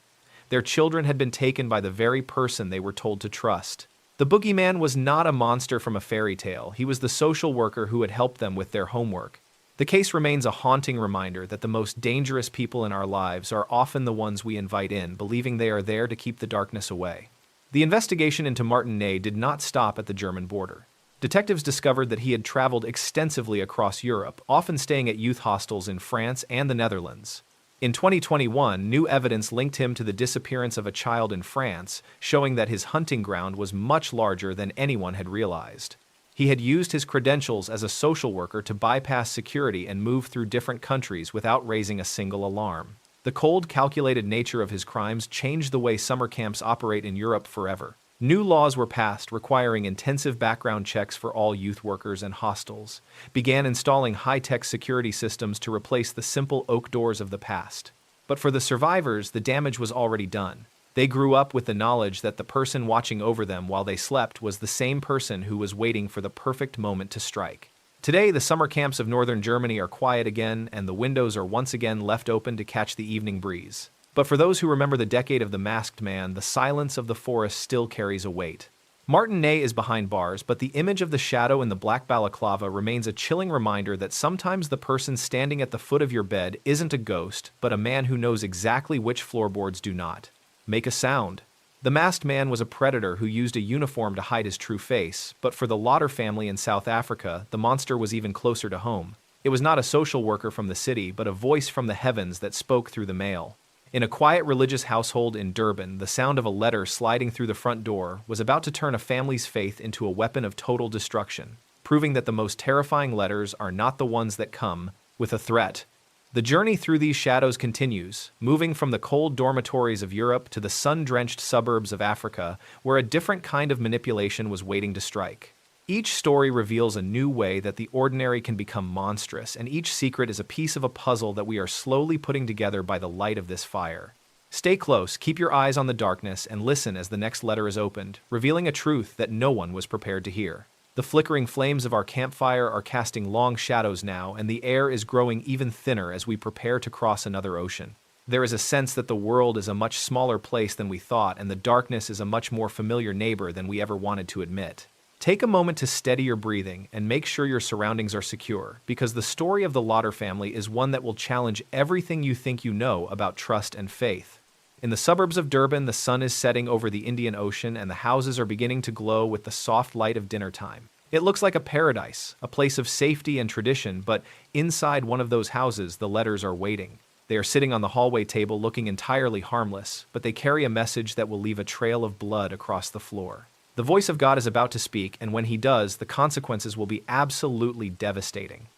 Their children had been taken by the very person they were told to trust. The boogeyman was not a monster from a fairy tale. He was the social worker who had helped them with their homework. The case remains a haunting reminder that the most dangerous people in our lives are often the ones we invite in, believing they are there to keep the darkness away. The investigation into Martin Ney did not stop at the German border. Detectives discovered that he had traveled extensively across Europe, often staying at youth hostels in France and the Netherlands. In 2021, new evidence linked him to the disappearance of a child in France, showing that his hunting ground was much larger than anyone had realized. He had used his credentials as a social worker to bypass security and move through different countries without raising a single alarm. The cold, calculated nature of his crimes changed the way summer camps operate in Europe forever. New laws were passed requiring intensive background checks for all youth workers and hostels, began installing high-tech security systems to replace the simple oak doors of the past. But for the survivors, the damage was already done. They grew up with the knowledge that the person watching over them while they slept was the same person who was waiting for the perfect moment to strike. Today, the summer camps of northern Germany are quiet again, and the windows are once again left open to catch the evening breeze. But for those who remember the decade of the masked man, the silence of the forest still carries a weight. Martin Ney is behind bars, but the image of the shadow in the black balaclava remains a chilling reminder that sometimes the person standing at the foot of your bed isn't a ghost, but a man who knows exactly which floorboards do not make a sound. The masked man was a predator who used a uniform to hide his true face, but for the Lauder family in South Africa, the monster was even closer to home. It was not a social worker from the city, but a voice from the heavens that spoke through the mail. In a quiet religious household in Durban, the sound of a letter sliding through the front door was about to turn a family's faith into a weapon of total destruction, proving that the most terrifying letters are not the ones that come with a threat. The journey through these shadows continues, moving from the cold dormitories of Europe to the sun-drenched suburbs of Africa, where a different kind of manipulation was waiting to strike. Each story reveals a new way that the ordinary can become monstrous, and each secret is a piece of a puzzle that we are slowly putting together by the light of this fire. Stay close, keep your eyes on the darkness, and listen as the next letter is opened, revealing a truth that no one was prepared to hear. The flickering flames of our campfire are casting long shadows now, and the air is growing even thinner as we prepare to cross another ocean. There is a sense that the world is a much smaller place than we thought, and the darkness is a much more familiar neighbor than we ever wanted to admit. Take a moment to steady your breathing and make sure your surroundings are secure, because the story of the Lauder family is one that will challenge everything you think you know about trust and faith. In the suburbs of Durban, the sun is setting over the Indian Ocean and the houses are beginning to glow with the soft light of dinner time. It looks like a paradise, a place of safety and tradition, but inside one of those houses, the letters are waiting. They are sitting on the hallway table looking entirely harmless, but they carry a message that will leave a trail of blood across the floor. The voice of God is about to speak, and when he does, the consequences will be absolutely devastating.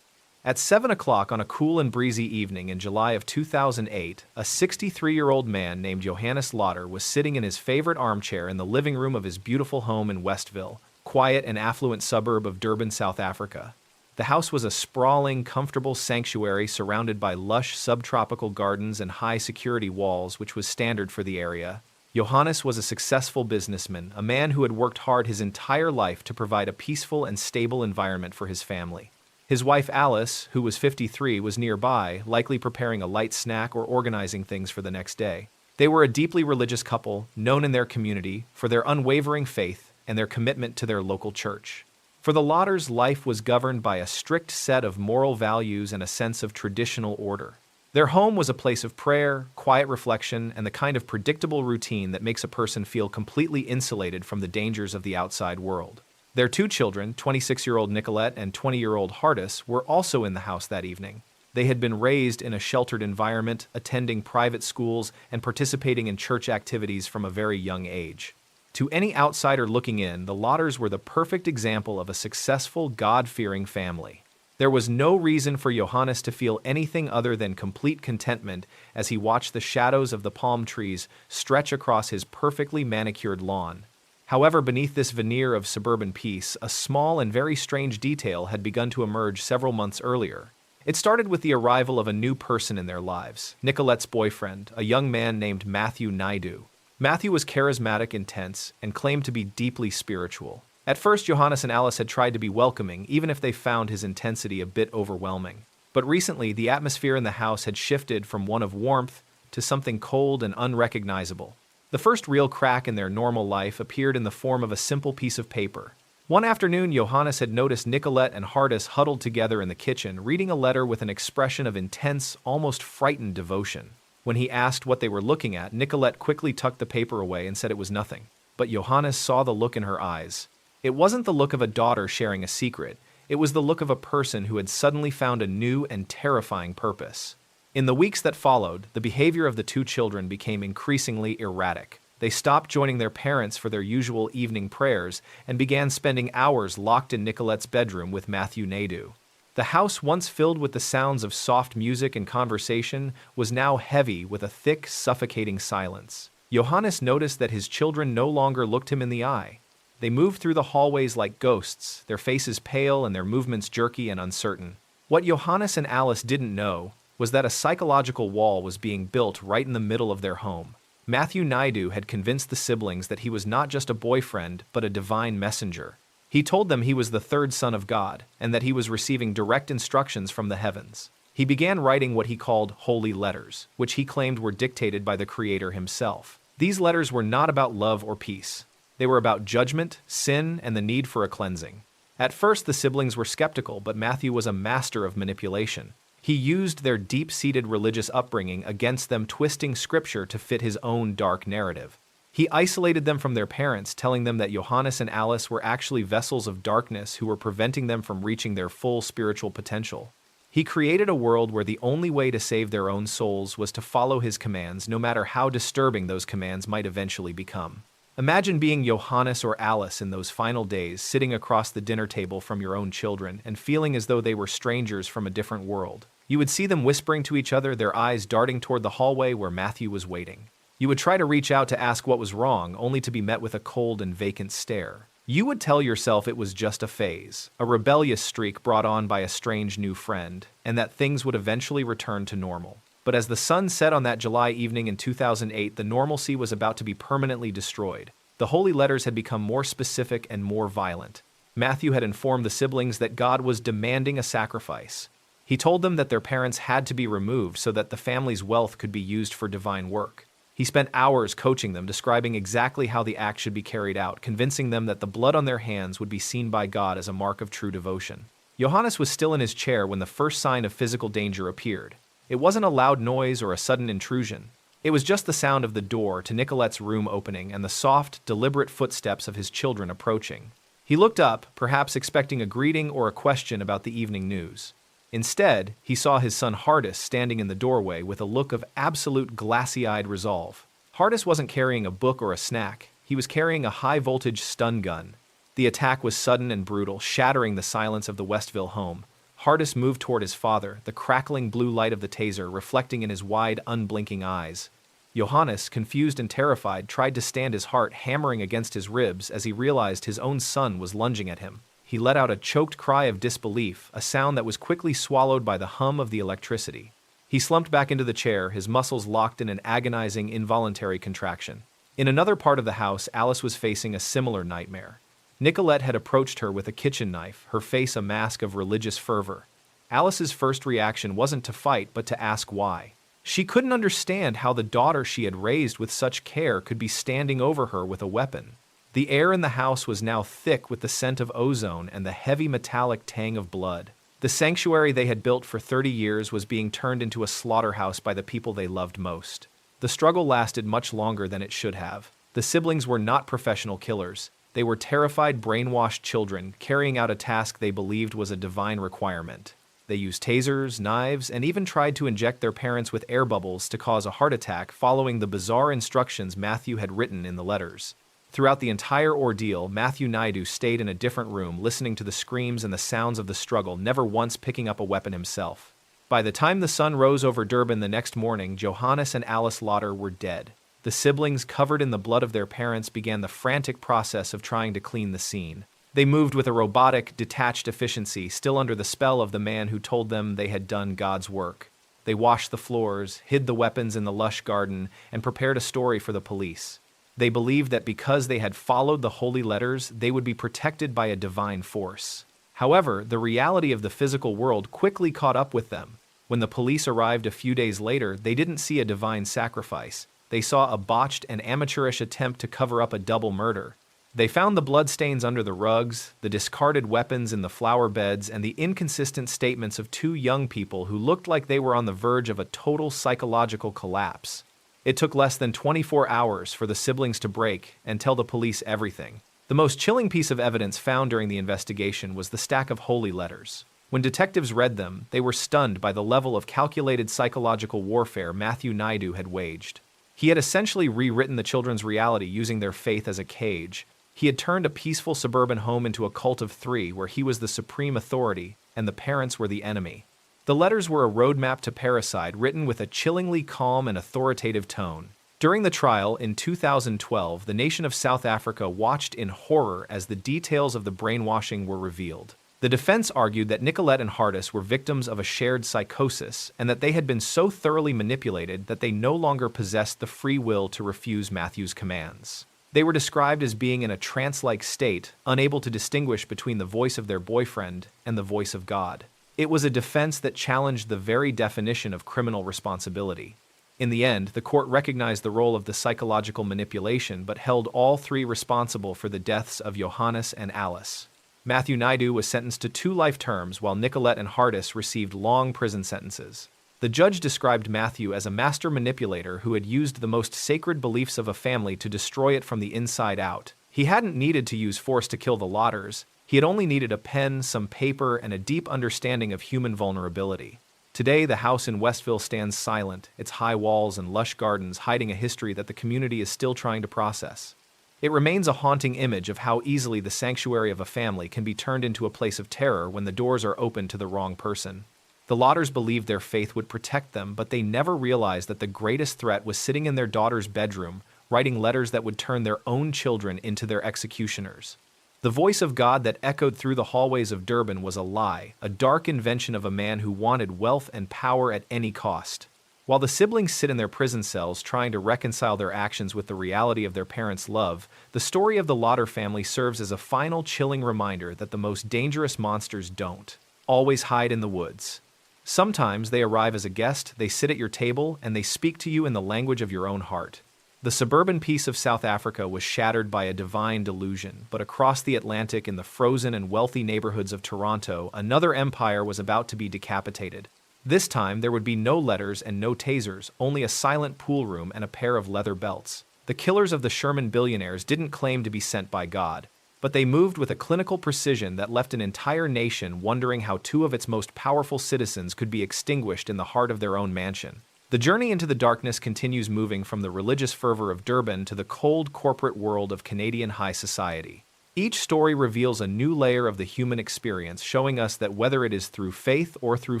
At 7 o'clock on a cool and breezy evening in July of 2008, a 63-year-old man named Johannes Lauder was sitting in his favorite armchair in the living room of his beautiful home in Westville, quiet and affluent suburb of Durban, South Africa. The house was a sprawling, comfortable sanctuary surrounded by lush subtropical gardens and high security walls, which was standard for the area. Johannes was a successful businessman, a man who had worked hard his entire life to provide a peaceful and stable environment for his family. His wife Alice, who was 53, was nearby, likely preparing a light snack or organizing things for the next day. They were a deeply religious couple, known in their community for their unwavering faith and their commitment to their local church. For the Lauders, life was governed by a strict set of moral values and a sense of traditional order. Their home was a place of prayer, quiet reflection, and the kind of predictable routine that makes a person feel completely insulated from the dangers of the outside world. Their two children, 26-year-old Nicolette and 20-year-old Hardis, were also in the house that evening. They had been raised in a sheltered environment, attending private schools, and participating in church activities from a very young age. To any outsider looking in, the Lauders were the perfect example of a successful, God-fearing family. There was no reason for Johannes to feel anything other than complete contentment as he watched the shadows of the palm trees stretch across his perfectly manicured lawn. However, beneath this veneer of suburban peace, a small and very strange detail had begun to emerge several months earlier. It started with the arrival of a new person in their lives, Nicolette's boyfriend, a young man named Matthew Naidu. Matthew was charismatic, intense, and claimed to be deeply spiritual. At first, Johannes and Alice had tried to be welcoming, even if they found his intensity a bit overwhelming. But recently, the atmosphere in the house had shifted from one of warmth to something cold and unrecognizable. The first real crack in their normal life appeared in the form of a simple piece of paper. One afternoon, Johannes had noticed Nicolette and Hardis huddled together in the kitchen, reading a letter with an expression of intense, almost frightened devotion. When he asked what they were looking at, Nicolette quickly tucked the paper away and said it was nothing. But Johannes saw the look in her eyes. It wasn't the look of a daughter sharing a secret. It was the look of a person who had suddenly found a new and terrifying purpose. In the weeks that followed, the behavior of the two children became increasingly erratic. They stopped joining their parents for their usual evening prayers and began spending hours locked in Nicolette's bedroom with Matthew Naidoo. The house, once filled with the sounds of soft music and conversation, was now heavy with a thick, suffocating silence. Johannes noticed that his children no longer looked him in the eye. They moved through the hallways like ghosts, their faces pale and their movements jerky and uncertain. What Johannes and Alice didn't know was that a psychological wall was being built right in the middle of their home. Matthew Naidoo had convinced the siblings that he was not just a boyfriend, but a divine messenger. He told them he was the third son of God, and that he was receiving direct instructions from the heavens. He began writing what he called holy letters, which he claimed were dictated by the Creator himself. These letters were not about love or peace. They were about judgment, sin, and the need for a cleansing. At first, the siblings were skeptical, but Matthew was a master of manipulation. He used their deep-seated religious upbringing against them, twisting scripture to fit his own dark narrative. He isolated them from their parents, telling them that Johannes and Alice were actually vessels of darkness who were preventing them from reaching their full spiritual potential. He created a world where the only way to save their own souls was to follow his commands, no matter how disturbing those commands might eventually become. Imagine being Johannes or Alice in those final days, sitting across the dinner table from your own children and feeling as though they were strangers from a different world. You would see them whispering to each other, their eyes darting toward the hallway where Matthew was waiting. You would try to reach out to ask what was wrong, only to be met with a cold and vacant stare. You would tell yourself it was just a phase, a rebellious streak brought on by a strange new friend, and that things would eventually return to normal. But as the sun set on that July evening in 2008, the normalcy was about to be permanently destroyed. The holy letters had become more specific and more violent. Matthew had informed the siblings that God was demanding a sacrifice. He told them that their parents had to be removed so that the family's wealth could be used for divine work. He spent hours coaching them, describing exactly how the act should be carried out, convincing them that the blood on their hands would be seen by God as a mark of true devotion. Johannes was still in his chair when the first sign of physical danger appeared. It wasn't a loud noise or a sudden intrusion. It was just the sound of the door to Nicolette's room opening and the soft, deliberate footsteps of his children approaching. He looked up, perhaps expecting a greeting or a question about the evening news. Instead, he saw his son Hardis standing in the doorway with a look of absolute glassy-eyed resolve. Hardis wasn't carrying a book or a snack. He was carrying a high-voltage stun gun. The attack was sudden and brutal, shattering the silence of the Westville home. Hardis moved toward his father, the crackling blue light of the taser reflecting in his wide, unblinking eyes. Johannes, confused and terrified, tried to stand his heart hammering against his ribs as he realized his own son was lunging at him. He let out a choked cry of disbelief, a sound that was quickly swallowed by the hum of the electricity. He slumped back into the chair, his muscles locked in an agonizing, involuntary contraction. In another part of the house, Alice was facing a similar nightmare. Nicolette had approached her with a kitchen knife, her face a mask of religious fervor. Alice's first reaction wasn't to fight, but to ask why. She couldn't understand how the daughter she had raised with such care could be standing over her with a weapon. The air in the house was now thick with the scent of ozone and the heavy metallic tang of blood. The sanctuary they had built for 30 years was being turned into a slaughterhouse by the people they loved most. The struggle lasted much longer than it should have. The siblings were not professional killers. They were terrified, brainwashed children carrying out a task they believed was a divine requirement. They used tasers, knives, and even tried to inject their parents with air bubbles to cause a heart attack, following the bizarre instructions Matthew had written in the letters. Throughout the entire ordeal, Matthew Naidoo stayed in a different room, listening to the screams and the sounds of the struggle, never once picking up a weapon himself. By the time the sun rose over Durban the next morning, Johannes and Alice Lauder were dead. The siblings, covered in the blood of their parents, began the frantic process of trying to clean the scene. They moved with a robotic, detached efficiency, still under the spell of the man who told them they had done God's work. They washed the floors, hid the weapons in the lush garden, and prepared a story for the police. They believed that because they had followed the holy letters, they would be protected by a divine force. However, the reality of the physical world quickly caught up with them. When the police arrived a few days later, they didn't see a divine sacrifice. They saw a botched and amateurish attempt to cover up a double murder. They found the bloodstains under the rugs, the discarded weapons in the flower beds, and the inconsistent statements of two young people who looked like they were on the verge of a total psychological collapse. It took less than 24 hours for the siblings to break and tell the police everything. The most chilling piece of evidence found during the investigation was the stack of holy letters. When detectives read them, they were stunned by the level of calculated psychological warfare Matthew Naidu had waged. He had essentially rewritten the children's reality using their faith as a cage. He had turned a peaceful suburban home into a cult of three where he was the supreme authority and the parents were the enemy. The letters were a roadmap to parricide written with a chillingly calm and authoritative tone. During the trial in 2012, the nation of South Africa watched in horror as the details of the brainwashing were revealed. The defense argued that Nicolette and Hardis were victims of a shared psychosis and that they had been so thoroughly manipulated that they no longer possessed the free will to refuse Matthew's commands. They were described as being in a trance-like state, unable to distinguish between the voice of their boyfriend and the voice of God. It was a defense that challenged the very definition of criminal responsibility. In the end, the court recognized the role of the psychological manipulation but held all three responsible for the deaths of Johannes and Alice. Matthew Naidu was sentenced to 2 life terms while Nicolette and Hardis received long prison sentences. The judge described Matthew as a master manipulator who had used the most sacred beliefs of a family to destroy it from the inside out. He hadn't needed to use force to kill the Lotters. He had only needed a pen, some paper, and a deep understanding of human vulnerability. Today, the house in Westville stands silent, its high walls and lush gardens hiding a history that the community is still trying to process. It remains a haunting image of how easily the sanctuary of a family can be turned into a place of terror when the doors are opened to the wrong person. The Lotters believed their faith would protect them, but they never realized that the greatest threat was sitting in their daughter's bedroom, writing letters that would turn their own children into their executioners. The voice of God that echoed through the hallways of Durban was a lie, a dark invention of a man who wanted wealth and power at any cost. While the siblings sit in their prison cells trying to reconcile their actions with the reality of their parents' love, the story of the Lotter family serves as a final chilling reminder that the most dangerous monsters don't always hide in the woods. Sometimes they arrive as a guest, they sit at your table, and they speak to you in the language of your own heart. The suburban peace of South Africa was shattered by a divine delusion, but across the Atlantic in the frozen and wealthy neighborhoods of Toronto, another empire was about to be decapitated. This time, there would be no letters and no tasers, only a silent pool room and a pair of leather belts. The killers of the Sherman billionaires didn't claim to be sent by God, but they moved with a clinical precision that left an entire nation wondering how 2 of its most powerful citizens could be extinguished in the heart of their own mansion. The journey into the darkness continues, moving from the religious fervor of Durban to the cold corporate world of Canadian high society. Each story reveals a new layer of the human experience, showing us that whether it is through faith or through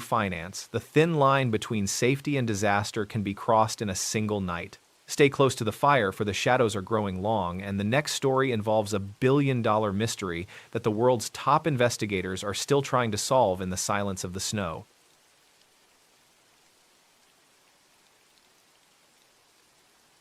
finance, the thin line between safety and disaster can be crossed in a single night. Stay close to the fire, for the shadows are growing long, and the next story involves a billion-dollar mystery that the world's top investigators are still trying to solve in the silence of the snow.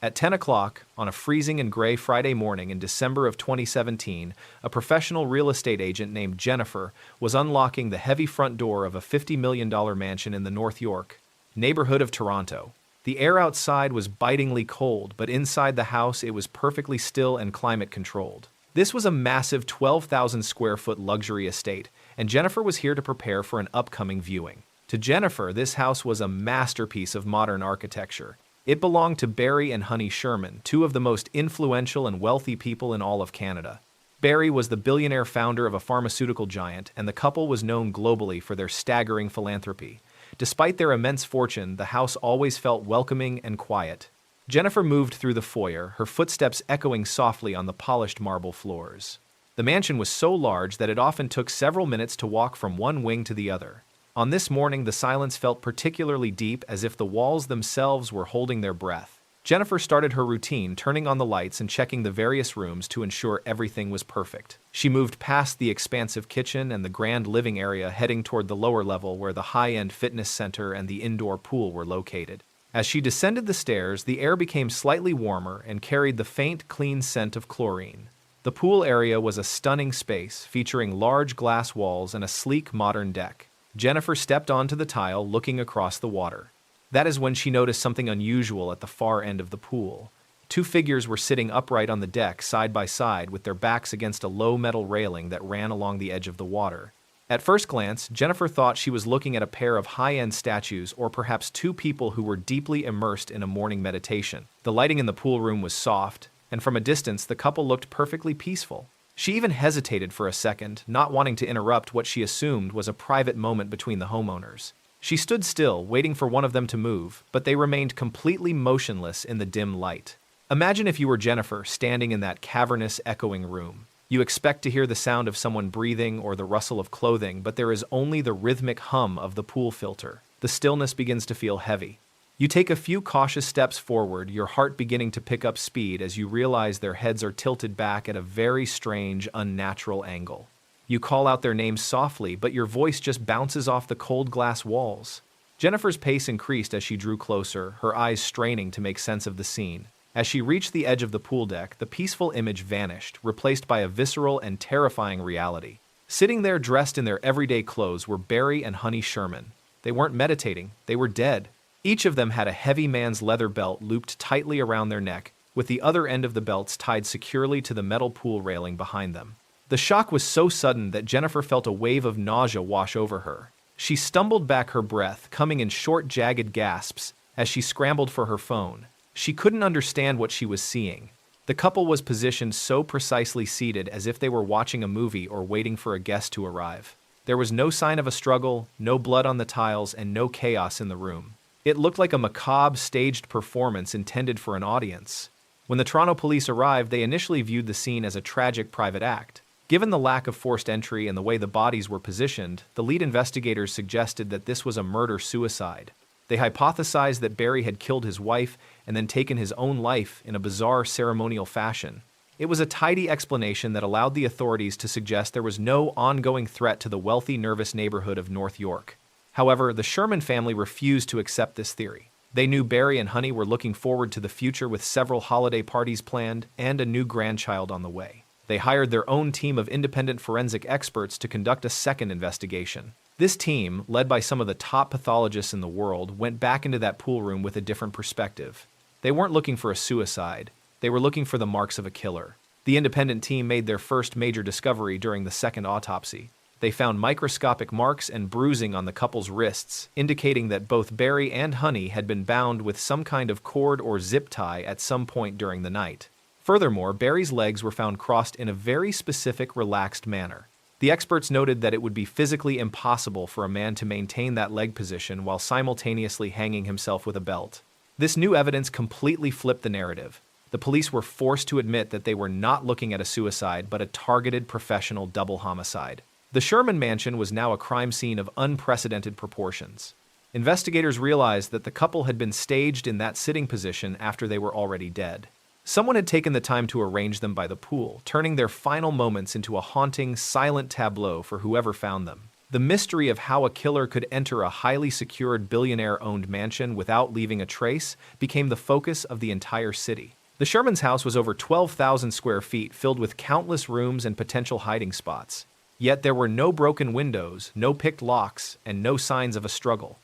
At 10 o'clock, on a freezing and gray Friday morning in December of 2017, a professional real estate agent named Jennifer was unlocking the heavy front door of a $50 million mansion in the North York neighborhood of Toronto. The air outside was bitingly cold, but inside the house it was perfectly still and climate-controlled. This was a massive 12,000-square-foot luxury estate, and Jennifer was here to prepare for an upcoming viewing. To Jennifer, this house was a masterpiece of modern architecture. It belonged to Barry and Honey Sherman, 2 of the most influential and wealthy people in all of Canada. Barry was the billionaire founder of a pharmaceutical giant, and the couple was known globally for their staggering philanthropy. Despite their immense fortune, the house always felt welcoming and quiet. Jennifer moved through the foyer, her footsteps echoing softly on the polished marble floors. The mansion was so large that it often took several minutes to walk from one wing to the other. On this morning, the silence felt particularly deep, as if the walls themselves were holding their breath. Jennifer started her routine, turning on the lights and checking the various rooms to ensure everything was perfect. She moved past the expansive kitchen and the grand living area, heading toward the lower level where the high-end fitness center and the indoor pool were located. As she descended the stairs, the air became slightly warmer and carried the faint, clean scent of chlorine. The pool area was a stunning space, featuring large glass walls and a sleek, modern deck. Jennifer stepped onto the tile, looking across the water. That is when she noticed something unusual at the far end of the pool. Two figures were sitting upright on the deck, side by side, with their backs against a low metal railing that ran along the edge of the water. At first glance, Jennifer thought she was looking at a pair of high-end statues or perhaps two people who were deeply immersed in a morning meditation. The lighting in the pool room was soft, and from a distance the couple looked perfectly peaceful. She even hesitated for a second, not wanting to interrupt what she assumed was a private moment between the homeowners. She stood still, waiting for one of them to move, but they remained completely motionless in the dim light. Imagine if you were Jennifer, standing in that cavernous, echoing room. You expect to hear the sound of someone breathing or the rustle of clothing, but there is only the rhythmic hum of the pool filter. The stillness begins to feel heavy. You take a few cautious steps forward, your heart beginning to pick up speed as you realize their heads are tilted back at a very strange, unnatural angle. You call out their names softly, but your voice just bounces off the cold glass walls. Jennifer's pace increased as she drew closer, her eyes straining to make sense of the scene. As she reached the edge of the pool deck, the peaceful image vanished, replaced by a visceral and terrifying reality. Sitting there dressed in their everyday clothes were Barry and Honey Sherman. They weren't meditating, they were dead. Each of them had a heavy man's leather belt looped tightly around their neck, with the other end of the belts tied securely to the metal pool railing behind them. The shock was so sudden that Jennifer felt a wave of nausea wash over her. She stumbled back, her breath coming in short, jagged gasps as she scrambled for her phone. She couldn't understand what she was seeing. The couple was positioned so precisely, seated as if they were watching a movie or waiting for a guest to arrive. There was no sign of a struggle, no blood on the tiles, and no chaos in the room. It looked like a macabre, staged performance intended for an audience. When the Toronto police arrived, they initially viewed the scene as a tragic private act. Given the lack of forced entry and the way the bodies were positioned, the lead investigators suggested that this was a murder-suicide. They hypothesized that Barry had killed his wife and then taken his own life in a bizarre ceremonial fashion. It was a tidy explanation that allowed the authorities to suggest there was no ongoing threat to the wealthy, nervous neighborhood of North York. However, the Sherman family refused to accept this theory. They knew Barry and Honey were looking forward to the future with several holiday parties planned and a new grandchild on the way. They hired their own team of independent forensic experts to conduct a second investigation. This team, led by some of the top pathologists in the world, went back into that pool room with a different perspective. They weren't looking for a suicide. They were looking for the marks of a killer. The independent team made their first major discovery during the second autopsy. They found microscopic marks and bruising on the couple's wrists, indicating that both Barry and Honey had been bound with some kind of cord or zip tie at some point during the night. Furthermore, Barry's legs were found crossed in a very specific, relaxed manner. The experts noted that it would be physically impossible for a man to maintain that leg position while simultaneously hanging himself with a belt. This new evidence completely flipped the narrative. The police were forced to admit that they were not looking at a suicide but a targeted professional double homicide. The Sherman mansion was now a crime scene of unprecedented proportions. Investigators realized that the couple had been staged in that sitting position after they were already dead. Someone had taken the time to arrange them by the pool, turning their final moments into a haunting, silent tableau for whoever found them. The mystery of how a killer could enter a highly secured, billionaire-owned mansion without leaving a trace became the focus of the entire city. The Sherman's house was over 12,000 square feet, filled with countless rooms and potential hiding spots. Yet there were no broken windows, no picked locks, and no signs of a struggle.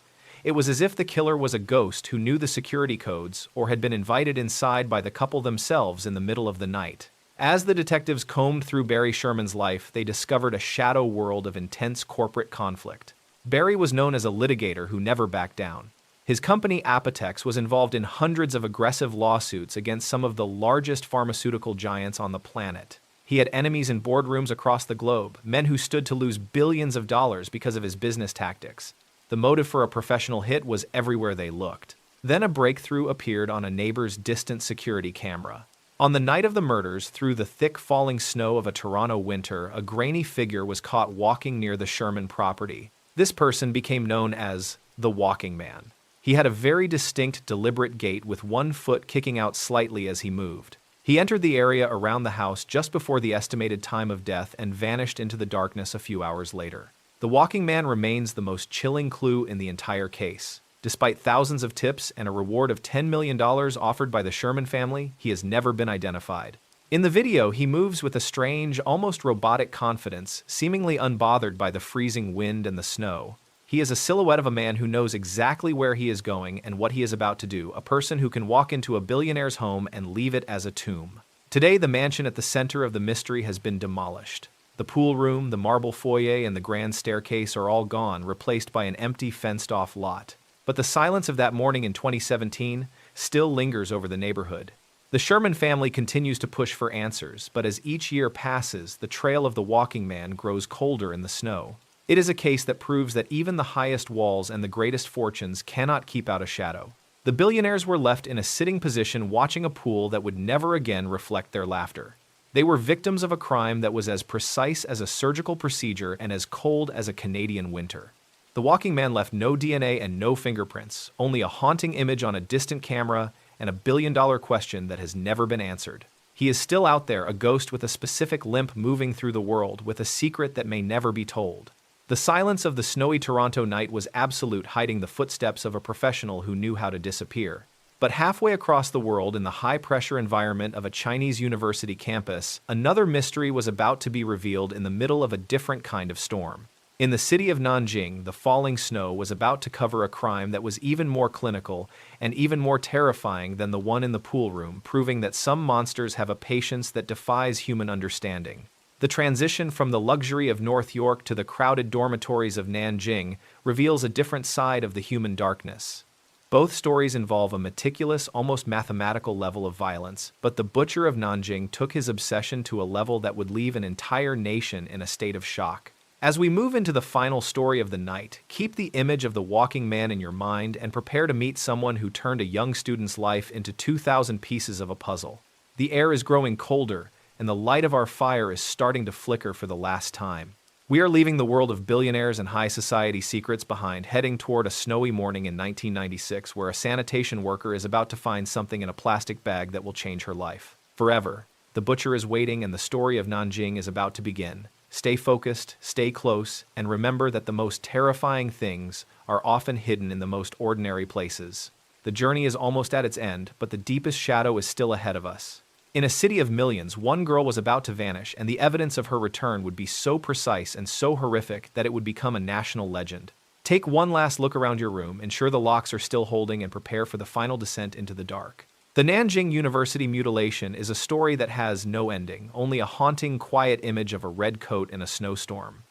It was as if the killer was a ghost who knew the security codes or had been invited inside by the couple themselves in the middle of the night. As the detectives combed through Barry Sherman's life, they discovered a shadow world of intense corporate conflict. Barry was known as a litigator who never backed down. His company Apotex was involved in hundreds of aggressive lawsuits against some of the largest pharmaceutical giants on the planet. He had enemies in boardrooms across the globe, men who stood to lose billions of dollars because of his business tactics. The motive for a professional hit was everywhere they looked. Then a breakthrough appeared on a neighbor's distant security camera. On the night of the murders, through the thick falling snow of a Toronto winter, a grainy figure was caught walking near the Sherman property. This person became known as the Walking Man. He had a very distinct, deliberate gait with one foot kicking out slightly as he moved. He entered the area around the house just before the estimated time of death and vanished into the darkness a few hours later. The Walking Man remains the most chilling clue in the entire case. Despite thousands of tips and a reward of $10 million offered by the Sherman family, he has never been identified. In the video, he moves with a strange, almost robotic confidence, seemingly unbothered by the freezing wind and the snow. He is a silhouette of a man who knows exactly where he is going and what he is about to do, a person who can walk into a billionaire's home and leave it as a tomb. Today, the mansion at the center of the mystery has been demolished. The pool room, the marble foyer, and the grand staircase are all gone, replaced by an empty, fenced-off lot. But the silence of that morning in 2017 still lingers over the neighborhood. The Sherman family continues to push for answers, but as each year passes, the trail of the walking man grows colder in the snow. It is a case that proves that even the highest walls and the greatest fortunes cannot keep out a shadow. The billionaires were left in a sitting position watching a pool that would never again reflect their laughter. They were victims of a crime that was as precise as a surgical procedure and as cold as a Canadian winter. The walking man left no DNA and no fingerprints, only a haunting image on a distant camera and a billion-dollar question that has never been answered. He is still out there, a ghost with a specific limp moving through the world, with a secret that may never be told. The silence of the snowy Toronto night was absolute, hiding the footsteps of a professional who knew how to disappear. But halfway across the world, in the high-pressure environment of a Chinese university campus, another mystery was about to be revealed in the middle of a different kind of storm. In the city of Nanjing, the falling snow was about to cover a crime that was even more clinical and even more terrifying than the one in the pool room, proving that some monsters have a patience that defies human understanding. The transition from the luxury of North York to the crowded dormitories of Nanjing reveals a different side of the human darkness. Both stories involve a meticulous, almost mathematical level of violence, but the butcher of Nanjing took his obsession to a level that would leave an entire nation in a state of shock. As we move into the final story of the night, keep the image of the walking man in your mind and prepare to meet someone who turned a young student's life into 2,000 pieces of a puzzle. The air is growing colder, and the light of our fire is starting to flicker for the last time. We are leaving the world of billionaires and high society secrets behind, heading toward a snowy morning in 1996 where a sanitation worker is about to find something in a plastic bag that will change her life forever. The butcher is waiting and the story of Nanjing is about to begin. Stay focused, stay close, and remember that the most terrifying things are often hidden in the most ordinary places. The journey is almost at its end, but the deepest shadow is still ahead of us. In a city of millions, one girl was about to vanish, and the evidence of her return would be so precise and so horrific that it would become a national legend. Take one last look around your room, ensure the locks are still holding, and prepare for the final descent into the dark. The Nanjing University mutilation is a story that has no ending, only a haunting, quiet image of a red coat in a snowstorm.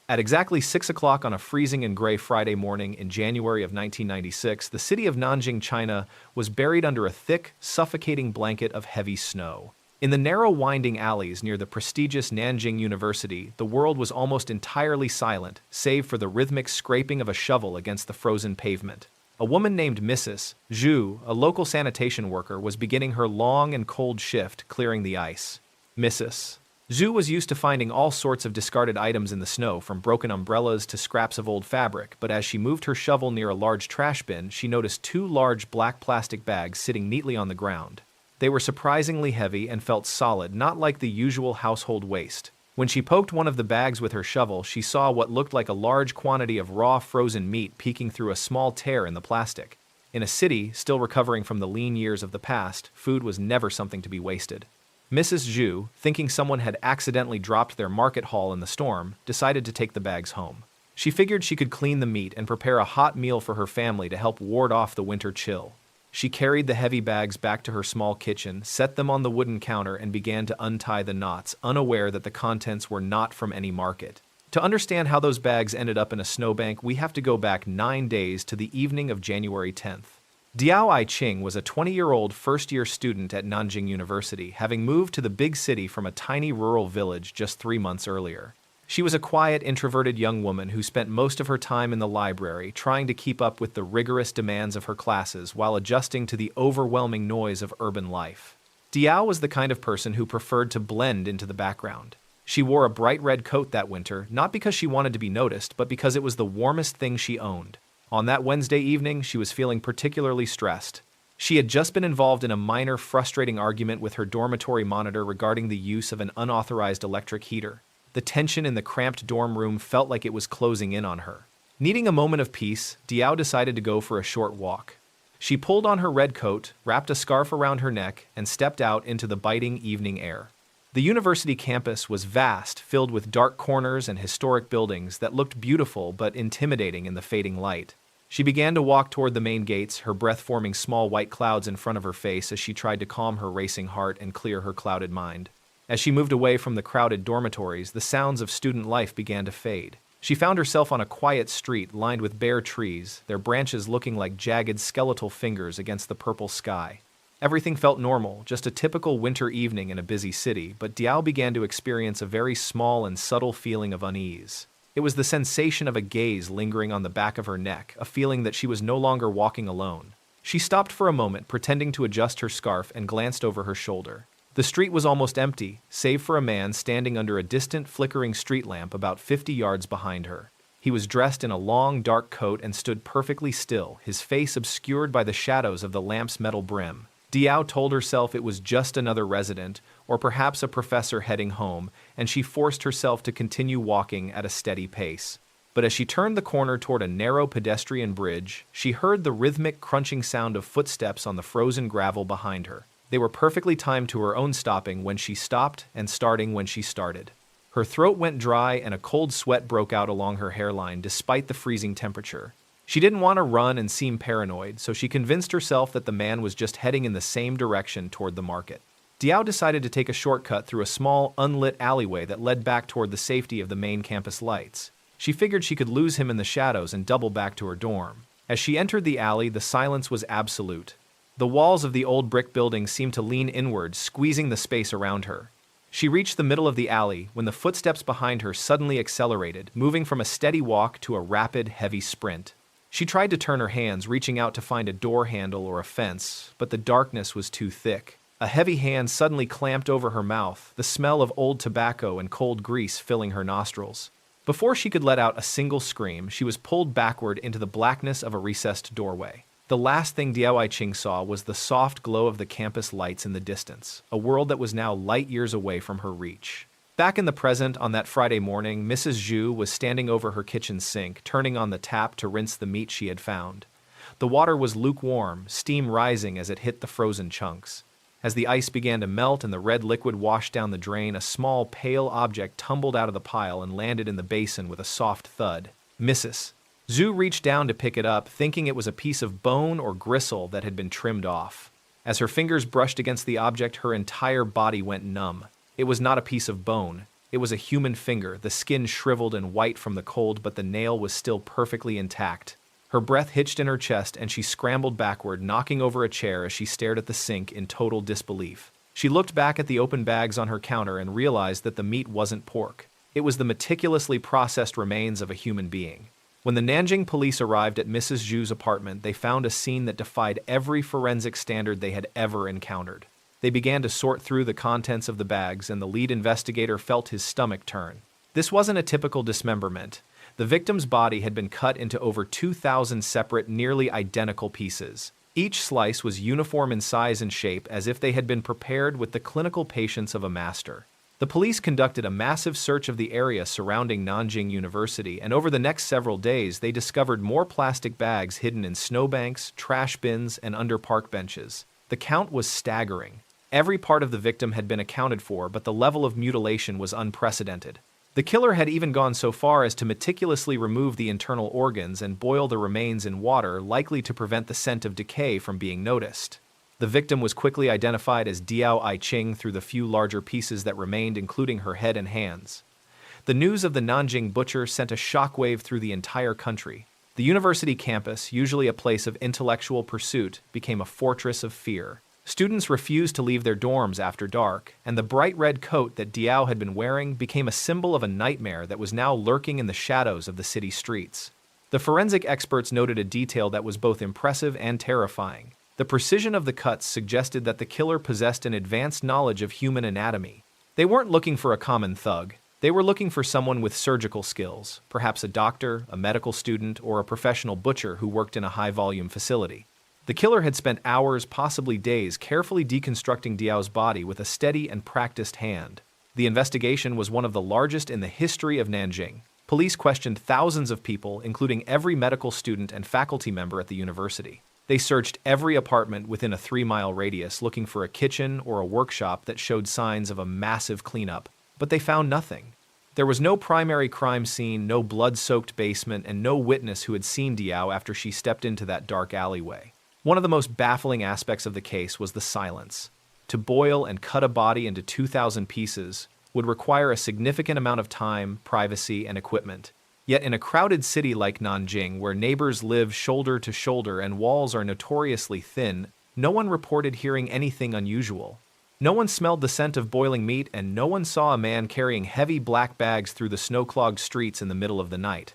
At exactly 6 o'clock on a freezing and gray Friday morning in January of 1996, the city of Nanjing, China, was buried under a thick, suffocating blanket of heavy snow. In the narrow, winding alleys near the prestigious Nanjing University, the world was almost entirely silent, save for the rhythmic scraping of a shovel against the frozen pavement. A woman named Mrs. Zhu, a local sanitation worker, was beginning her long and cold shift clearing the ice. Mrs. Zhu was used to finding all sorts of discarded items in the snow, from broken umbrellas to scraps of old fabric, but as she moved her shovel near a large trash bin, she noticed 2 large black plastic bags sitting neatly on the ground. They were surprisingly heavy and felt solid, not like the usual household waste. When she poked one of the bags with her shovel, she saw what looked like a large quantity of raw frozen meat peeking through a small tear in the plastic. In a city still recovering from the lean years of the past, food was never something to be wasted. Mrs. Zhu, thinking someone had accidentally dropped their market haul in the storm, decided to take the bags home. She figured she could clean the meat and prepare a hot meal for her family to help ward off the winter chill. She carried the heavy bags back to her small kitchen, set them on the wooden counter, and began to untie the knots, unaware that the contents were not from any market. To understand how those bags ended up in a snowbank, we have to go back 9 days to the evening of January 10th. Diao Aiqing was a 20-year-old first-year student at Nanjing University, having moved to the big city from a tiny rural village just 3 months earlier. She was a quiet, introverted young woman who spent most of her time in the library, trying to keep up with the rigorous demands of her classes while adjusting to the overwhelming noise of urban life. Diao was the kind of person who preferred to blend into the background. She wore a bright red coat that winter, not because she wanted to be noticed, but because it was the warmest thing she owned. On that Wednesday evening, she was feeling particularly stressed. She had just been involved in a minor, frustrating argument with her dormitory monitor regarding the use of an unauthorized electric heater. The tension in the cramped dorm room felt like it was closing in on her. Needing a moment of peace, Diao decided to go for a short walk. She pulled on her red coat, wrapped a scarf around her neck, and stepped out into the biting evening air. The university campus was vast, filled with dark corners and historic buildings that looked beautiful but intimidating in the fading light. She began to walk toward the main gates, her breath forming small white clouds in front of her face as she tried to calm her racing heart and clear her clouded mind. As she moved away from the crowded dormitories, the sounds of student life began to fade. She found herself on a quiet street lined with bare trees, their branches looking like jagged skeletal fingers against the purple sky. Everything felt normal, just a typical winter evening in a busy city, but Diao began to experience a very small and subtle feeling of unease. It was the sensation of a gaze lingering on the back of her neck, a feeling that she was no longer walking alone. She stopped for a moment, pretending to adjust her scarf, and glanced over her shoulder. The street was almost empty, save for a man standing under a distant, flickering street lamp about 50 yards behind her. He was dressed in a long, dark coat and stood perfectly still, his face obscured by the shadows of the lamp's metal brim. Diao told herself it was just another resident, or perhaps a professor heading home, and she forced herself to continue walking at a steady pace. But as she turned the corner toward a narrow pedestrian bridge, she heard the rhythmic crunching sound of footsteps on the frozen gravel behind her. They were perfectly timed to her own stopping when she stopped and starting when she started. Her throat went dry and a cold sweat broke out along her hairline despite the freezing temperature. She didn't want to run and seem paranoid, so she convinced herself that the man was just heading in the same direction toward the market. Diao decided to take a shortcut through a small, unlit alleyway that led back toward the safety of the main campus lights. She figured she could lose him in the shadows and double back to her dorm. As she entered the alley, the silence was absolute. The walls of the old brick building seemed to lean inward, squeezing the space around her. She reached the middle of the alley when the footsteps behind her suddenly accelerated, moving from a steady walk to a rapid, heavy sprint. She tried to turn her hands, reaching out to find a door handle or a fence, but the darkness was too thick. A heavy hand suddenly clamped over her mouth, the smell of old tobacco and cold grease filling her nostrils. Before she could let out a single scream, she was pulled backward into the blackness of a recessed doorway. The last thing Diao Aiqing saw was the soft glow of the campus lights in the distance, a world that was now light years away from her reach. Back in the present, on that Friday morning, Mrs. Zhu was standing over her kitchen sink, turning on the tap to rinse the meat she had found. The water was lukewarm, steam rising as it hit the frozen chunks. As the ice began to melt and the red liquid washed down the drain, a small, pale object tumbled out of the pile and landed in the basin with a soft thud. Mrs. Zhu reached down to pick it up, thinking it was a piece of bone or gristle that had been trimmed off. As her fingers brushed against the object, her entire body went numb. It was not a piece of bone. It was a human finger, the skin shriveled and white from the cold, but the nail was still perfectly intact. Her breath hitched in her chest, and she scrambled backward, knocking over a chair as she stared at the sink in total disbelief. She looked back at the open bags on her counter and realized that the meat wasn't pork. It was the meticulously processed remains of a human being. When the Nanjing police arrived at Mrs. Zhu's apartment, they found a scene that defied every forensic standard they had ever encountered. They began to sort through the contents of the bags, and the lead investigator felt his stomach turn. This wasn't a typical dismemberment. The victim's body had been cut into over 2,000 separate, nearly identical pieces. Each slice was uniform in size and shape, as if they had been prepared with the clinical patience of a master. The police conducted a massive search of the area surrounding Nanjing University, and over the next several days they discovered more plastic bags hidden in snowbanks, trash bins, and under park benches. The count was staggering. Every part of the victim had been accounted for, but the level of mutilation was unprecedented. The killer had even gone so far as to meticulously remove the internal organs and boil the remains in water, likely to prevent the scent of decay from being noticed. The victim was quickly identified as Diao Aiqing through the few larger pieces that remained, including her head and hands. The news of the Nanjing butcher sent a shockwave through the entire country. The university campus, usually a place of intellectual pursuit, became a fortress of fear. Students refused to leave their dorms after dark, and the bright red coat that Diao had been wearing became a symbol of a nightmare that was now lurking in the shadows of the city streets. The forensic experts noted a detail that was both impressive and terrifying. The precision of the cuts suggested that the killer possessed an advanced knowledge of human anatomy. They weren't looking for a common thug. They were looking for someone with surgical skills, perhaps a doctor, a medical student, or a professional butcher who worked in a high-volume facility. The killer had spent hours, possibly days, carefully deconstructing Diao's body with a steady and practiced hand. The investigation was one of the largest in the history of Nanjing. Police questioned thousands of people, including every medical student and faculty member at the university. They searched every apartment within a 3-mile radius looking for a kitchen or a workshop that showed signs of a massive cleanup, but they found nothing. There was no primary crime scene, no blood-soaked basement, and no witness who had seen Diao after she stepped into that dark alleyway. One of the most baffling aspects of the case was the silence. To boil and cut a body into 2,000 pieces would require a significant amount of time, privacy, and equipment. Yet in a crowded city like Nanjing, where neighbors live shoulder to shoulder and walls are notoriously thin, no one reported hearing anything unusual. No one smelled the scent of boiling meat, and no one saw a man carrying heavy black bags through the snow-clogged streets in the middle of the night.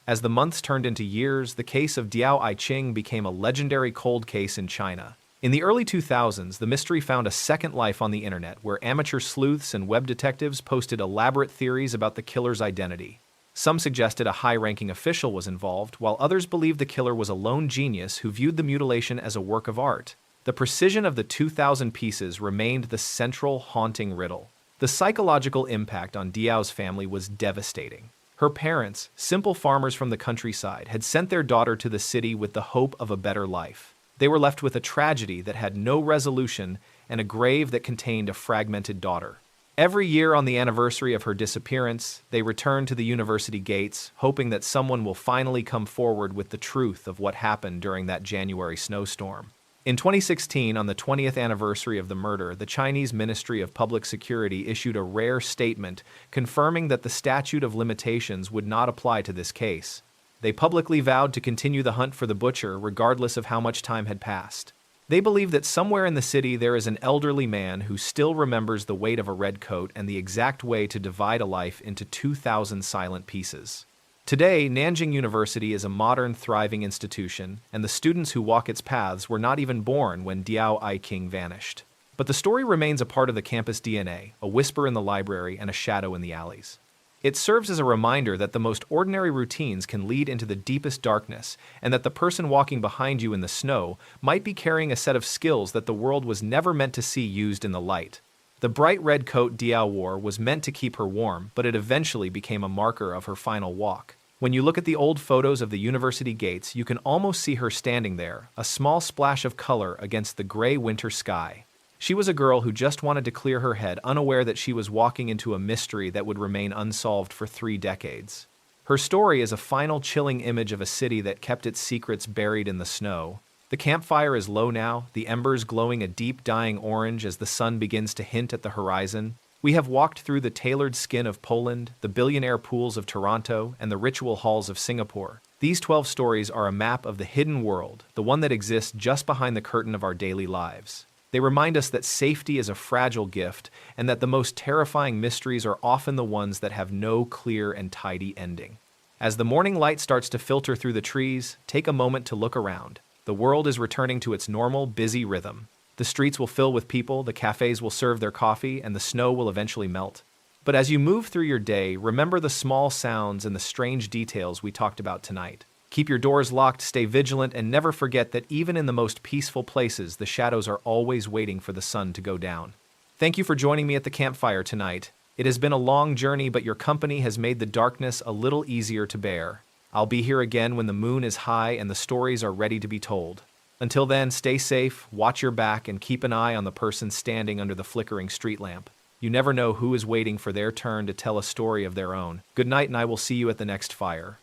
As the months turned into years, the case of Diao Aiqing became a legendary cold case in China. In the early 2000s, the mystery found a second life on the internet, where amateur sleuths and web detectives posted elaborate theories about the killer's identity. Some suggested a high-ranking official was involved, while others believed the killer was a lone genius who viewed the mutilation as a work of art. The precision of the 2,000 pieces remained the central, haunting riddle. The psychological impact on Diao's family was devastating. Her parents, simple farmers from the countryside, had sent their daughter to the city with the hope of a better life. They were left with a tragedy that had no resolution and a grave that contained a fragmented daughter. Every year on the anniversary of her disappearance, they return to the university gates, hoping that someone will finally come forward with the truth of what happened during that January snowstorm. In 2016, on the 20th anniversary of the murder, the Chinese Ministry of Public Security issued a rare statement confirming that the statute of limitations would not apply to this case. They publicly vowed to continue the hunt for the butcher regardless of how much time had passed. They believe that somewhere in the city there is an elderly man who still remembers the weight of a red coat and the exact way to divide a life into 2,000 silent pieces. Today, Nanjing University is a modern, thriving institution, and the students who walk its paths were not even born when Diao Aiqing vanished. But the story remains a part of the campus DNA, a whisper in the library and a shadow in the alleys. It serves as a reminder that the most ordinary routines can lead into the deepest darkness, and that the person walking behind you in the snow might be carrying a set of skills that the world was never meant to see used in the light. The bright red coat Diao wore was meant to keep her warm, but it eventually became a marker of her final walk. When you look at the old photos of the university gates, you can almost see her standing there, a small splash of color against the gray winter sky. She was a girl who just wanted to clear her head, unaware that she was walking into a mystery that would remain unsolved for 3 decades. Her story is a final chilling image of a city that kept its secrets buried in the snow. The campfire is low now, the embers glowing a deep dying orange as the sun begins to hint at the horizon. We have walked through the tailored skin of Poland, the billionaire pools of Toronto, and the ritual halls of Singapore. These 12 stories are a map of the hidden world, the one that exists just behind the curtain of our daily lives. They remind us that safety is a fragile gift, and that the most terrifying mysteries are often the ones that have no clear and tidy ending. As the morning light starts to filter through the trees, take a moment to look around. The world is returning to its normal, busy rhythm. The streets will fill with people, the cafes will serve their coffee, and the snow will eventually melt. But as you move through your day, remember the small sounds and the strange details we talked about tonight. Keep your doors locked, stay vigilant, and never forget that even in the most peaceful places, the shadows are always waiting for the sun to go down. Thank you for joining me at the campfire tonight. It has been a long journey, but your company has made the darkness a little easier to bear. I'll be here again when the moon is high and the stories are ready to be told. Until then, stay safe, watch your back, and keep an eye on the person standing under the flickering street lamp. You never know who is waiting for their turn to tell a story of their own. Good night, and I will see you at the next fire.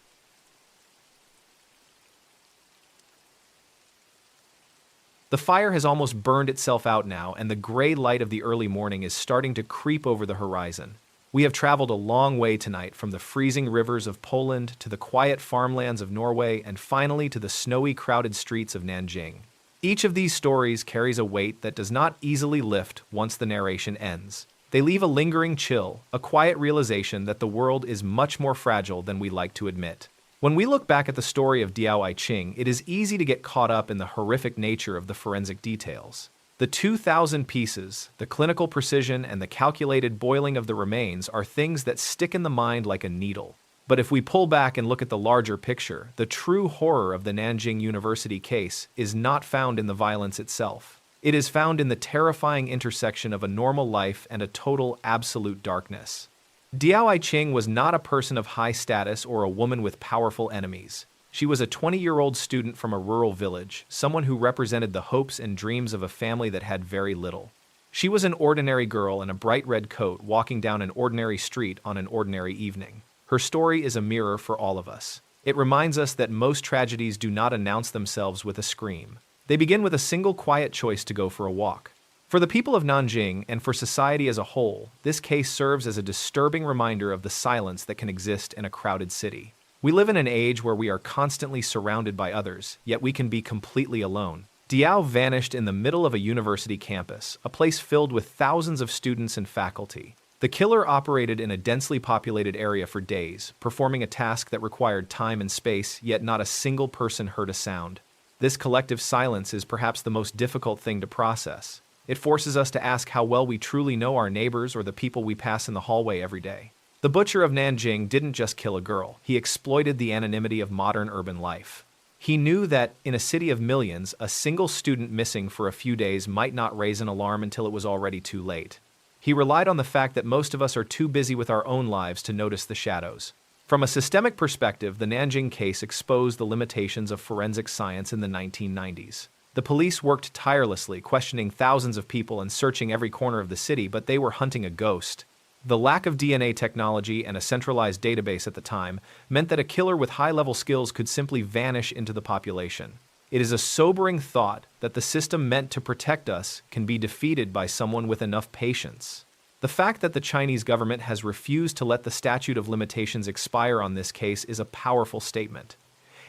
The fire has almost burned itself out now, and the gray light of the early morning is starting to creep over the horizon. We have traveled a long way tonight, from the freezing rivers of Poland to the quiet farmlands of Norway and finally to the snowy, crowded streets of Nanjing. Each of these stories carries a weight that does not easily lift once the narration ends. They leave a lingering chill, a quiet realization that the world is much more fragile than we like to admit. When we look back at the story of Diao Aiqing, it is easy to get caught up in the horrific nature of the forensic details. The 2,000 pieces, the clinical precision, and the calculated boiling of the remains are things that stick in the mind like a needle. But if we pull back and look at the larger picture, the true horror of the Nanjing University case is not found in the violence itself. It is found in the terrifying intersection of a normal life and a total absolute darkness. Diao Aiqing was not a person of high status or a woman with powerful enemies. She was a 20-year-old student from a rural village, someone who represented the hopes and dreams of a family that had very little. She was an ordinary girl in a bright red coat walking down an ordinary street on an ordinary evening. Her story is a mirror for all of us. It reminds us that most tragedies do not announce themselves with a scream. They begin with a single quiet choice to go for a walk. For the people of Nanjing and for society as a whole, this case serves as a disturbing reminder of the silence that can exist in a crowded city. We live in an age where we are constantly surrounded by others, yet we can be completely alone. Diao vanished in the middle of a university campus, a place filled with thousands of students and faculty. The killer operated in a densely populated area for days, performing a task that required time and space, yet not a single person heard a sound. This collective silence is perhaps the most difficult thing to process. It forces us to ask how well we truly know our neighbors or the people we pass in the hallway every day. The butcher of Nanjing didn't just kill a girl, he exploited the anonymity of modern urban life. He knew that, in a city of millions, a single student missing for a few days might not raise an alarm until it was already too late. He relied on the fact that most of us are too busy with our own lives to notice the shadows. From a systemic perspective, the Nanjing case exposed the limitations of forensic science in the 1990s. The police worked tirelessly, questioning thousands of people and searching every corner of the city, but they were hunting a ghost. The lack of DNA technology and a centralized database at the time meant that a killer with high-level skills could simply vanish into the population. It is a sobering thought that the system meant to protect us can be defeated by someone with enough patience. The fact that the Chinese government has refused to let the statute of limitations expire on this case is a powerful statement.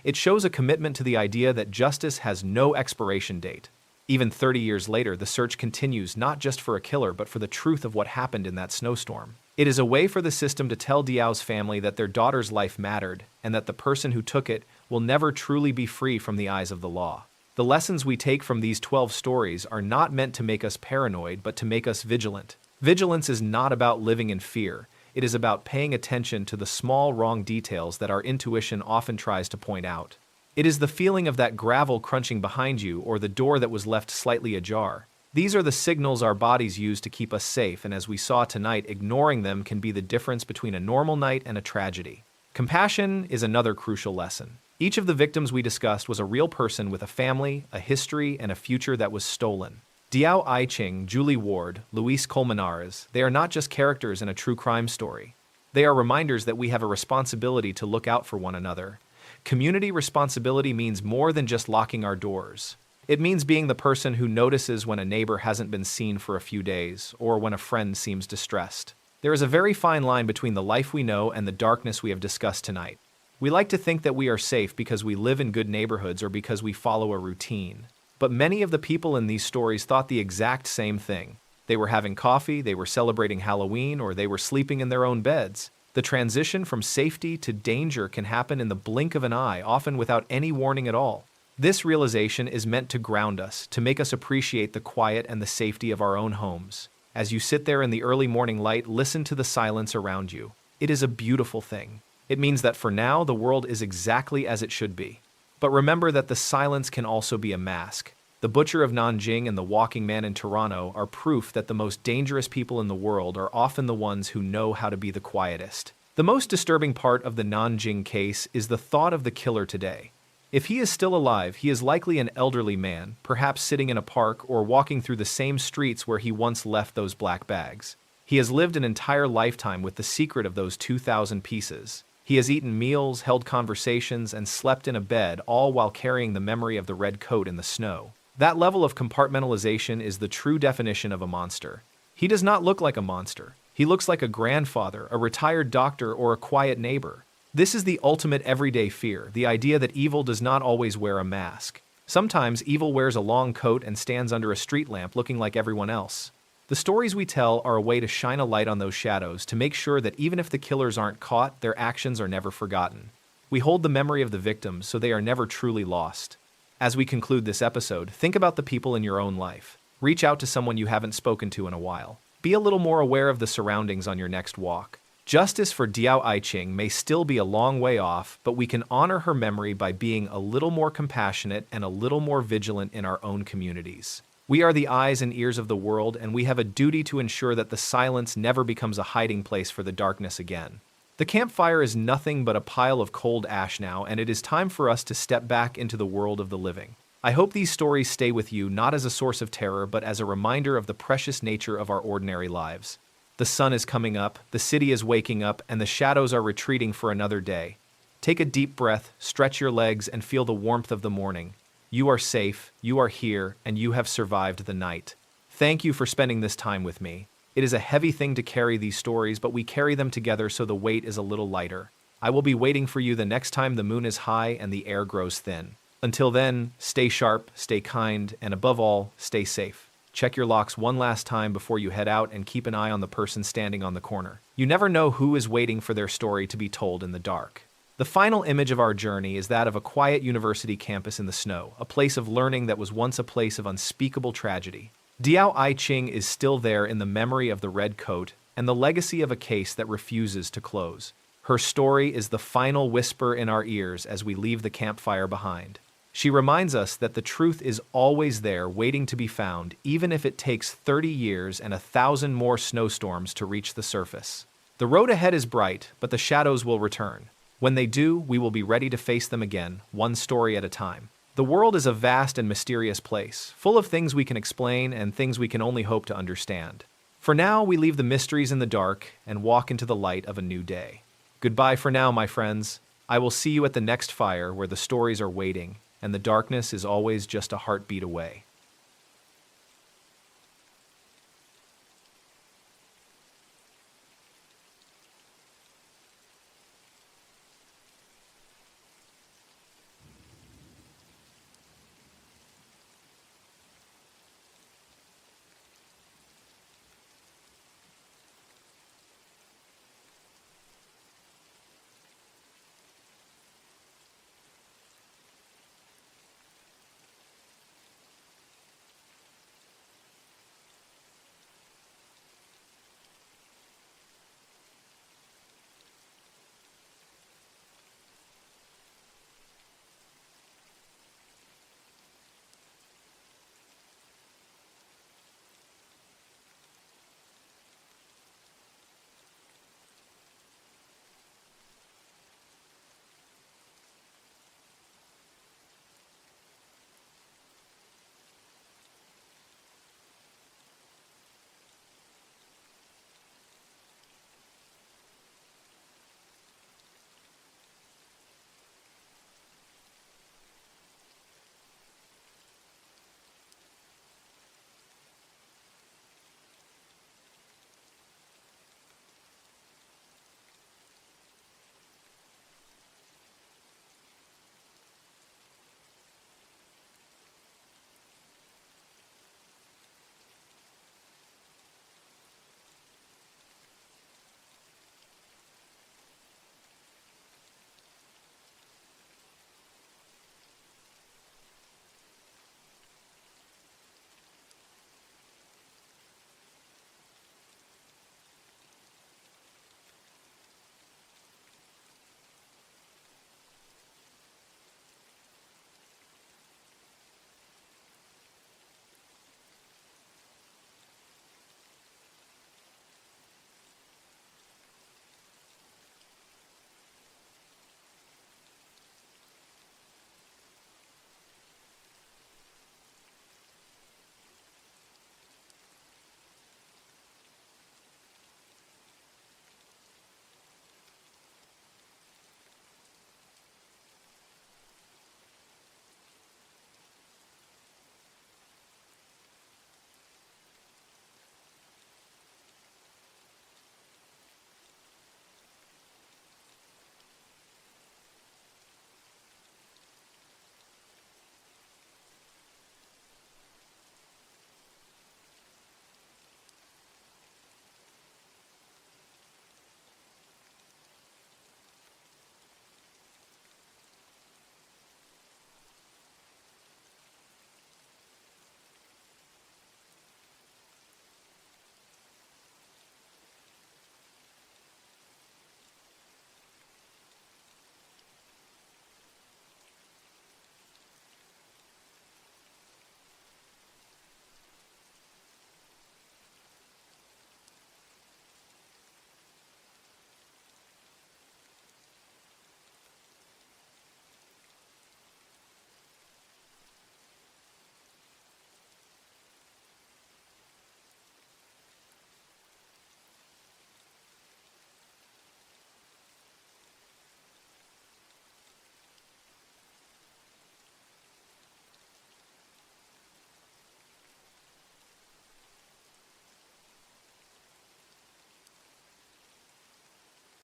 It shows a commitment to the idea that justice has no expiration date. Even 30 years later, the search continues not just for a killer, but for the truth of what happened in that snowstorm. It is a way for the system to tell Diao's family that their daughter's life mattered, and that the person who took it will never truly be free from the eyes of the law. The lessons we take from these 12 stories are not meant to make us paranoid, but to make us vigilant. Vigilance is not about living in fear. It is about paying attention to the small wrong details that our intuition often tries to point out. It is the feeling of that gravel crunching behind you or the door that was left slightly ajar. These are the signals our bodies use to keep us safe, and as we saw tonight, ignoring them can be the difference between a normal night and a tragedy. Compassion is another crucial lesson. Each of the victims we discussed was a real person with a family, a history, and a future that was stolen. Diao Aiqing, Julie Ward, Luis Colmenares, they are not just characters in a true crime story. They are reminders that we have a responsibility to look out for one another. Community responsibility means more than just locking our doors. It means being the person who notices when a neighbor hasn't been seen for a few days, or when a friend seems distressed. There is a very fine line between the life we know and the darkness we have discussed tonight. We like to think that we are safe because we live in good neighborhoods or because we follow a routine. But many of the people in these stories thought the exact same thing. They were having coffee, they were celebrating Halloween, or they were sleeping in their own beds. The transition from safety to danger can happen in the blink of an eye, often without any warning at all. This realization is meant to ground us, to make us appreciate the quiet and the safety of our own homes. As you sit there in the early morning light, listen to the silence around you. It is a beautiful thing. It means that for now, the world is exactly as it should be. But remember that the silence can also be a mask. The Butcher of Nanjing and the Walking Man in Toronto are proof that the most dangerous people in the world are often the ones who know how to be the quietest. The most disturbing part of the Nanjing case is the thought of the killer today. If he is still alive, he is likely an elderly man, perhaps sitting in a park or walking through the same streets where he once left those black bags. He has lived an entire lifetime with the secret of those 2,000 pieces. He has eaten meals, held conversations, and slept in a bed, all while carrying the memory of the red coat in the snow. That level of compartmentalization is the true definition of a monster. He does not look like a monster. He looks like a grandfather, a retired doctor, or a quiet neighbor. This is the ultimate everyday fear, the idea that evil does not always wear a mask. Sometimes evil wears a long coat and stands under a street lamp looking like everyone else. The stories we tell are a way to shine a light on those shadows, to make sure that even if the killers aren't caught, their actions are never forgotten. We hold the memory of the victims so they are never truly lost. As we conclude this episode, think about the people in your own life. Reach out to someone you haven't spoken to in a while. Be a little more aware of the surroundings on your next walk. Justice for Diao Aiqing may still be a long way off, but we can honor her memory by being a little more compassionate and a little more vigilant in our own communities. We are the eyes and ears of the world, and we have a duty to ensure that the silence never becomes a hiding place for the darkness again. The campfire is nothing but a pile of cold ash now, and it is time for us to step back into the world of the living. I hope these stories stay with you not as a source of terror, but as a reminder of the precious nature of our ordinary lives. The sun is coming up, the city is waking up, and the shadows are retreating for another day. Take a deep breath, stretch your legs, and feel the warmth of the morning. You are safe, you are here, and you have survived the night. Thank you for spending this time with me. It is a heavy thing to carry these stories, but we carry them together so the weight is a little lighter. I will be waiting for you the next time the moon is high and the air grows thin. Until then, stay sharp, stay kind, and above all, stay safe. Check your locks one last time before you head out and keep an eye on the person standing on the corner. You never know who is waiting for their story to be told in the dark. The final image of our journey is that of a quiet university campus in the snow, a place of learning that was once a place of unspeakable tragedy. Diao I-Ching is still there in the memory of the red coat and the legacy of a case that refuses to close. Her story is the final whisper in our ears as we leave the campfire behind. She reminds us that the truth is always there waiting to be found, even if it takes 30 years and 1,000 more snowstorms to reach the surface. The road ahead is bright, but the shadows will return. When they do, we will be ready to face them again, one story at a time. The world is a vast and mysterious place, full of things we can explain and things we can only hope to understand. For now, we leave the mysteries in the dark and walk into the light of a new day. Goodbye for now, my friends. I will see you at the next fire where the stories are waiting, and the darkness is always just a heartbeat away.